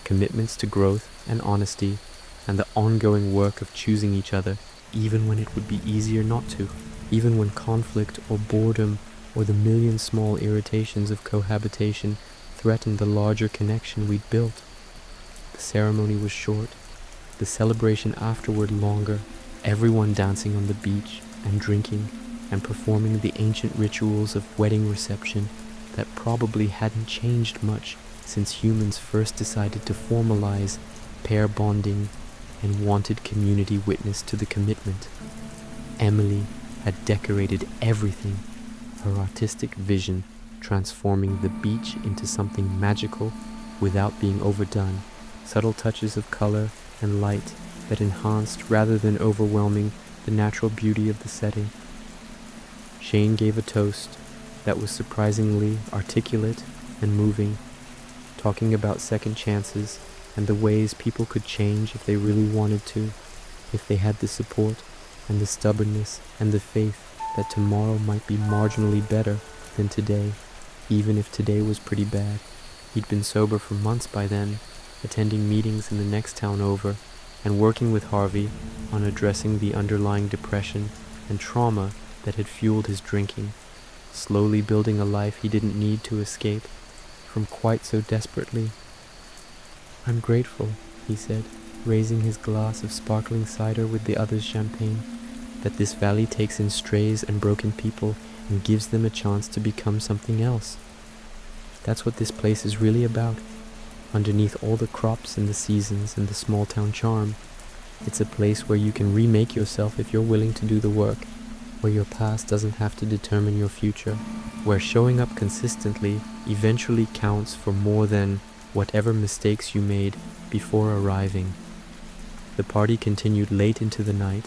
Speaker 1: commitments to growth and honesty, and the ongoing work of choosing each other, even when it would be easier not to, even when conflict or boredom or the million small irritations of cohabitation threatened the larger connection we'd built. The ceremony was short, the celebration afterward longer, everyone dancing on the beach and drinking and performing the ancient rituals of wedding reception that probably hadn't changed much since humans first decided to formalize pair bonding and wanted community witness to the commitment. Emily had decorated everything, her artistic vision transforming the beach into something magical without being overdone, subtle touches of color and light that enhanced rather than overwhelming the natural beauty of the setting. Shane gave a toast that was surprisingly articulate and moving, talking about second chances and the ways people could change if they really wanted to, if they had the support and the stubbornness and the faith that tomorrow might be marginally better than today, even if today was pretty bad. He'd been sober for months by then, attending meetings in the next town over, and working with Harvey on addressing the underlying depression and trauma that had fueled his drinking, slowly building a life he didn't need to escape from quite so desperately. "I'm grateful," he said, raising his glass of sparkling cider with the other's champagne, "that this valley takes in strays and broken people and gives them a chance to become something else. That's what this place is really about. Underneath all the crops and the seasons and the small town charm, it's a place where you can remake yourself if you're willing to do the work, where your past doesn't have to determine your future, where showing up consistently eventually counts for more than whatever mistakes you made before arriving." The party continued late into the night,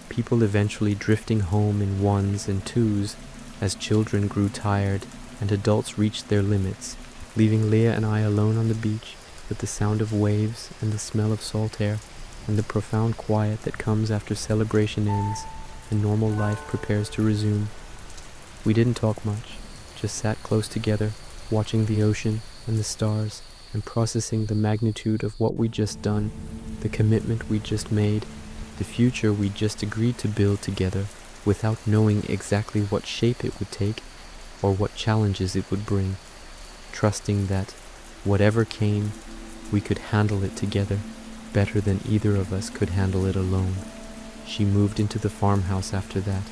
Speaker 1: people eventually drifting home in ones and twos as children grew tired and adults reached their limits, leaving Leah and I alone on the beach with the sound of waves and the smell of salt air and the profound quiet that comes after celebration ends and normal life prepares to resume. We didn't talk much, just sat close together, watching the ocean and the stars and processing the magnitude of what we'd just done, the commitment we'd just made, the future we'd just agreed to build together without knowing exactly what shape it would take or what challenges it would bring, trusting that whatever came, we could handle it together better than either of us could handle it alone. She moved into the farmhouse after that,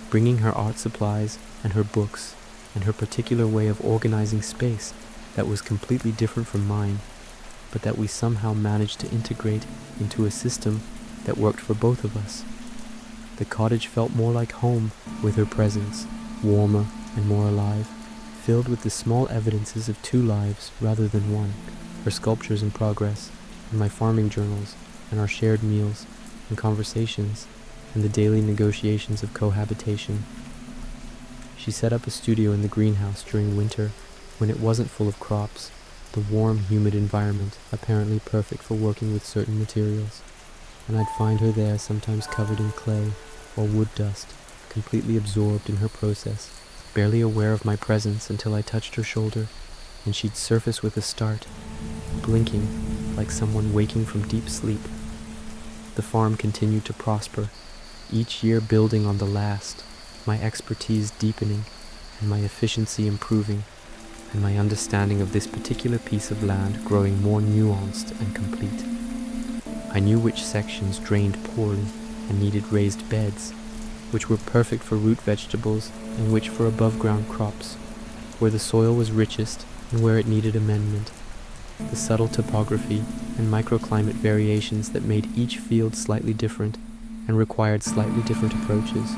Speaker 1: bringing her art supplies and her books and her particular way of organizing space that was completely different from mine, but that we somehow managed to integrate into a system that worked for both of us. The cottage felt more like home with her presence, warmer and more alive, filled with the small evidences of two lives rather than one, her sculptures in progress, and my farming journals, and our shared meals and conversations, and the daily negotiations of cohabitation. She set up a studio in the greenhouse during winter, when it wasn't full of crops, the warm, humid environment apparently perfect for working with certain materials, and I'd find her there sometimes covered in clay or wood dust, completely absorbed in her process, barely aware of my presence until I touched her shoulder, and she'd surface with a start, blinking like someone waking from deep sleep. The farm continued to prosper, each year building on the last, my expertise deepening and my efficiency improving, and my understanding of this particular piece of land growing more nuanced and complete. I knew which sections drained poorly and needed raised beds, which were perfect for root vegetables and which for above-ground crops, where the soil was richest and where it needed amendment. The subtle topography and microclimate variations that made each field slightly different and required slightly different approaches.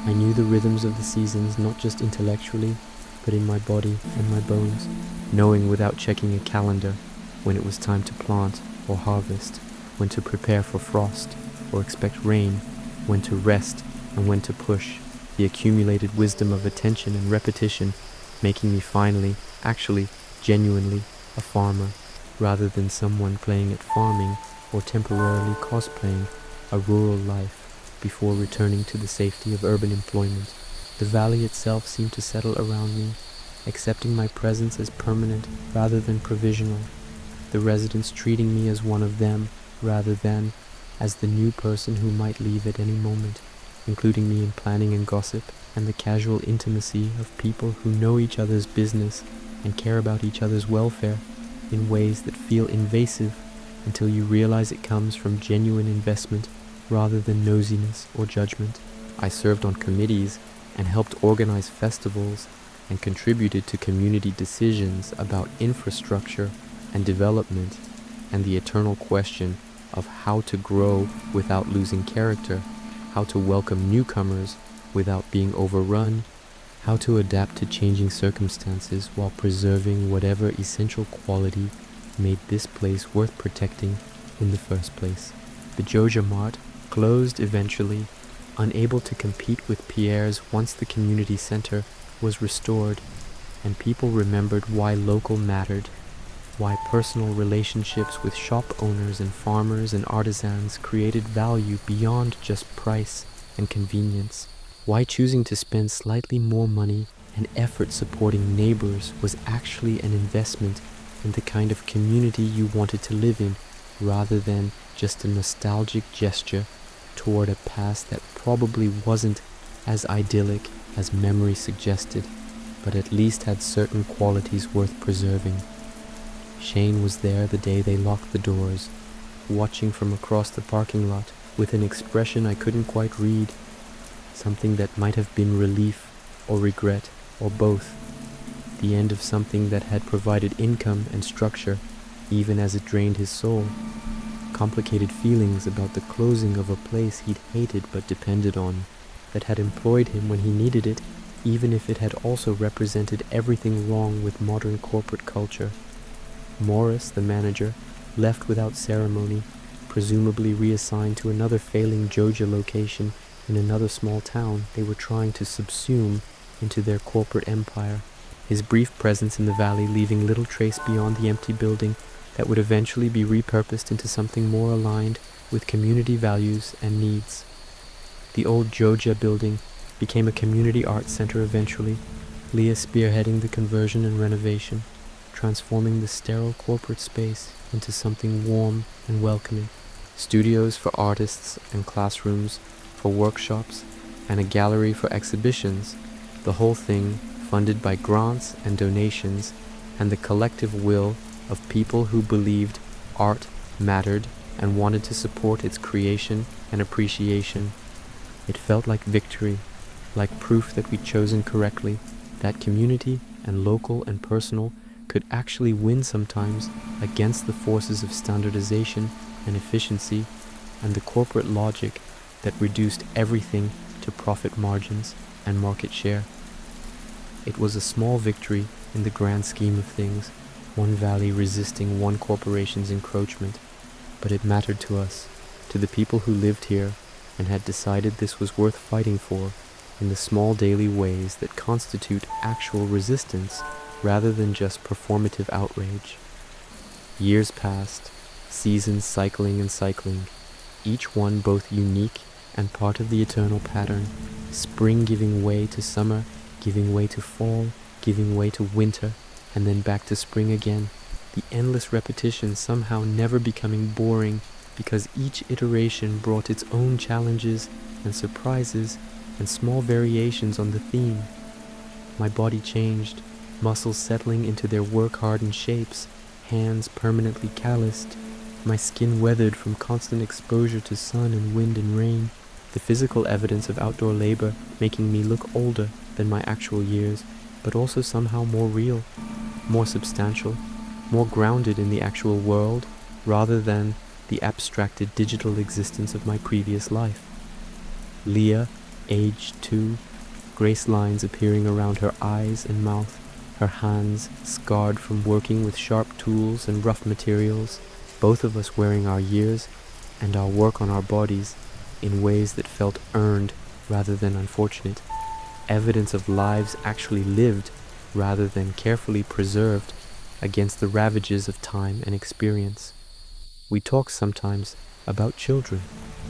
Speaker 1: I knew the rhythms of the seasons not just intellectually, but in my body and my bones, knowing without checking a calendar when it was time to plant or harvest, when to prepare for frost or expect rain, when to rest and when to push, the accumulated wisdom of attention and repetition making me finally, actually, genuinely, a farmer, rather than someone playing at farming or temporarily cosplaying a rural life before returning to the safety of urban employment. The valley itself seemed to settle around me, accepting my presence as permanent rather than provisional, the residents treating me as one of them rather than as the new person who might leave at any moment, including me in planning and gossip, and the casual intimacy of people who know each other's business and care about each other's welfare in ways that feel invasive until you realize it comes from genuine investment rather than nosiness or judgment. I served on committees and helped organize festivals and contributed to community decisions about infrastructure and development and the eternal question of how to grow without losing character, how to welcome newcomers without being overrun, how to adapt to changing circumstances while preserving whatever essential quality made this place worth protecting in the first place. The Joja Mart closed eventually, unable to compete with Pierre's once the community center was restored, and people remembered why local mattered, why personal relationships with shop owners and farmers and artisans created value beyond just price and convenience, why choosing to spend slightly more money and effort supporting neighbors was actually an investment in the kind of community you wanted to live in, rather than just a nostalgic gesture toward a past that probably wasn't as idyllic as memory suggested, but at least had certain qualities worth preserving. Shane was there the day they locked the doors, watching from across the parking lot with an expression I couldn't quite read, something that might have been relief or regret or both, the end of something that had provided income and structure even as it drained his soul, complicated feelings about the closing of a place he'd hated but depended on, that had employed him when he needed it, even if it had also represented everything wrong with modern corporate culture. Morris, the manager, left without ceremony, presumably reassigned to another failing Joja location in another small town they were trying to subsume into their corporate empire, his brief presence in the valley leaving little trace beyond the empty building that would eventually be repurposed into something more aligned with community values and needs. The old Joja building became a community arts center eventually, Leah spearheading the conversion and renovation, transforming the sterile corporate space into something warm and welcoming. Studios for artists and classrooms for workshops and a gallery for exhibitions, the whole thing funded by grants and donations and the collective will of people who believed art mattered and wanted to support its creation and appreciation. It felt like victory, like proof that we'd chosen correctly, that community and local and personal could actually win sometimes against the forces of standardization and efficiency and the corporate logic that reduced everything to profit margins and market share. It was a small victory in the grand scheme of things, one valley resisting one corporation's encroachment, but it mattered to us, to the people who lived here and had decided this was worth fighting for in the small daily ways that constitute actual resistance rather than just performative outrage. Years passed, seasons cycling and cycling, each one both unique and part of the eternal pattern, spring giving way to summer, giving way to fall, giving way to winter, and then back to spring again, the endless repetition somehow never becoming boring because each iteration brought its own challenges and surprises and small variations on the theme. My body changed, muscles settling into their work-hardened shapes, hands permanently calloused, my skin weathered from constant exposure to sun and wind and rain, the physical evidence of outdoor labor making me look older than my actual years, but also somehow more real, more substantial, more grounded in the actual world rather than the abstracted digital existence of my previous life. Leah, aged 2, grace lines appearing around her eyes and mouth, her hands scarred from working with sharp tools and rough materials, both of us wearing our years and our work on our bodies in ways that felt earned rather than unfortunate, evidence of lives actually lived rather than carefully preserved against the ravages of time and experience. We talk sometimes about children,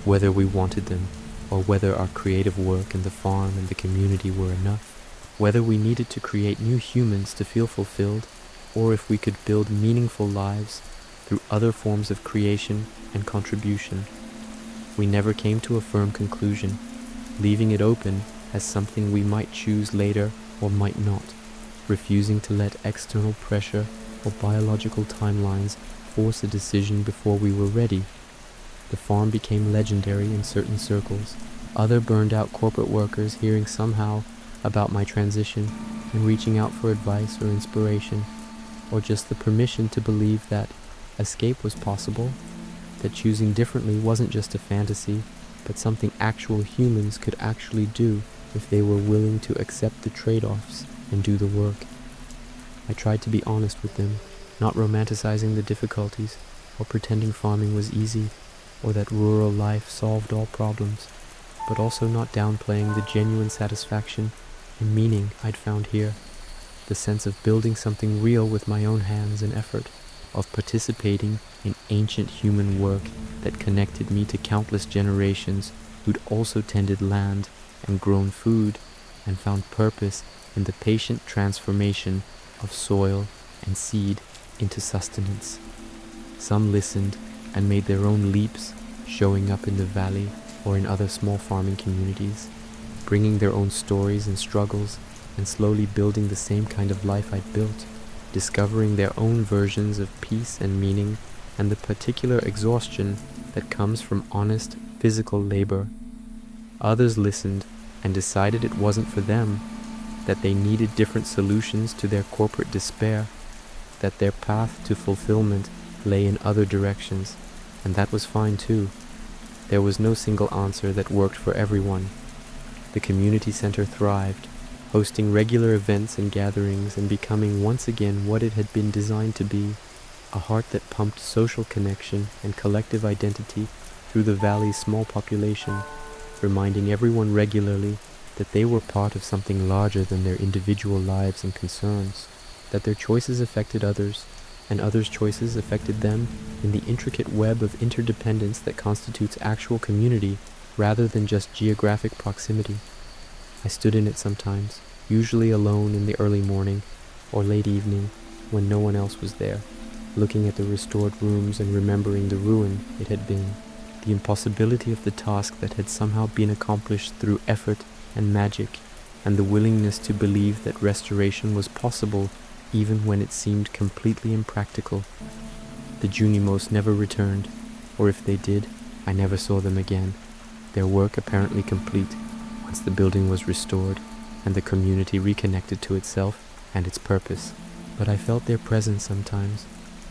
Speaker 1: whether we wanted them or whether our creative work in the farm and the community were enough. whether we needed to create new humans to feel fulfilled, or if we could build meaningful lives through other forms of creation and contribution. We never came to a firm conclusion, leaving it open as something we might choose later or might not, refusing to let external pressure or biological timelines force a decision before we were ready. The farm became legendary in certain circles. Other burned-out corporate workers hearing somehow about my transition and reaching out for advice or inspiration, or just the permission to believe that escape was possible, that choosing differently wasn't just a fantasy, but something actual humans could actually do if they were willing to accept the trade-offs and do the work. I tried to be honest with them, not romanticizing the difficulties or pretending farming was easy or that rural life solved all problems, but also not downplaying the genuine satisfaction and meaning I'd found here, the sense of building something real with my own hands and effort, of participating in ancient human work that connected me to countless generations who'd also tended land and grown food and found purpose in the patient transformation of soil and seed into sustenance. Some listened and made their own leaps, showing up in the valley or in other small farming communities, bringing their own stories and struggles and slowly building the same kind of life I'd built, discovering their own versions of peace and meaning and the particular exhaustion that comes from honest physical labor. Others listened and decided it wasn't for them, that they needed different solutions to their corporate despair, that their path to fulfillment lay in other directions, and that was fine too. There was no single answer that worked for everyone. The community center thrived, hosting regular events and gatherings and becoming once again what it had been designed to be, a heart that pumped social connection and collective identity through the valley's small population, reminding everyone regularly that they were part of something larger than their individual lives and concerns, that their choices affected others, and others' choices affected them in the intricate web of interdependence that constitutes actual community rather than just geographic proximity. I stood in it sometimes, usually alone in the early morning or late evening when no one else was there, looking at the restored rooms and remembering the ruin it had been, the impossibility of the task that had somehow been accomplished through effort and magic, and the willingness to believe that restoration was possible even when it seemed completely impractical. The Junimos never returned, or if they did, I never saw them again, their work apparently complete once the building was restored and the community reconnected to itself and its purpose. But I felt their presence sometimes,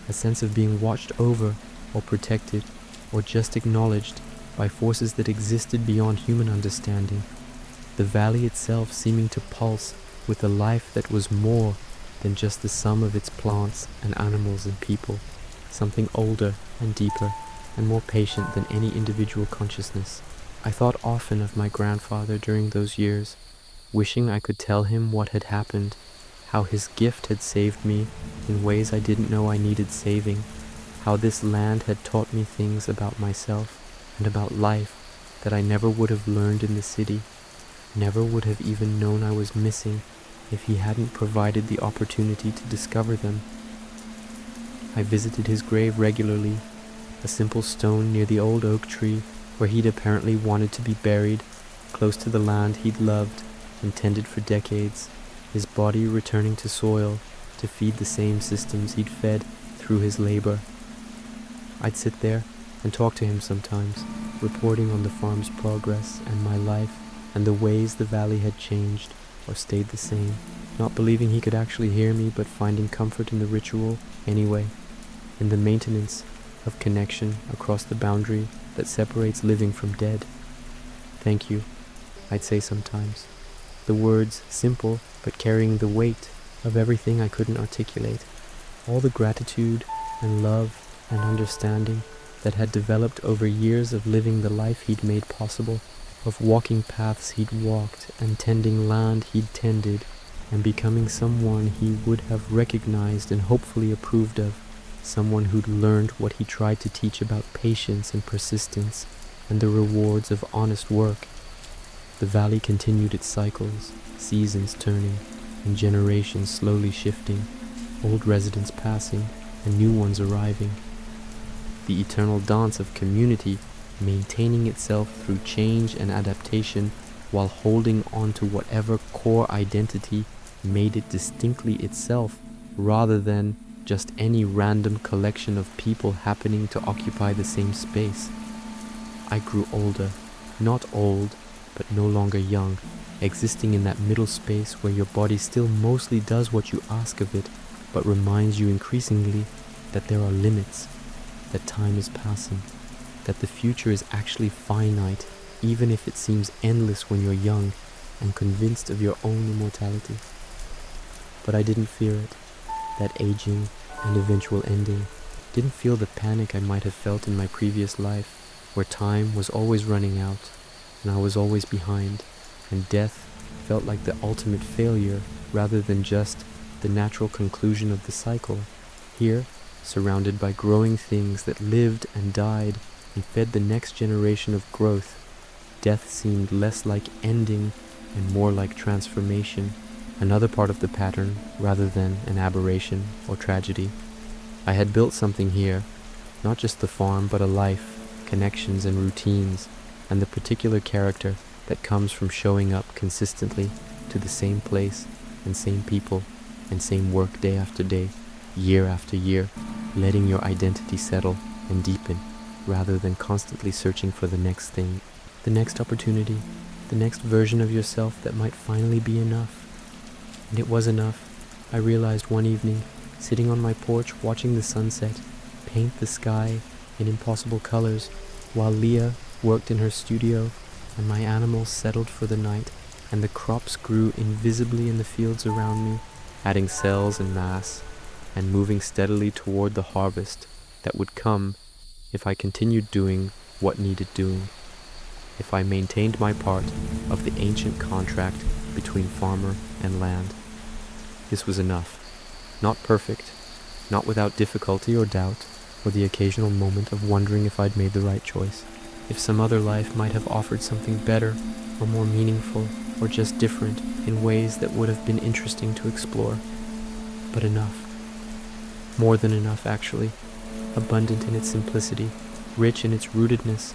Speaker 1: a sense of being watched over or protected or just acknowledged by forces that existed beyond human understanding, the valley itself seeming to pulse with a life that was more than just the sum of its plants and animals and people, something older and deeper and more patient than any individual consciousness. I thought often of my grandfather during those years, wishing I could tell him what had happened, how his gift had saved me in ways I didn't know I needed saving, how this land had taught me things about myself and about life that I never would have learned in the city, never would have even known I was missing if he hadn't provided the opportunity to discover them. I visited his grave regularly, a simple stone near the old oak tree where he'd apparently wanted to be buried, close to the land he'd loved and tended for decades, his body returning to soil to feed the same systems he'd fed through his labor. I'd sit there and talk to him sometimes, reporting on the farm's progress and my life and the ways the valley had changed or stayed the same, not believing he could actually hear me but finding comfort in the ritual anyway, in the maintenance of connection across the boundary that separates living from dead. Thank you, I'd say sometimes, the words simple but carrying the weight of everything I couldn't articulate, all the gratitude and love and understanding that had developed over years of living the life he'd made possible, of walking paths he'd walked and tending land he'd tended and becoming someone he would have recognized and hopefully approved of, someone who'd learned what he tried to teach about patience and persistence and the rewards of honest work. The valley continued its cycles, seasons turning and generations slowly shifting, old residents passing and new ones arriving. The eternal dance of community maintaining itself through change and adaptation while holding on to whatever core identity made it distinctly itself rather than just any random collection of people happening to occupy the same space. I grew older, not old, but no longer young, existing in that middle space where your body still mostly does what you ask of it, but reminds you increasingly that there are limits, that time is passing, that the future is actually finite, even if it seems endless when you're young and convinced of your own immortality. But I didn't fear it, that aging and eventual ending. Didn't feel the panic I might have felt in my previous life, where time was always running out, and I was always behind, and death felt like the ultimate failure rather than just the natural conclusion of the cycle. Here, surrounded by growing things that lived and died and fed the next generation of growth, death seemed less like ending and more like transformation, another part of the pattern rather than an aberration or tragedy. I had built something here, not just the farm but a life, connections and routines, and the particular character that comes from showing up consistently to the same place and same people and same work day after day, year after year, letting your identity settle and deepen rather than constantly searching for the next thing, the next opportunity, the next version of yourself that might finally be enough. And it was enough, I realized one evening, sitting on my porch watching the sunset paint the sky in impossible colors while Leah worked in her studio and my animals settled for the night and the crops grew invisibly in the fields around me, adding cells and mass and moving steadily toward the harvest that would come if I continued doing what needed doing, if I maintained my part of the ancient contract between farmer and land. This was enough. Not perfect, not without difficulty or doubt, or the occasional moment of wondering if I'd made the right choice, if some other life might have offered something better or more meaningful or just different in ways that would have been interesting to explore. But enough. More than enough, actually. Abundant in its simplicity, rich in its rootedness,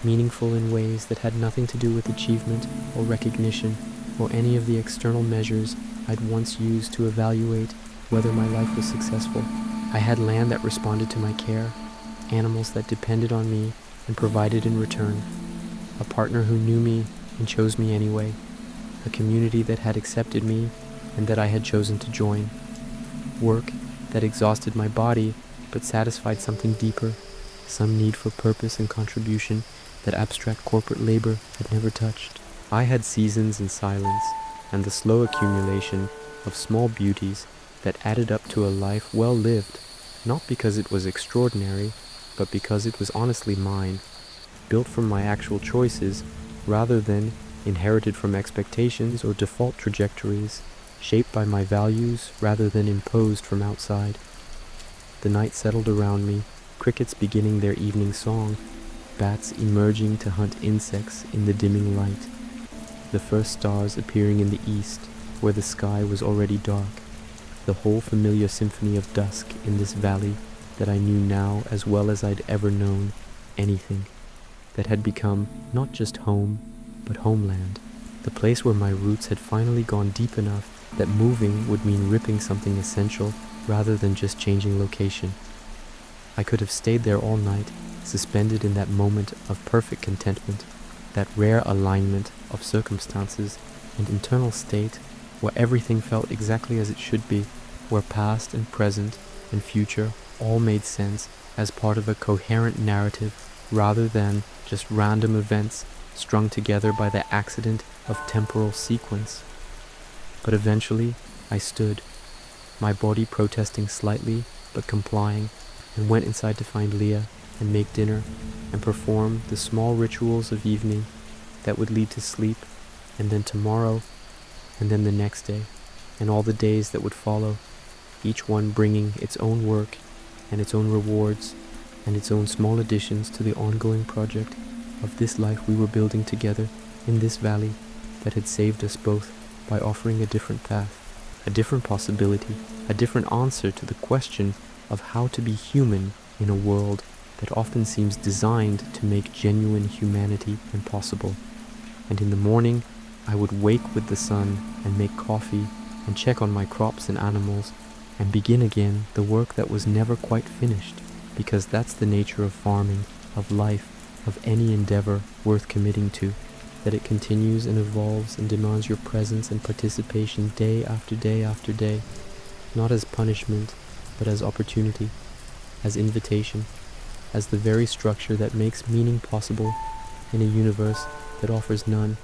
Speaker 1: meaningful in ways that had nothing to do with achievement or recognition or any of the external measures I'd once used to evaluate whether my life was successful. I had land that responded to my care, animals that depended on me and provided in return, a partner who knew me and chose me anyway, a community that had accepted me and that I had chosen to join, work that exhausted my body but satisfied something deeper, some need for purpose and contribution that abstract corporate labor had never touched. I had seasons in silence and the slow accumulation of small beauties that added up to a life well lived, not because it was extraordinary, but because it was honestly mine, built from my actual choices rather than inherited from expectations or default trajectories, shaped by my values rather than imposed from outside. The night settled around me, crickets beginning their evening song, bats emerging to hunt insects in the dimming light, the first stars appearing in the east where the sky was already dark, the whole familiar symphony of dusk in this valley that I knew now as well as I'd ever known anything, that had become not just home, but homeland, the place where my roots had finally gone deep enough that moving would mean ripping something essential rather than just changing location. I could have stayed there all night, suspended in that moment of perfect contentment, that rare alignment of circumstances and internal state where everything felt exactly as it should be, where past and present and future all made sense as part of a coherent narrative rather than just random events strung together by the accident of temporal sequence. But eventually I stood, my body protesting slightly but complying, and went inside to find Leah and make dinner and perform the small rituals of evening that would lead to sleep, and then tomorrow, and then the next day, and all the days that would follow, each one bringing its own work and its own rewards and its own small additions to the ongoing project of this life we were building together in this valley that had saved us both by offering a different path, a different possibility, a different answer to the question of how to be human in a world that often seems designed to make genuine humanity impossible. And in the morning, I would wake with the sun and make coffee and check on my crops and animals and begin again the work that was never quite finished, because that's the nature of farming, of life, of any endeavor worth committing to, that it continues and evolves and demands your presence and participation day after day after day, not as punishment, but as opportunity, as invitation, as the very structure that makes meaning possible in a universe that offers none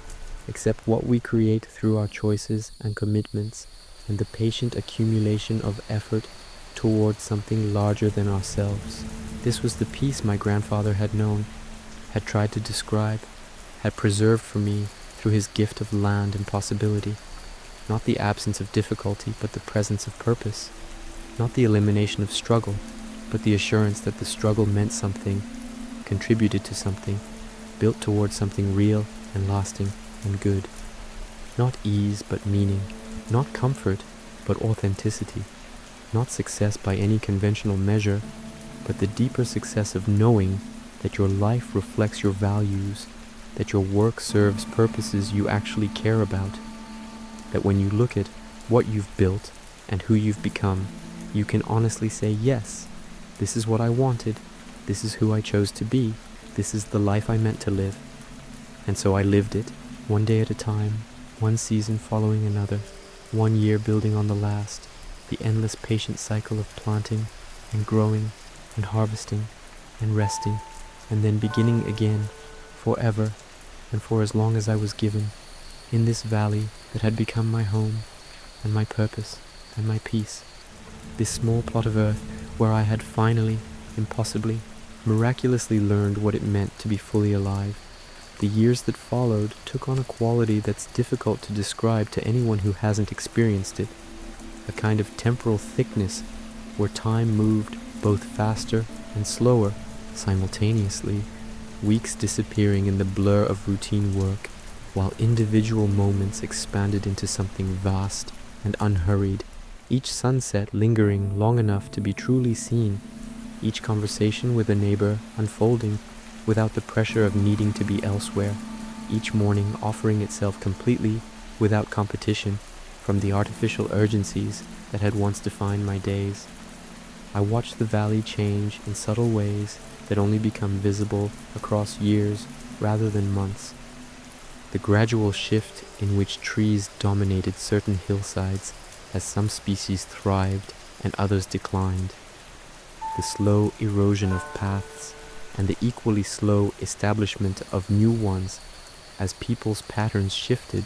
Speaker 1: except what we create through our choices and commitments and the patient accumulation of effort towards something larger than ourselves. This was the peace my grandfather had known, had tried to describe, had preserved for me through his gift of land and possibility. Not the absence of difficulty, but the presence of purpose. Not the elimination of struggle, but the assurance that the struggle meant something, contributed to something, built towards something real and lasting and good. Not ease, but meaning. Not comfort, but authenticity. Not success by any conventional measure, but the deeper success of knowing that your life reflects your values, that your work serves purposes you actually care about, that when you look at what you've built and who you've become, you can honestly say, yes, this is what I wanted, this is who I chose to be, this is the life I meant to live. And so I lived it, one day at a time, one season following another, one year building on the last, the endless patient cycle of planting and growing and harvesting and resting, and then beginning again, forever, and for as long as I was given, in this valley that had become my home, and my purpose, and my peace. This small plot of earth where I had finally, impossibly, miraculously learned what it meant to be fully alive. The years that followed took on a quality that's difficult to describe to anyone who hasn't experienced it, a kind of temporal thickness where time moved both faster and slower simultaneously, weeks disappearing in the blur of routine work, while individual moments expanded into something vast and unhurried, each sunset lingering long enough to be truly seen, each conversation with a neighbor unfolding without the pressure of needing to be elsewhere, each morning offering itself completely without competition from the artificial urgencies that had once defined my days. I watched the valley change in subtle ways that only become visible across years rather than months. The gradual shift in which trees dominated certain hillsides as some species thrived and others declined. The slow erosion of paths and the equally slow establishment of new ones as people's patterns shifted,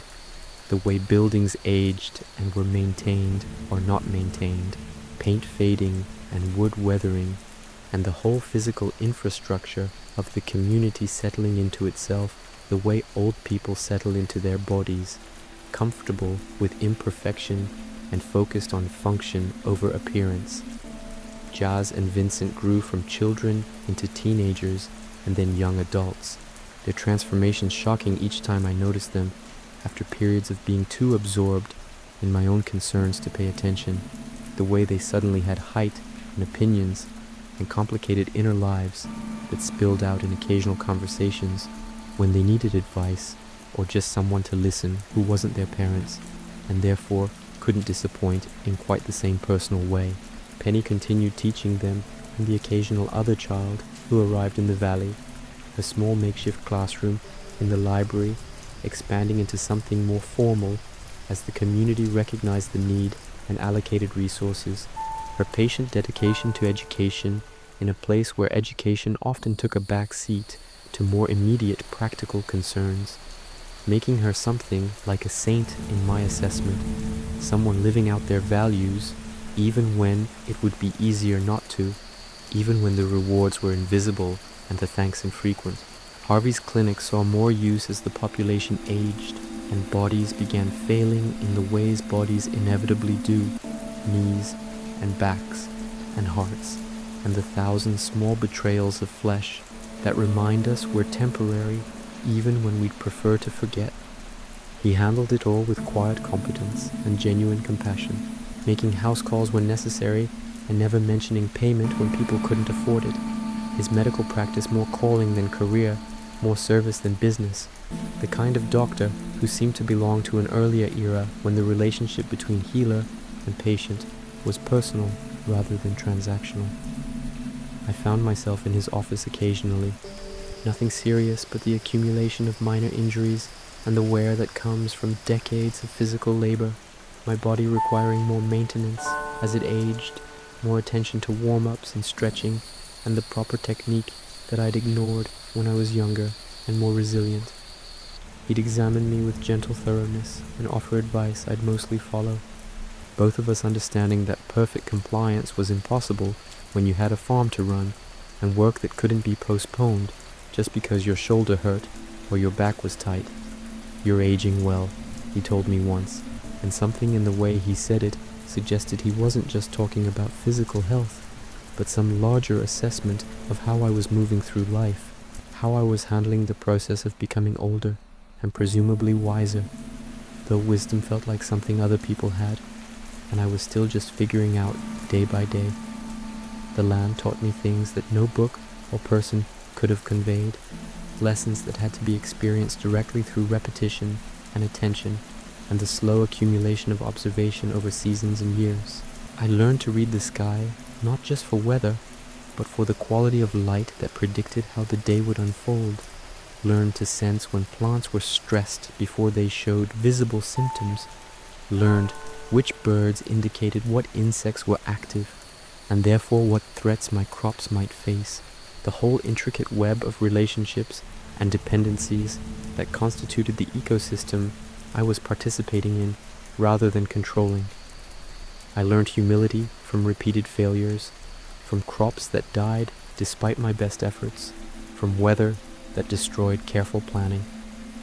Speaker 1: the way buildings aged and were maintained or not maintained, paint fading and wood weathering, and the whole physical infrastructure of the community settling into itself the way old people settle into their bodies, comfortable with imperfection and focused on function over appearance. Jazz and Vincent grew from children into teenagers and then young adults, their transformations shocking each time I noticed them, after periods of being too absorbed in my own concerns to pay attention, the way they suddenly had height and opinions and complicated inner lives that spilled out in occasional conversations when they needed advice or just someone to listen who wasn't their parents and therefore couldn't disappoint in quite the same personal way. Penny continued teaching them and the occasional other child who arrived in the valley, her small makeshift classroom in the library expanding into something more formal as the community recognized the need and allocated resources, her patient dedication to education in a place where education often took a back seat to more immediate practical concerns, making her something like a saint in my assessment, someone living out their values even when it would be easier not to, even when the rewards were invisible and the thanks infrequent. Harvey's clinic saw more use as the population aged and bodies began failing in the ways bodies inevitably do, knees and backs and hearts, and the thousand small betrayals of flesh that remind us we're temporary even when we'd prefer to forget. He handled it all with quiet competence and genuine compassion, making house calls when necessary and never mentioning payment when people couldn't afford it. His medical practice more calling than career, more service than business. The kind of doctor who seemed to belong to an earlier era when the relationship between healer and patient was personal rather than transactional. I found myself in his office occasionally. Nothing serious but the accumulation of minor injuries and the wear that comes from decades of physical labor, my body requiring more maintenance as it aged, more attention to warm-ups and stretching, and the proper technique that I'd ignored when I was younger and more resilient. He'd examine me with gentle thoroughness and offer advice I'd mostly follow, both of us understanding that perfect compliance was impossible when you had a farm to run and work that couldn't be postponed just because your shoulder hurt or your back was tight. "You're aging well," he told me once, and something in the way he said it suggested he wasn't just talking about physical health, but some larger assessment of how I was moving through life, how I was handling the process of becoming older and presumably wiser, though wisdom felt like something other people had, and I was still just figuring out day by day. The land taught me things that no book or person could have conveyed, lessons that had to be experienced directly through repetition and attention and the slow accumulation of observation over seasons and years. I learned to read the sky not just for weather, but for the quality of light that predicted how the day would unfold, learned to sense when plants were stressed before they showed visible symptoms, learned which birds indicated what insects were active, and therefore what threats my crops might face, the whole intricate web of relationships and dependencies that constituted the ecosystem I was participating in rather than controlling. I learned humility from repeated failures, from crops that died despite my best efforts, from weather that destroyed careful planning,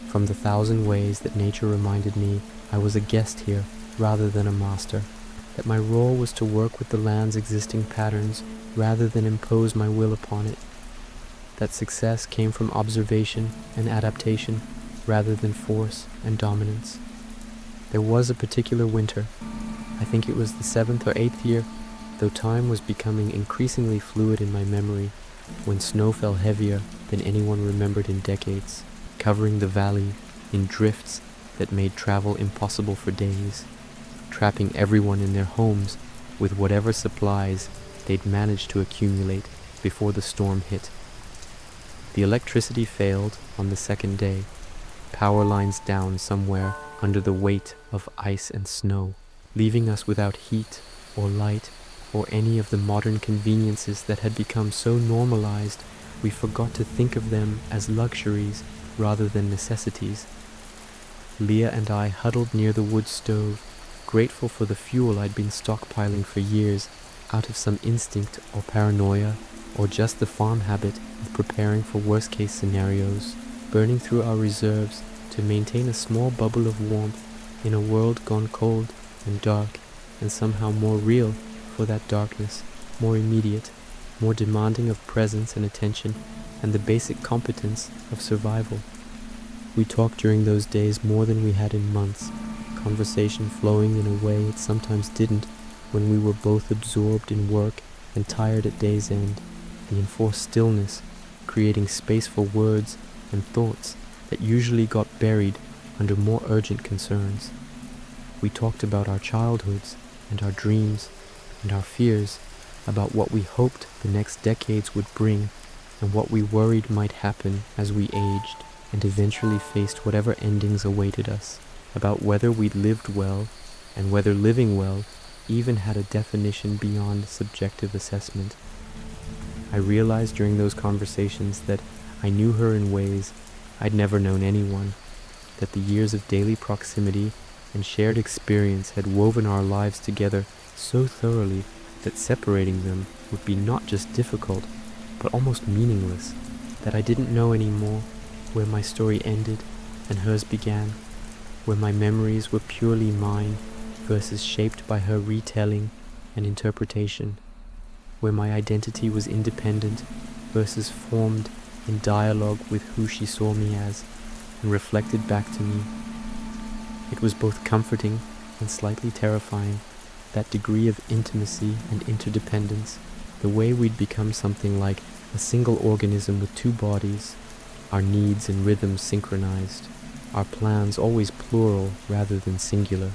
Speaker 1: from the 1,000 ways that nature reminded me I was a guest here rather than a master, that my role was to work with the land's existing patterns rather than impose my will upon it, that success came from observation and adaptation rather than force and dominance. There was a particular winter, I think it was the 7th or 8th year, though time was becoming increasingly fluid in my memory, when snow fell heavier than anyone remembered in decades, covering the valley in drifts that made travel impossible for days, trapping everyone in their homes with whatever supplies they'd managed to accumulate before the storm hit. The electricity failed on the second day, power lines down somewhere under the weight of ice and snow, leaving us without heat or light or any of the modern conveniences that had become so normalized we forgot to think of them as luxuries rather than necessities. Leah and I huddled near the wood stove, grateful for the fuel I'd been stockpiling for years out of some instinct or paranoia or just the farm habit of preparing for worst-case scenarios, burning through our reserves to maintain a small bubble of warmth in a world gone cold and dark and somehow more real for that darkness, more immediate, more demanding of presence and attention and the basic competence of survival. We talked during those days more than we had in months, conversation flowing in a way it sometimes didn't when we were both absorbed in work and tired at day's end, the enforced stillness creating space for words and thoughts that usually got buried under more urgent concerns. We talked about our childhoods and our dreams and our fears, about what we hoped the next decades would bring and what we worried might happen as we aged and eventually faced whatever endings awaited us, about whether we'd lived well and whether living well even had a definition beyond subjective assessment. I realized during those conversations that I knew her in ways I'd never known anyone, that the years of daily proximity and shared experience had woven our lives together so thoroughly that separating them would be not just difficult, but almost meaningless, that I didn't know anymore where my story ended and hers began, where my memories were purely mine versus shaped by her retelling and interpretation, where my identity was independent versus formed in dialogue with who she saw me as and reflected back to me. It was both comforting and slightly terrifying, that degree of intimacy and interdependence, the way we'd become something like a single organism with two bodies, our needs and rhythms synchronized, our plans always plural rather than singular,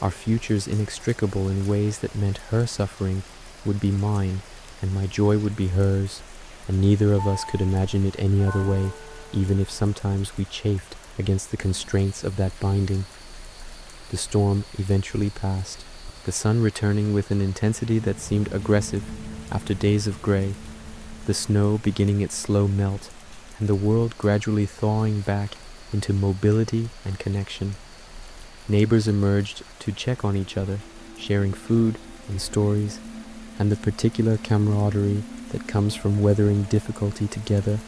Speaker 1: our futures inextricable in ways that meant her suffering would be mine and my joy would be hers, and neither of us could imagine it any other way, even if sometimes we chafed against the constraints of that binding. The storm eventually passed, the sun returning with an intensity that seemed aggressive after days of gray, the snow beginning its slow melt, and the world gradually thawing back into mobility and connection. Neighbors emerged to check on each other, sharing food and stories, and the particular camaraderie that comes from weathering difficulty together,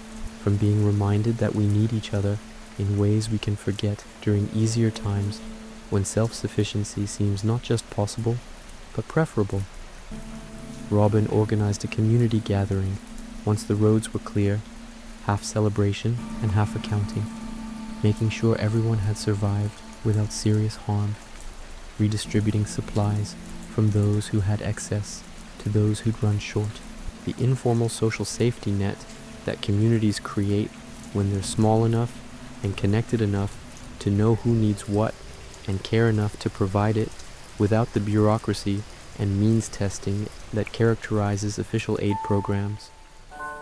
Speaker 1: from being reminded that we need each other in ways we can forget during easier times when self-sufficiency seems not just possible, but preferable. Robin organized a community gathering once the roads were clear, half celebration and half accounting, making sure everyone had survived without serious harm, redistributing supplies from those who had excess to those who'd run short. The informal social safety net that communities create when they're small enough and connected enough to know who needs what and care enough to provide it without the bureaucracy and means testing that characterizes official aid programs.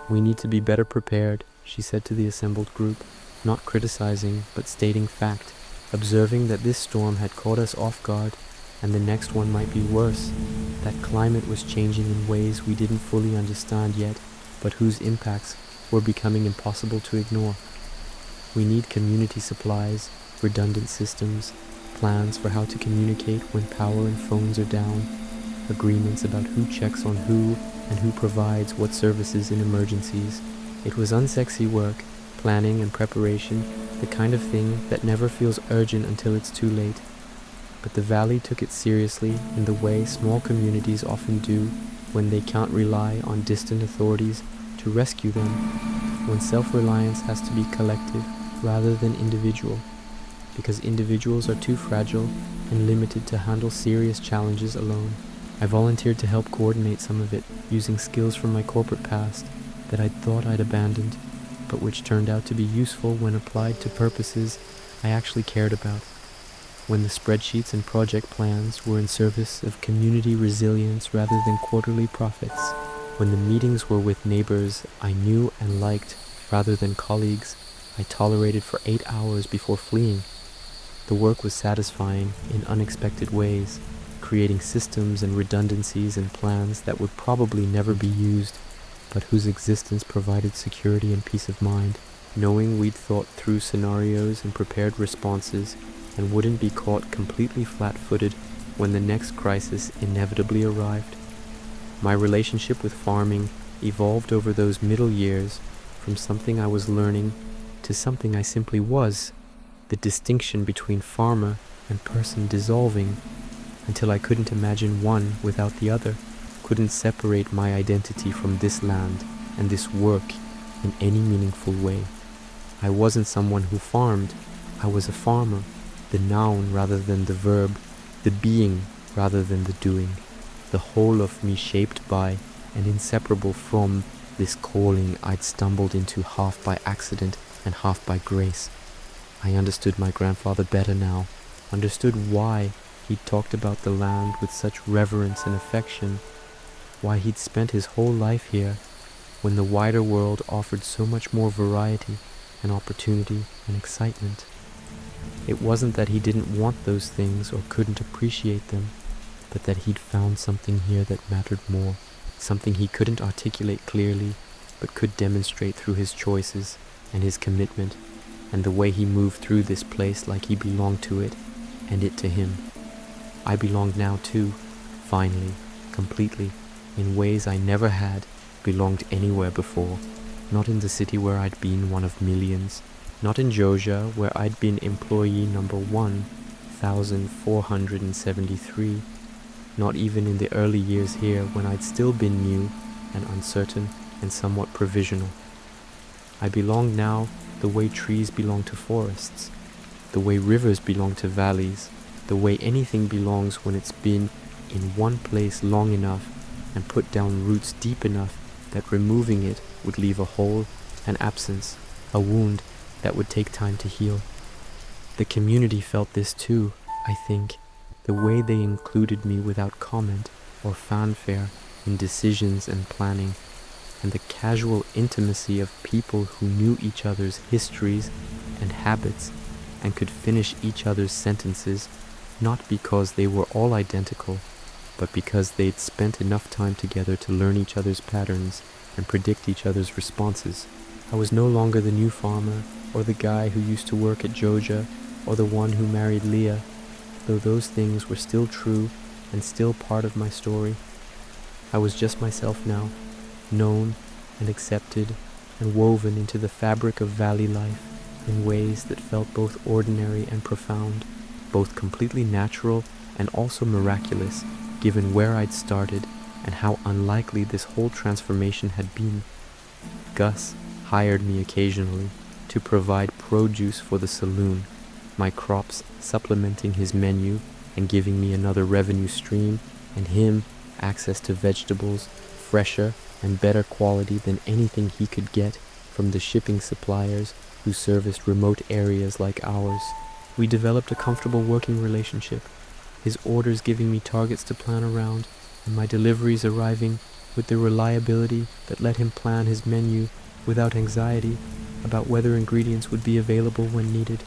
Speaker 1: We need to be better prepared, she said to the assembled group, not criticizing but stating fact, observing that this storm had caught us off guard and the next one might be worse, that climate was changing in ways we didn't fully understand yet, but whose impacts were becoming impossible to ignore. We need community supplies, redundant systems, plans for how to communicate when power and phones are down, agreements about who checks on who and who provides what services in emergencies. It was unsexy work, planning and preparation, the kind of thing that never feels urgent until it's too late. But the valley took it seriously in the way small communities often do when they can't rely on distant authorities to rescue them, when self-reliance has to be collective rather than individual, because individuals are too fragile and limited to handle serious challenges alone. I volunteered to help coordinate some of it, using skills from my corporate past that I'd thought I'd abandoned, but which turned out to be useful when applied to purposes I actually cared about. When the spreadsheets and project plans were in service of community resilience rather than quarterly profits, when the meetings were with neighbors I knew and liked rather than colleagues I tolerated for 8 hours before fleeing. The work was satisfying in unexpected ways, creating systems and redundancies and plans that would probably never be used, but whose existence provided security and peace of mind, knowing we'd thought through scenarios and prepared responses and wouldn't be caught completely flat-footed when the next crisis inevitably arrived. My relationship with farming evolved over those middle years from something I was learning to something I simply was, the distinction between farmer and person dissolving until I couldn't imagine one without the other, couldn't separate my identity from this land and this work in any meaningful way. I wasn't someone who farmed, I was a farmer, the noun rather than the verb, the being rather than the doing, the whole of me shaped by and inseparable from this calling I'd stumbled into half by accident and half by grace. I understood my grandfather better now, understood why he'd talked about the land with such reverence and affection, why he'd spent his whole life here when the wider world offered so much more variety and opportunity and excitement. It wasn't that he didn't want those things or couldn't appreciate them, but that he'd found something here that mattered more, something he couldn't articulate clearly, but could demonstrate through his choices and his commitment, and the way he moved through this place like he belonged to it, and it to him. I belonged now too, finally, completely, in ways I never had belonged anywhere before, not in the city where I'd been one of millions, not in Georgia where I'd been employee number 1,473, not even in the early years here when I'd still been new and uncertain and somewhat provisional. I belonged now the way trees belong to forests, the way rivers belong to valleys, the way anything belongs when it's been in one place long enough and put down roots deep enough that removing it would leave a hole, an absence, a wound that would take time to heal. The community felt this too, I think, the way they included me without comment or fanfare in decisions and planning, and the casual intimacy of people who knew each other's histories and habits and could finish each other's sentences, not because they were all identical, but because they'd spent enough time together to learn each other's patterns and predict each other's responses. I was no longer the new farmer, or the guy who used to work at Joja, or the one who married Leah, though those things were still true and still part of my story. I was just myself now, known and accepted and woven into the fabric of valley life in ways that felt both ordinary and profound, both completely natural and also miraculous, given where I'd started and how unlikely this whole transformation had been. Gus hired me occasionally to provide produce for the saloon, my crops supplementing his menu and giving me another revenue stream, and him access to vegetables fresher and better quality than anything he could get from the shipping suppliers who serviced remote areas like ours. We developed a comfortable working relationship, his orders giving me targets to plan around, and my deliveries arriving with the reliability that let him plan his menu without anxiety about whether ingredients would be available when needed.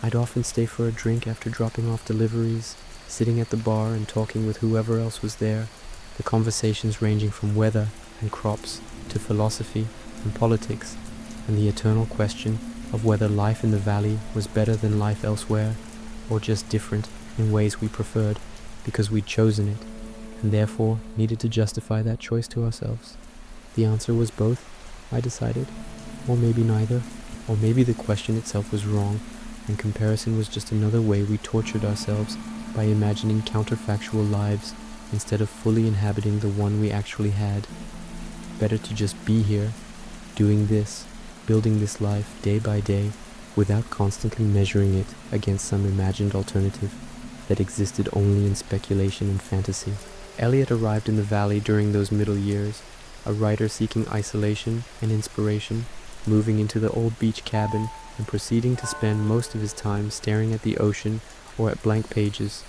Speaker 1: I'd often stay for a drink after dropping off deliveries, sitting at the bar and talking with whoever else was there, the conversations ranging from weather and crops to philosophy and politics, and the eternal question of whether life in the valley was better than life elsewhere, or just different in ways we preferred because we'd chosen it, and therefore needed to justify that choice to ourselves. The answer was both, I decided, or maybe neither, or maybe the question itself was wrong, and comparison was just another way we tortured ourselves by imagining counterfactual lives instead of fully inhabiting the one we actually had. Better to just be here, doing this, building this life day by day, without constantly measuring it against some imagined alternative that existed only in speculation and fantasy. Elliot arrived in the valley during those middle years, a writer seeking isolation and inspiration, moving into the old beach cabin and proceeding to spend most of his time staring at the ocean or at blank pages,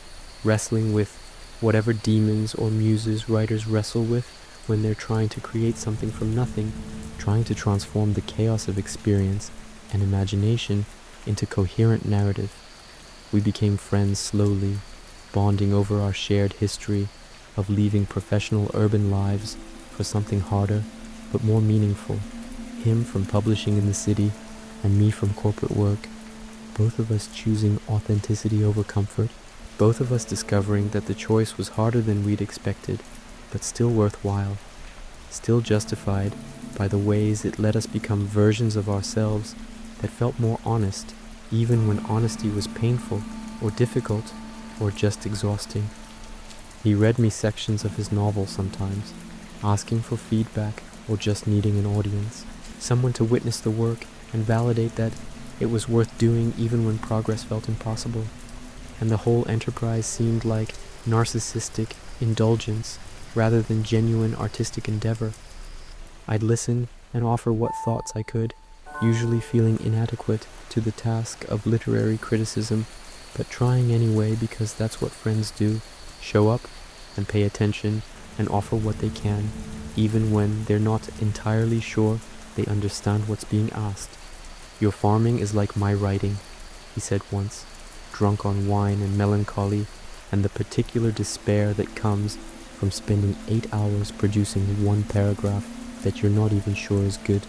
Speaker 1: wrestling with whatever demons or muses writers wrestle with when they're trying to create something from nothing, trying to transform the chaos of experience and imagination into coherent narrative. We became friends slowly, bonding over our shared history of leaving professional urban lives for something harder but more meaningful, him from publishing in the city and me from corporate work, both of us choosing authenticity over comfort, both of us discovering that the choice was harder than we'd expected, but still worthwhile, still justified by the ways it let us become versions of ourselves that felt more honest, even when honesty was painful or difficult or just exhausting. He read me sections of his novel sometimes, asking for feedback or just needing an audience, someone to witness the work and validate that it was worth doing even when progress felt impossible, and the whole enterprise seemed like narcissistic indulgence rather than genuine artistic endeavor. I'd listen and offer what thoughts I could, usually feeling inadequate to the task of literary criticism, but trying anyway because that's what friends do, show up and pay attention and offer what they can, even when they're not entirely sure they understand what's being asked. "Your farming is like my writing," he said once, drunk on wine and melancholy and the particular despair that comes from spending 8 hours producing one paragraph that you're not even sure is good.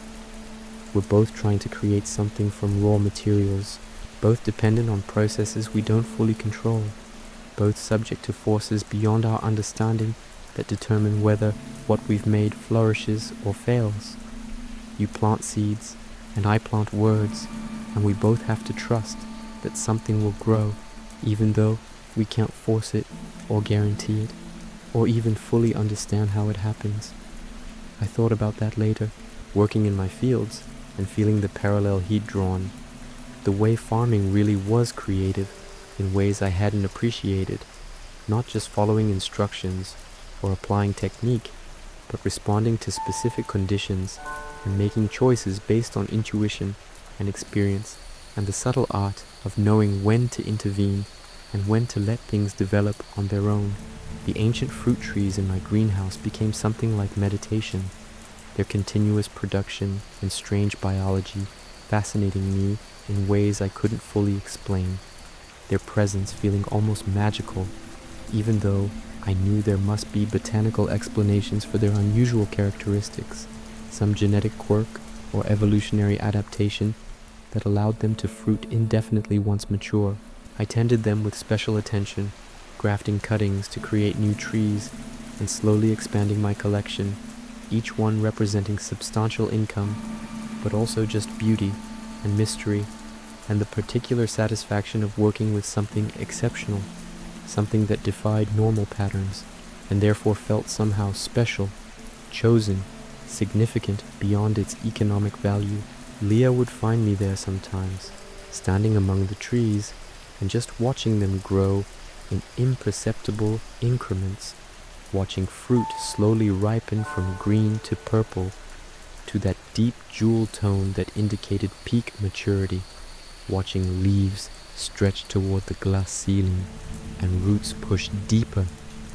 Speaker 1: We're both trying to create something from raw materials, both dependent on processes we don't fully control, both subject to forces beyond our understanding that determine whether what we've made flourishes or fails. You plant seeds, and I plant words, and we both have to trust that something will grow, even though we can't force it or guarantee it, or even fully understand how it happens. I thought about that later, working in my fields and feeling the parallel he'd drawn. the way farming really was creative in ways I hadn't appreciated, not just following instructions or applying technique, but responding to specific conditions and making choices based on intuition and experience, and the subtle art of knowing when to intervene and when to let things develop on their own. The ancient fruit trees in my greenhouse became something like meditation, their continuous production and strange biology fascinating me in ways I couldn't fully explain, their presence feeling almost magical, even though I knew there must be botanical explanations for their unusual characteristics, some genetic quirk or evolutionary adaptation that allowed them to fruit indefinitely once mature. I tended them with special attention, grafting cuttings to create new trees and slowly expanding my collection, each one representing substantial income, but also just beauty and mystery and the particular satisfaction of working with something exceptional, something that defied normal patterns and therefore felt somehow special, chosen, significant beyond its economic value. Leah would find me there sometimes, standing among the trees and just watching them grow in imperceptible increments, watching fruit slowly ripen from green to purple to that deep jewel tone that indicated peak maturity, watching leaves stretch toward the glass ceiling and roots push deeper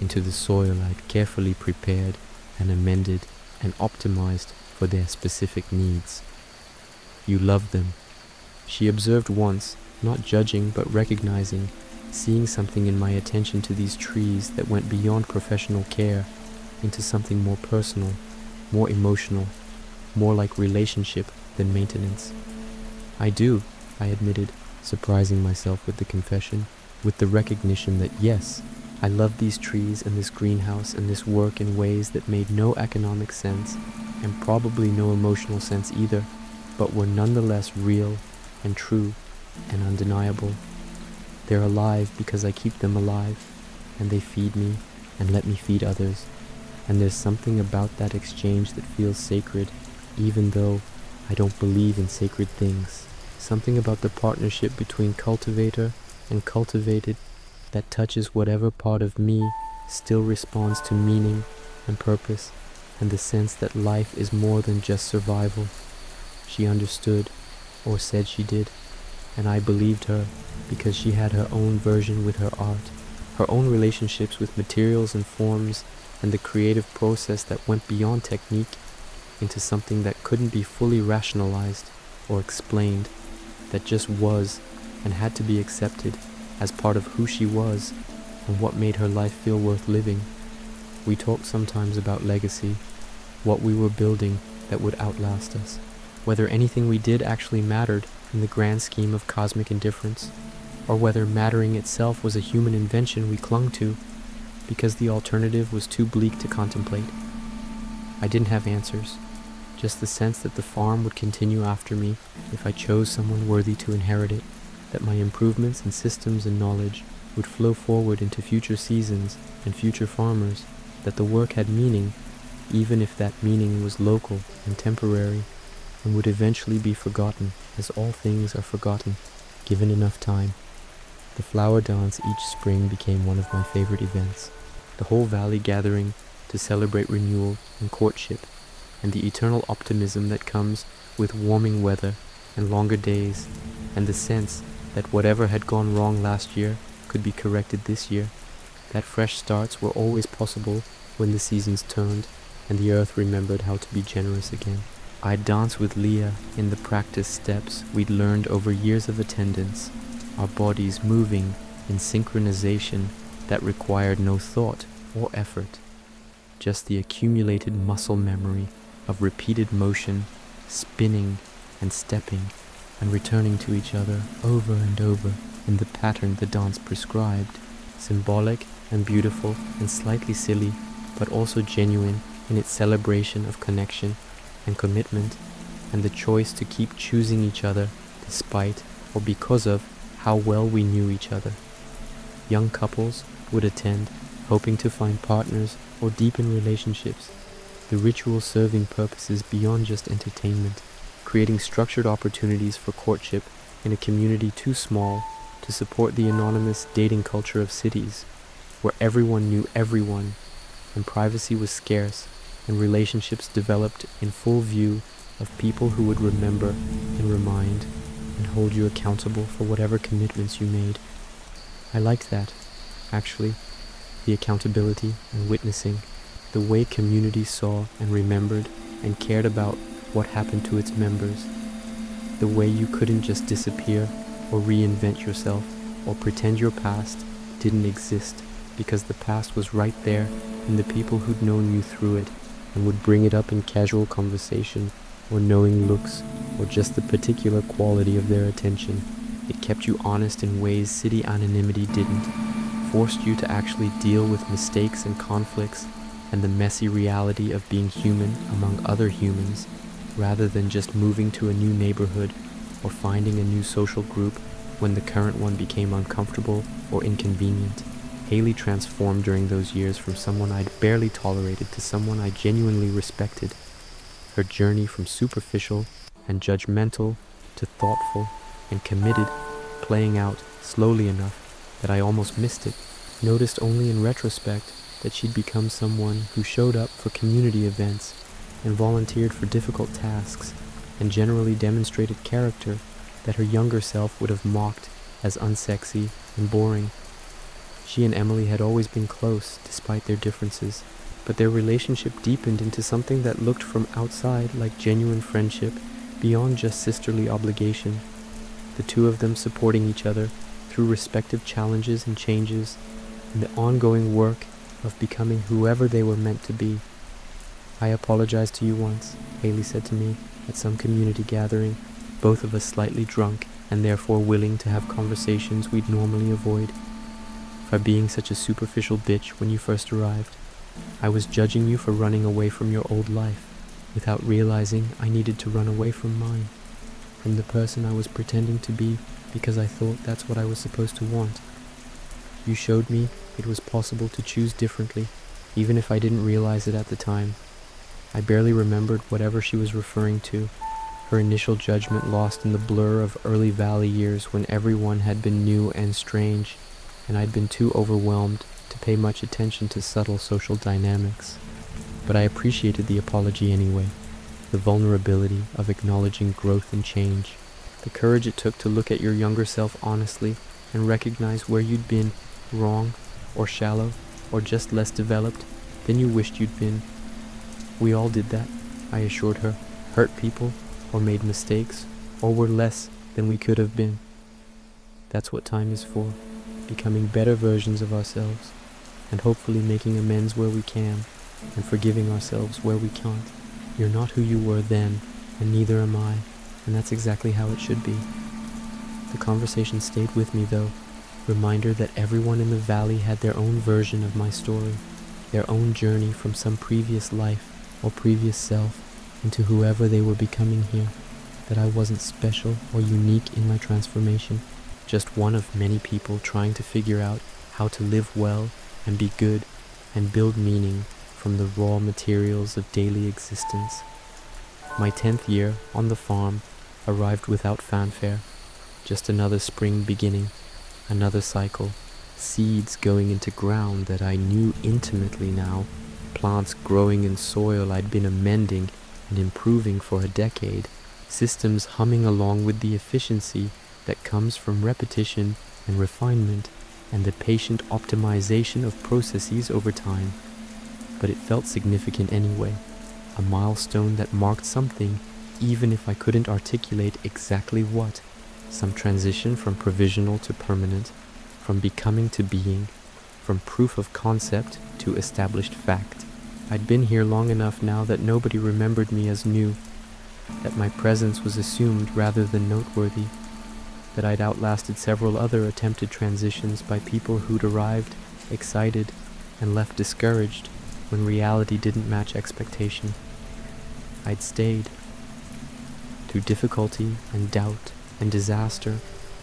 Speaker 1: into the soil I'd carefully prepared and amended and optimized for their specific needs. "You love them," she observed once, not judging but recognizing, seeing something in my attention to these trees that went beyond professional care into something more personal, more emotional, more like relationship than maintenance. "I do," I admitted, surprising myself with the confession, with the recognition that yes, I loved these trees and this greenhouse and this work in ways that made no economic sense and probably no emotional sense either, but were nonetheless real and true and undeniable. They're alive because I keep them alive, and they feed me and let me feed others, and there's something about that exchange that feels sacred, even though I don't believe in sacred things. Something about the partnership between cultivator and cultivated that touches whatever part of me still responds to meaning and purpose and the sense that life is more than just survival. She understood, or said she did, and I believed her because she had her own version with her art, her own relationships with materials and forms, and the creative process that went beyond technique into something that couldn't be fully rationalized or explained, that just was and had to be accepted as part of who she was and what made her life feel worth living. We talked sometimes about legacy, what we were building that would outlast us, whether anything we did actually mattered in the grand scheme of cosmic indifference, or whether mattering itself was a human invention we clung to because the alternative was too bleak to contemplate. I didn't have answers, just the sense that the farm would continue after me if I chose someone worthy to inherit it, that my improvements in systems and knowledge would flow forward into future seasons and future farmers, that the work had meaning, even if that meaning was local and temporary, and would eventually be forgotten, as all things are forgotten, given enough time. The flower dance each spring became one of my favorite events, the whole valley gathering to celebrate renewal and courtship, and the eternal optimism that comes with warming weather and longer days, and the sense that whatever had gone wrong last year could be corrected this year, that fresh starts were always possible when the seasons turned and the earth remembered how to be generous again. I'd dance with Leah in the practice steps we'd learned over years of attendance, our bodies moving in synchronization that required no thought or effort, just the accumulated muscle memory of repeated motion, spinning and stepping and returning to each other over and over in the pattern the dance prescribed, symbolic and beautiful and slightly silly, but also genuine in its celebration of connection and commitment, and the choice to keep choosing each other despite or because of how well we knew each other. Young couples would attend, hoping to find partners or deepen relationships, the ritual serving purposes beyond just entertainment, creating structured opportunities for courtship in a community too small to support the anonymous dating culture of cities, where everyone knew everyone and privacy was scarce and relationships developed in full view of people who would remember and remind and hold you accountable for whatever commitments you made. I liked that, actually, the accountability and witnessing, the way community saw and remembered and cared about what happened to its members, the way you couldn't just disappear or reinvent yourself or pretend your past didn't exist, because the past was right there in the people who'd known you through it and would bring it up in casual conversation or knowing looks or just the particular quality of their attention. It kept you honest in ways city anonymity didn't, forced you to actually deal with mistakes and conflicts and the messy reality of being human among other humans, rather than just moving to a new neighborhood or finding a new social group when the current one became uncomfortable or inconvenient. Haley transformed during those years from someone I'd barely tolerated to someone I genuinely respected. Her journey from superficial and judgmental to thoughtful and committed, playing out slowly enough that I almost missed it, noticed only in retrospect that she'd become someone who showed up for community events and volunteered for difficult tasks and generally demonstrated character that her younger self would have mocked as unsexy and boring. She and Emily had always been close despite their differences, but their relationship deepened into something that looked from outside like genuine friendship beyond just sisterly obligation. The two of them supporting each other through respective challenges and changes in the ongoing work of becoming whoever they were meant to be. "I apologized to you once," Haley said to me at some community gathering, both of us slightly drunk and therefore willing to have conversations we'd normally avoid, "for being such a superficial bitch when you first arrived. I was judging you for running away from your old life, without realizing I needed to run away from mine, from the person I was pretending to be because I thought that's what I was supposed to want. You showed me it was possible to choose differently, even if I didn't realize it at the time." I barely remembered whatever she was referring to, her initial judgment lost in the blur of early Valley years when everyone had been new and strange, and I'd been too overwhelmed to pay much attention to subtle social dynamics. But I appreciated the apology anyway, the vulnerability of acknowledging growth and change, the courage it took to look at your younger self honestly and recognize where you'd been wrong or shallow or just less developed than you wished you'd been. "We all did that," I assured her, "hurt people or made mistakes or were less than we could have been. That's what time is for, becoming better versions of ourselves and hopefully making amends where we can and forgiving ourselves where we can't. You're not who you were then, and neither am I, and that's exactly how it should be." The conversation stayed with me though, reminder that everyone in the valley had their own version of my story, their own journey from some previous life or previous self into whoever they were becoming here, that I wasn't special or unique in my transformation, just one of many people trying to figure out how to live well and be good and build meaning from the raw materials of daily existence. My 10th year on the farm arrived without fanfare, just another spring beginning, another cycle, seeds going into ground that I knew intimately now, plants growing in soil I'd been amending and improving for a decade, systems humming along with the efficiency that comes from repetition and refinement and the patient optimization of processes over time. But it felt significant anyway, a milestone that marked something even if I couldn't articulate exactly what, some transition from provisional to permanent, from becoming to being, from proof of concept to established fact. I'd been here long enough now that nobody remembered me as new, that my presence was assumed rather than noteworthy, that I'd outlasted several other attempted transitions by people who'd arrived excited and left discouraged when reality didn't match expectation. I'd stayed through difficulty and doubt and disaster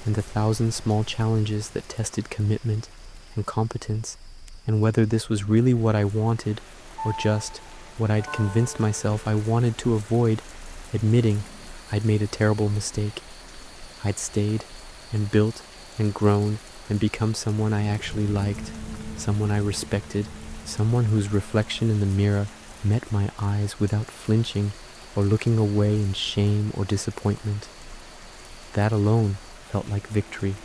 Speaker 1: and the thousand small challenges that tested commitment and competence and whether this was really what I wanted or just what I'd convinced myself I wanted to avoid admitting I'd made a terrible mistake. I'd stayed and built and grown and become someone I actually liked, someone I respected, someone whose reflection in the mirror met my eyes without flinching or looking away in shame or disappointment. That alone felt like victory,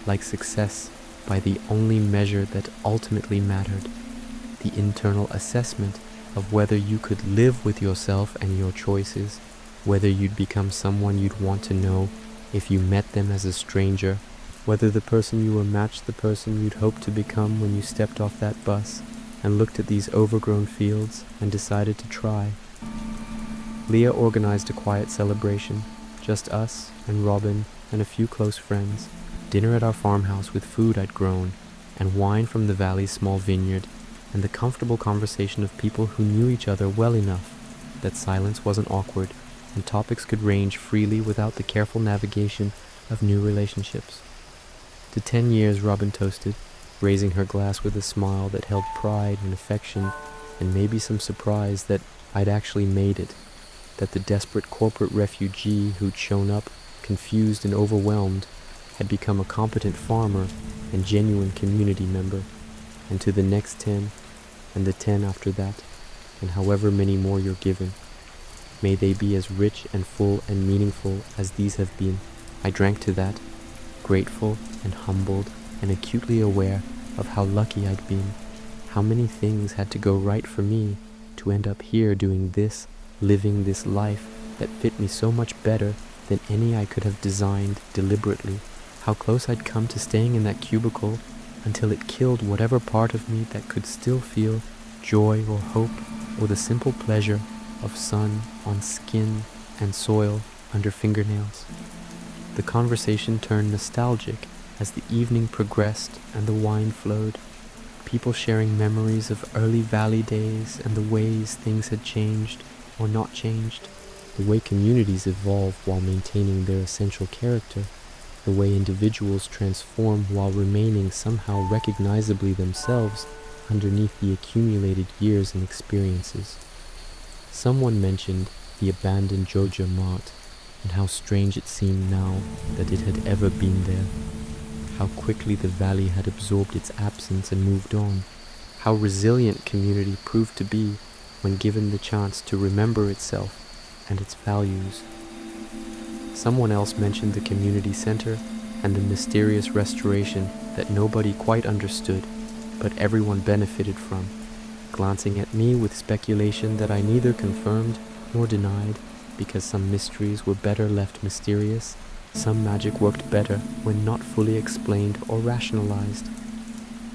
Speaker 1: like success by the only measure that ultimately mattered, the internal assessment of whether you could live with yourself and your choices, whether you'd become someone you'd want to know if you met them as a stranger, whether the person you were matched the person you'd hoped to become when you stepped off that bus and looked at these overgrown fields and decided to try. Leah organized a quiet celebration, just us and Robin and a few close friends, dinner at our farmhouse with food I'd grown, and wine from the valley's small vineyard, and the comfortable conversation of people who knew each other well enough that silence wasn't awkward and topics could range freely without the careful navigation of new relationships. To 10 years, Robin toasted, raising her glass with a smile that held pride and affection and maybe some surprise that I'd actually made it, that the desperate corporate refugee who'd shown up, confused and overwhelmed, had become a competent farmer and genuine community member, and to the next 10, and the 10 after that, and however many more you're given. May they be as rich and full and meaningful as these have been. I drank to that, grateful and humbled and acutely aware of how lucky I'd been, how many things had to go right for me to end up here doing this, living this life that fit me so much better than any I could have designed deliberately, how close I'd come to staying in that cubicle until it killed whatever part of me that could still feel joy or hope or the simple pleasure of sun on skin and soil under fingernails. The conversation turned nostalgic as the evening progressed and the wine flowed, people sharing memories of early valley days and the ways things had changed or not changed, the way communities evolve while maintaining their essential character, the way individuals transform while remaining somehow recognizably themselves underneath the accumulated years and experiences. Someone mentioned the abandoned Joja Mart and how strange it seemed now that it had ever been there, how quickly the valley had absorbed its absence and moved on, how resilient community proved to be when given the chance to remember itself and its values. Someone else mentioned the community center and the mysterious restoration that nobody quite understood, but everyone benefited from, glancing at me with speculation that I neither confirmed nor denied, because some mysteries were better left mysterious, some magic worked better when not fully explained or rationalized.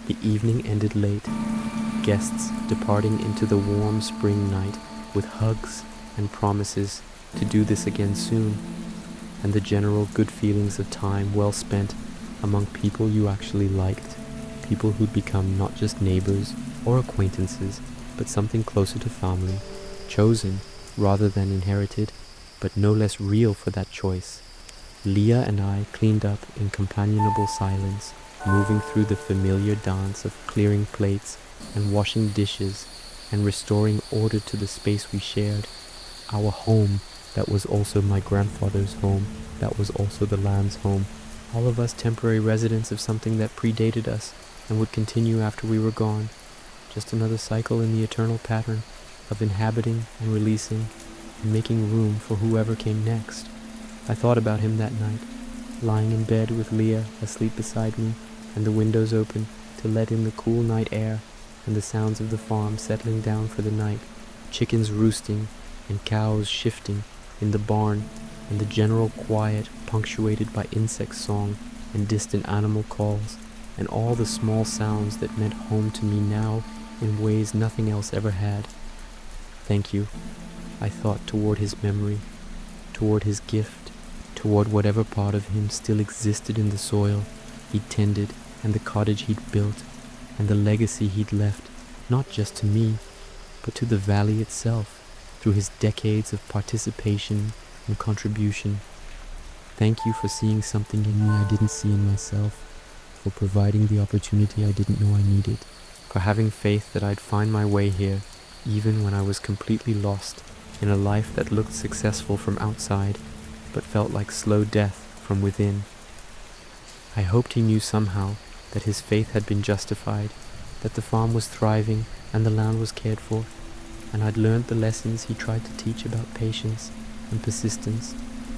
Speaker 1: The evening ended late, guests departing into the warm spring night with hugs and promises to do this again soon, and the general good feelings of time well spent among people you actually liked, people who'd become not just neighbors or acquaintances, but something closer to family, chosen rather than inherited, but no less real for that choice. Leah and I cleaned up in companionable silence, moving through the familiar dance of clearing plates and washing dishes and restoring order to the space we shared, our home that was also my grandfather's home, that was also the land's home, all of us temporary residents of something that predated us and would continue after we were gone, just another cycle in the eternal pattern of inhabiting and releasing and making room for whoever came next. I thought about him that night, lying in bed with Leah asleep beside me and the windows open to let in the cool night air and the sounds of the farm settling down for the night, chickens roosting and cows shifting in the barn, and the general quiet punctuated by insect song and distant animal calls, and all the small sounds that meant home to me now in ways nothing else ever had. Thank you, I thought, toward his memory, toward his gift, toward whatever part of him still existed in the soil he'd tended and the cottage he'd built and the legacy he'd left, not just to me, but to the valley itself, through his decades of participation and contribution. Thank you for seeing something in me I didn't see in myself, for providing the opportunity I didn't know I needed, for having faith that I'd find my way here, even when I was completely lost in a life that looked successful from outside, but felt like slow death from within. I hoped he knew somehow that his faith had been justified, that the farm was thriving and the land was cared for, and I'd learned the lessons he tried to teach about patience and persistence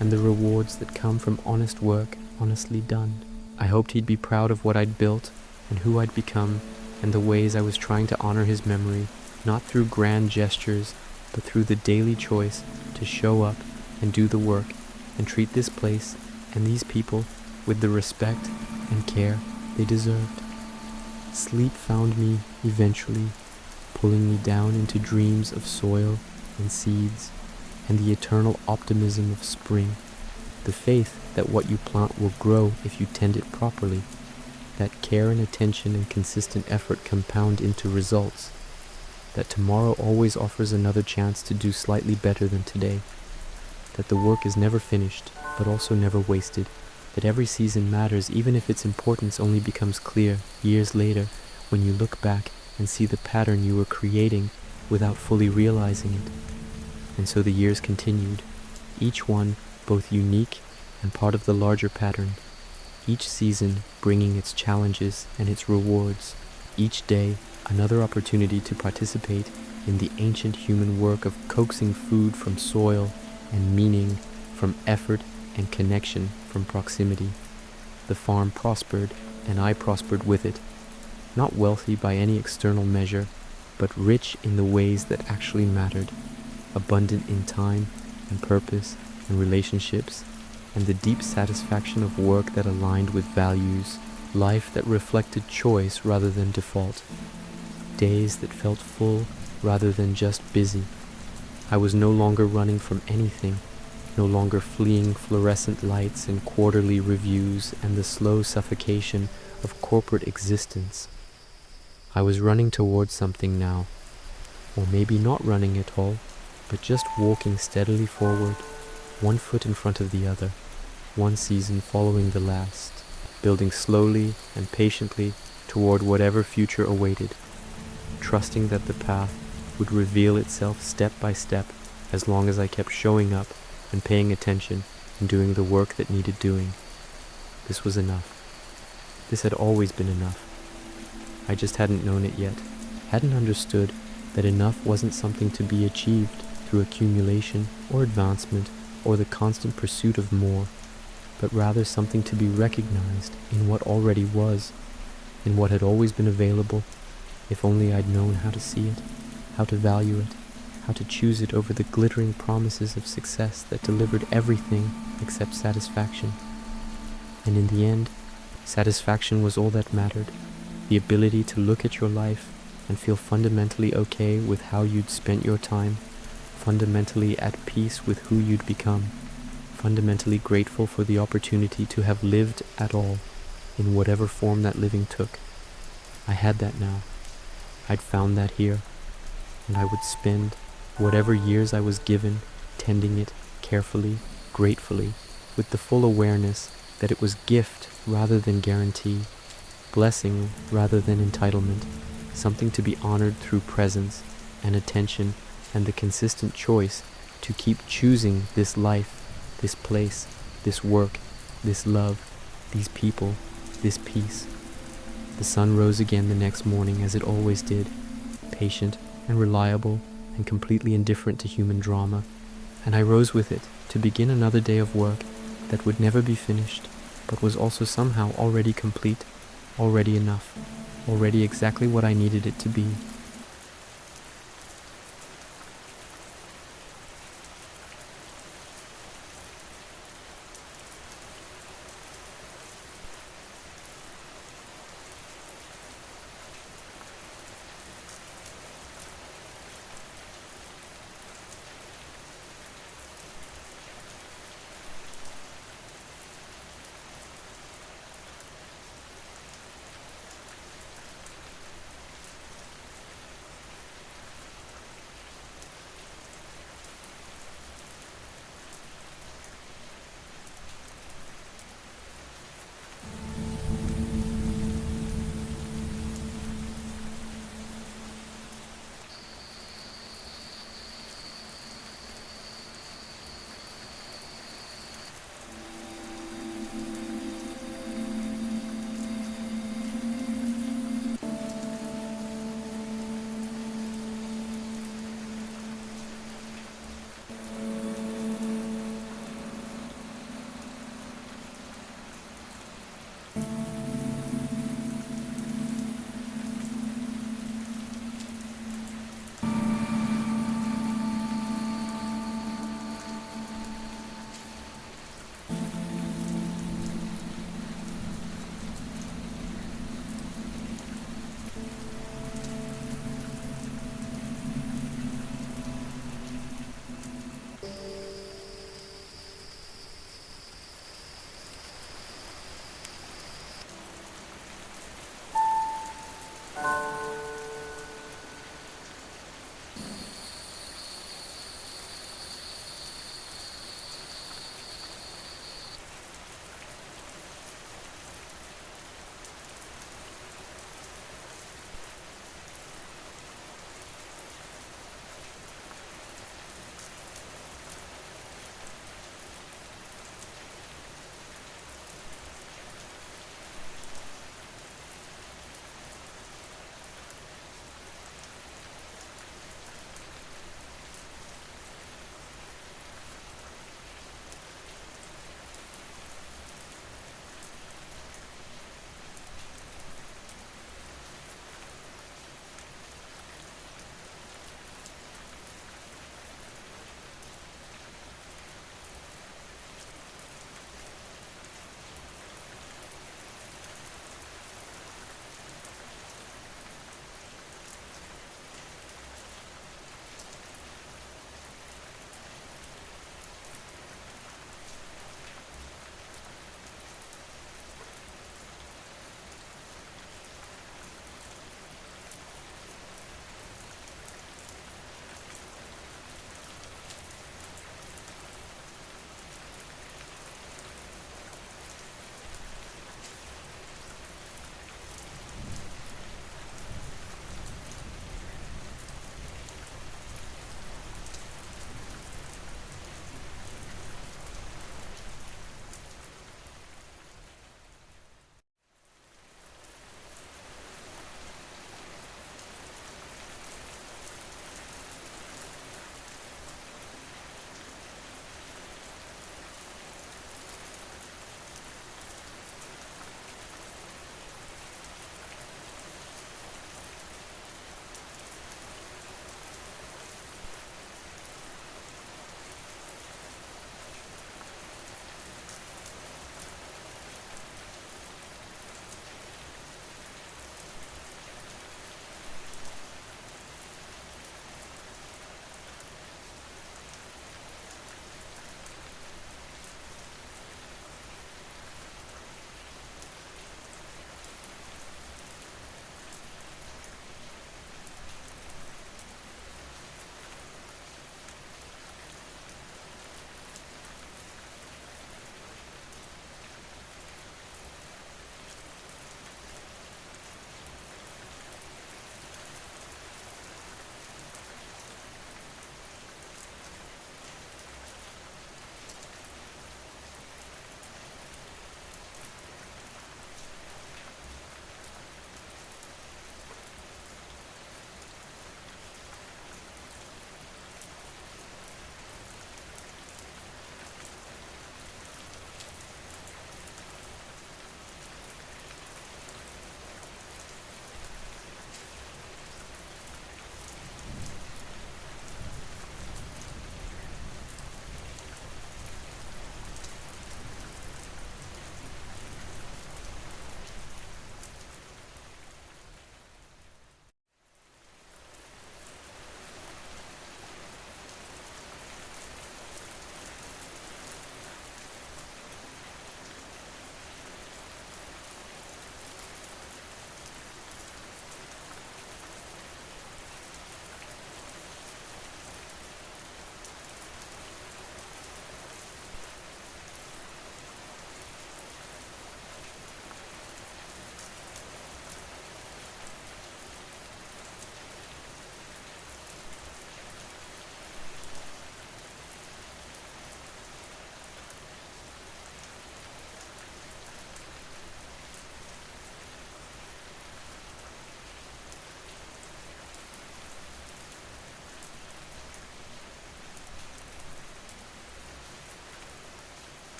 Speaker 1: and the rewards that come from honest work honestly done. I hoped he'd be proud of what I'd built and who I'd become and the ways I was trying to honor his memory, not through grand gestures, but through the daily choice to show up and do the work and treat this place and these people with the respect and care they deserved. Sleep found me eventually, pulling me down into dreams of soil and seeds and the eternal optimism of spring, the faith that what you plant will grow if you tend it properly, that care and attention and consistent effort compound into results, that tomorrow always offers another chance to do slightly better than today, that the work is never finished but also never wasted, that every season matters even if its importance only becomes clear years later when you look back and see the pattern you were creating without fully realizing it. And so the years continued, each one both unique and part of the larger pattern, each season bringing its challenges and its rewards, each day another opportunity to participate in the ancient human work of coaxing food from soil and meaning from effort and connection from proximity. The farm prospered, and I prospered with it, not wealthy by any external measure, but rich in the ways that actually mattered, abundant in time and purpose and relationships, and the deep satisfaction of work that aligned with values, life that reflected choice rather than default, days that felt full rather than just busy. I was no longer running from anything, no longer fleeing fluorescent lights and quarterly reviews and the slow suffocation of corporate existence. I was running towards something now, or maybe not running at all, but just walking steadily forward, one foot in front of the other, one season following the last, building slowly and patiently toward whatever future awaited, trusting that the path would reveal itself step by step as long as I kept showing up and paying attention and doing the work that needed doing. This was enough. This had always been enough. I just hadn't known it yet, hadn't understood that enough wasn't something to be achieved through accumulation or advancement or the constant pursuit of more, but rather something to be recognized in what already was, in what had always been available, if only I'd known how to see it, how to value it, how to choose it over the glittering promises of success that delivered everything except satisfaction. And in the end, satisfaction was all that mattered, the ability to look at your life and feel fundamentally okay with how you'd spent your time, fundamentally at peace with who you'd become, fundamentally grateful for the opportunity to have lived at all, in whatever form that living took. I had that now. I'd found that here, and I would spend whatever years I was given tending it carefully, gratefully, with the full awareness that it was gift rather than guarantee, blessing rather than entitlement, something to be honored through presence and attention and the consistent choice to keep choosing this life, this place, this work, this love, these people, this peace. The sun rose again the next morning as it always did, patient and reliable and completely indifferent to human drama, and I rose with it to begin another day of work that would never be finished, but was also somehow already complete, already enough, already exactly what I needed it to be.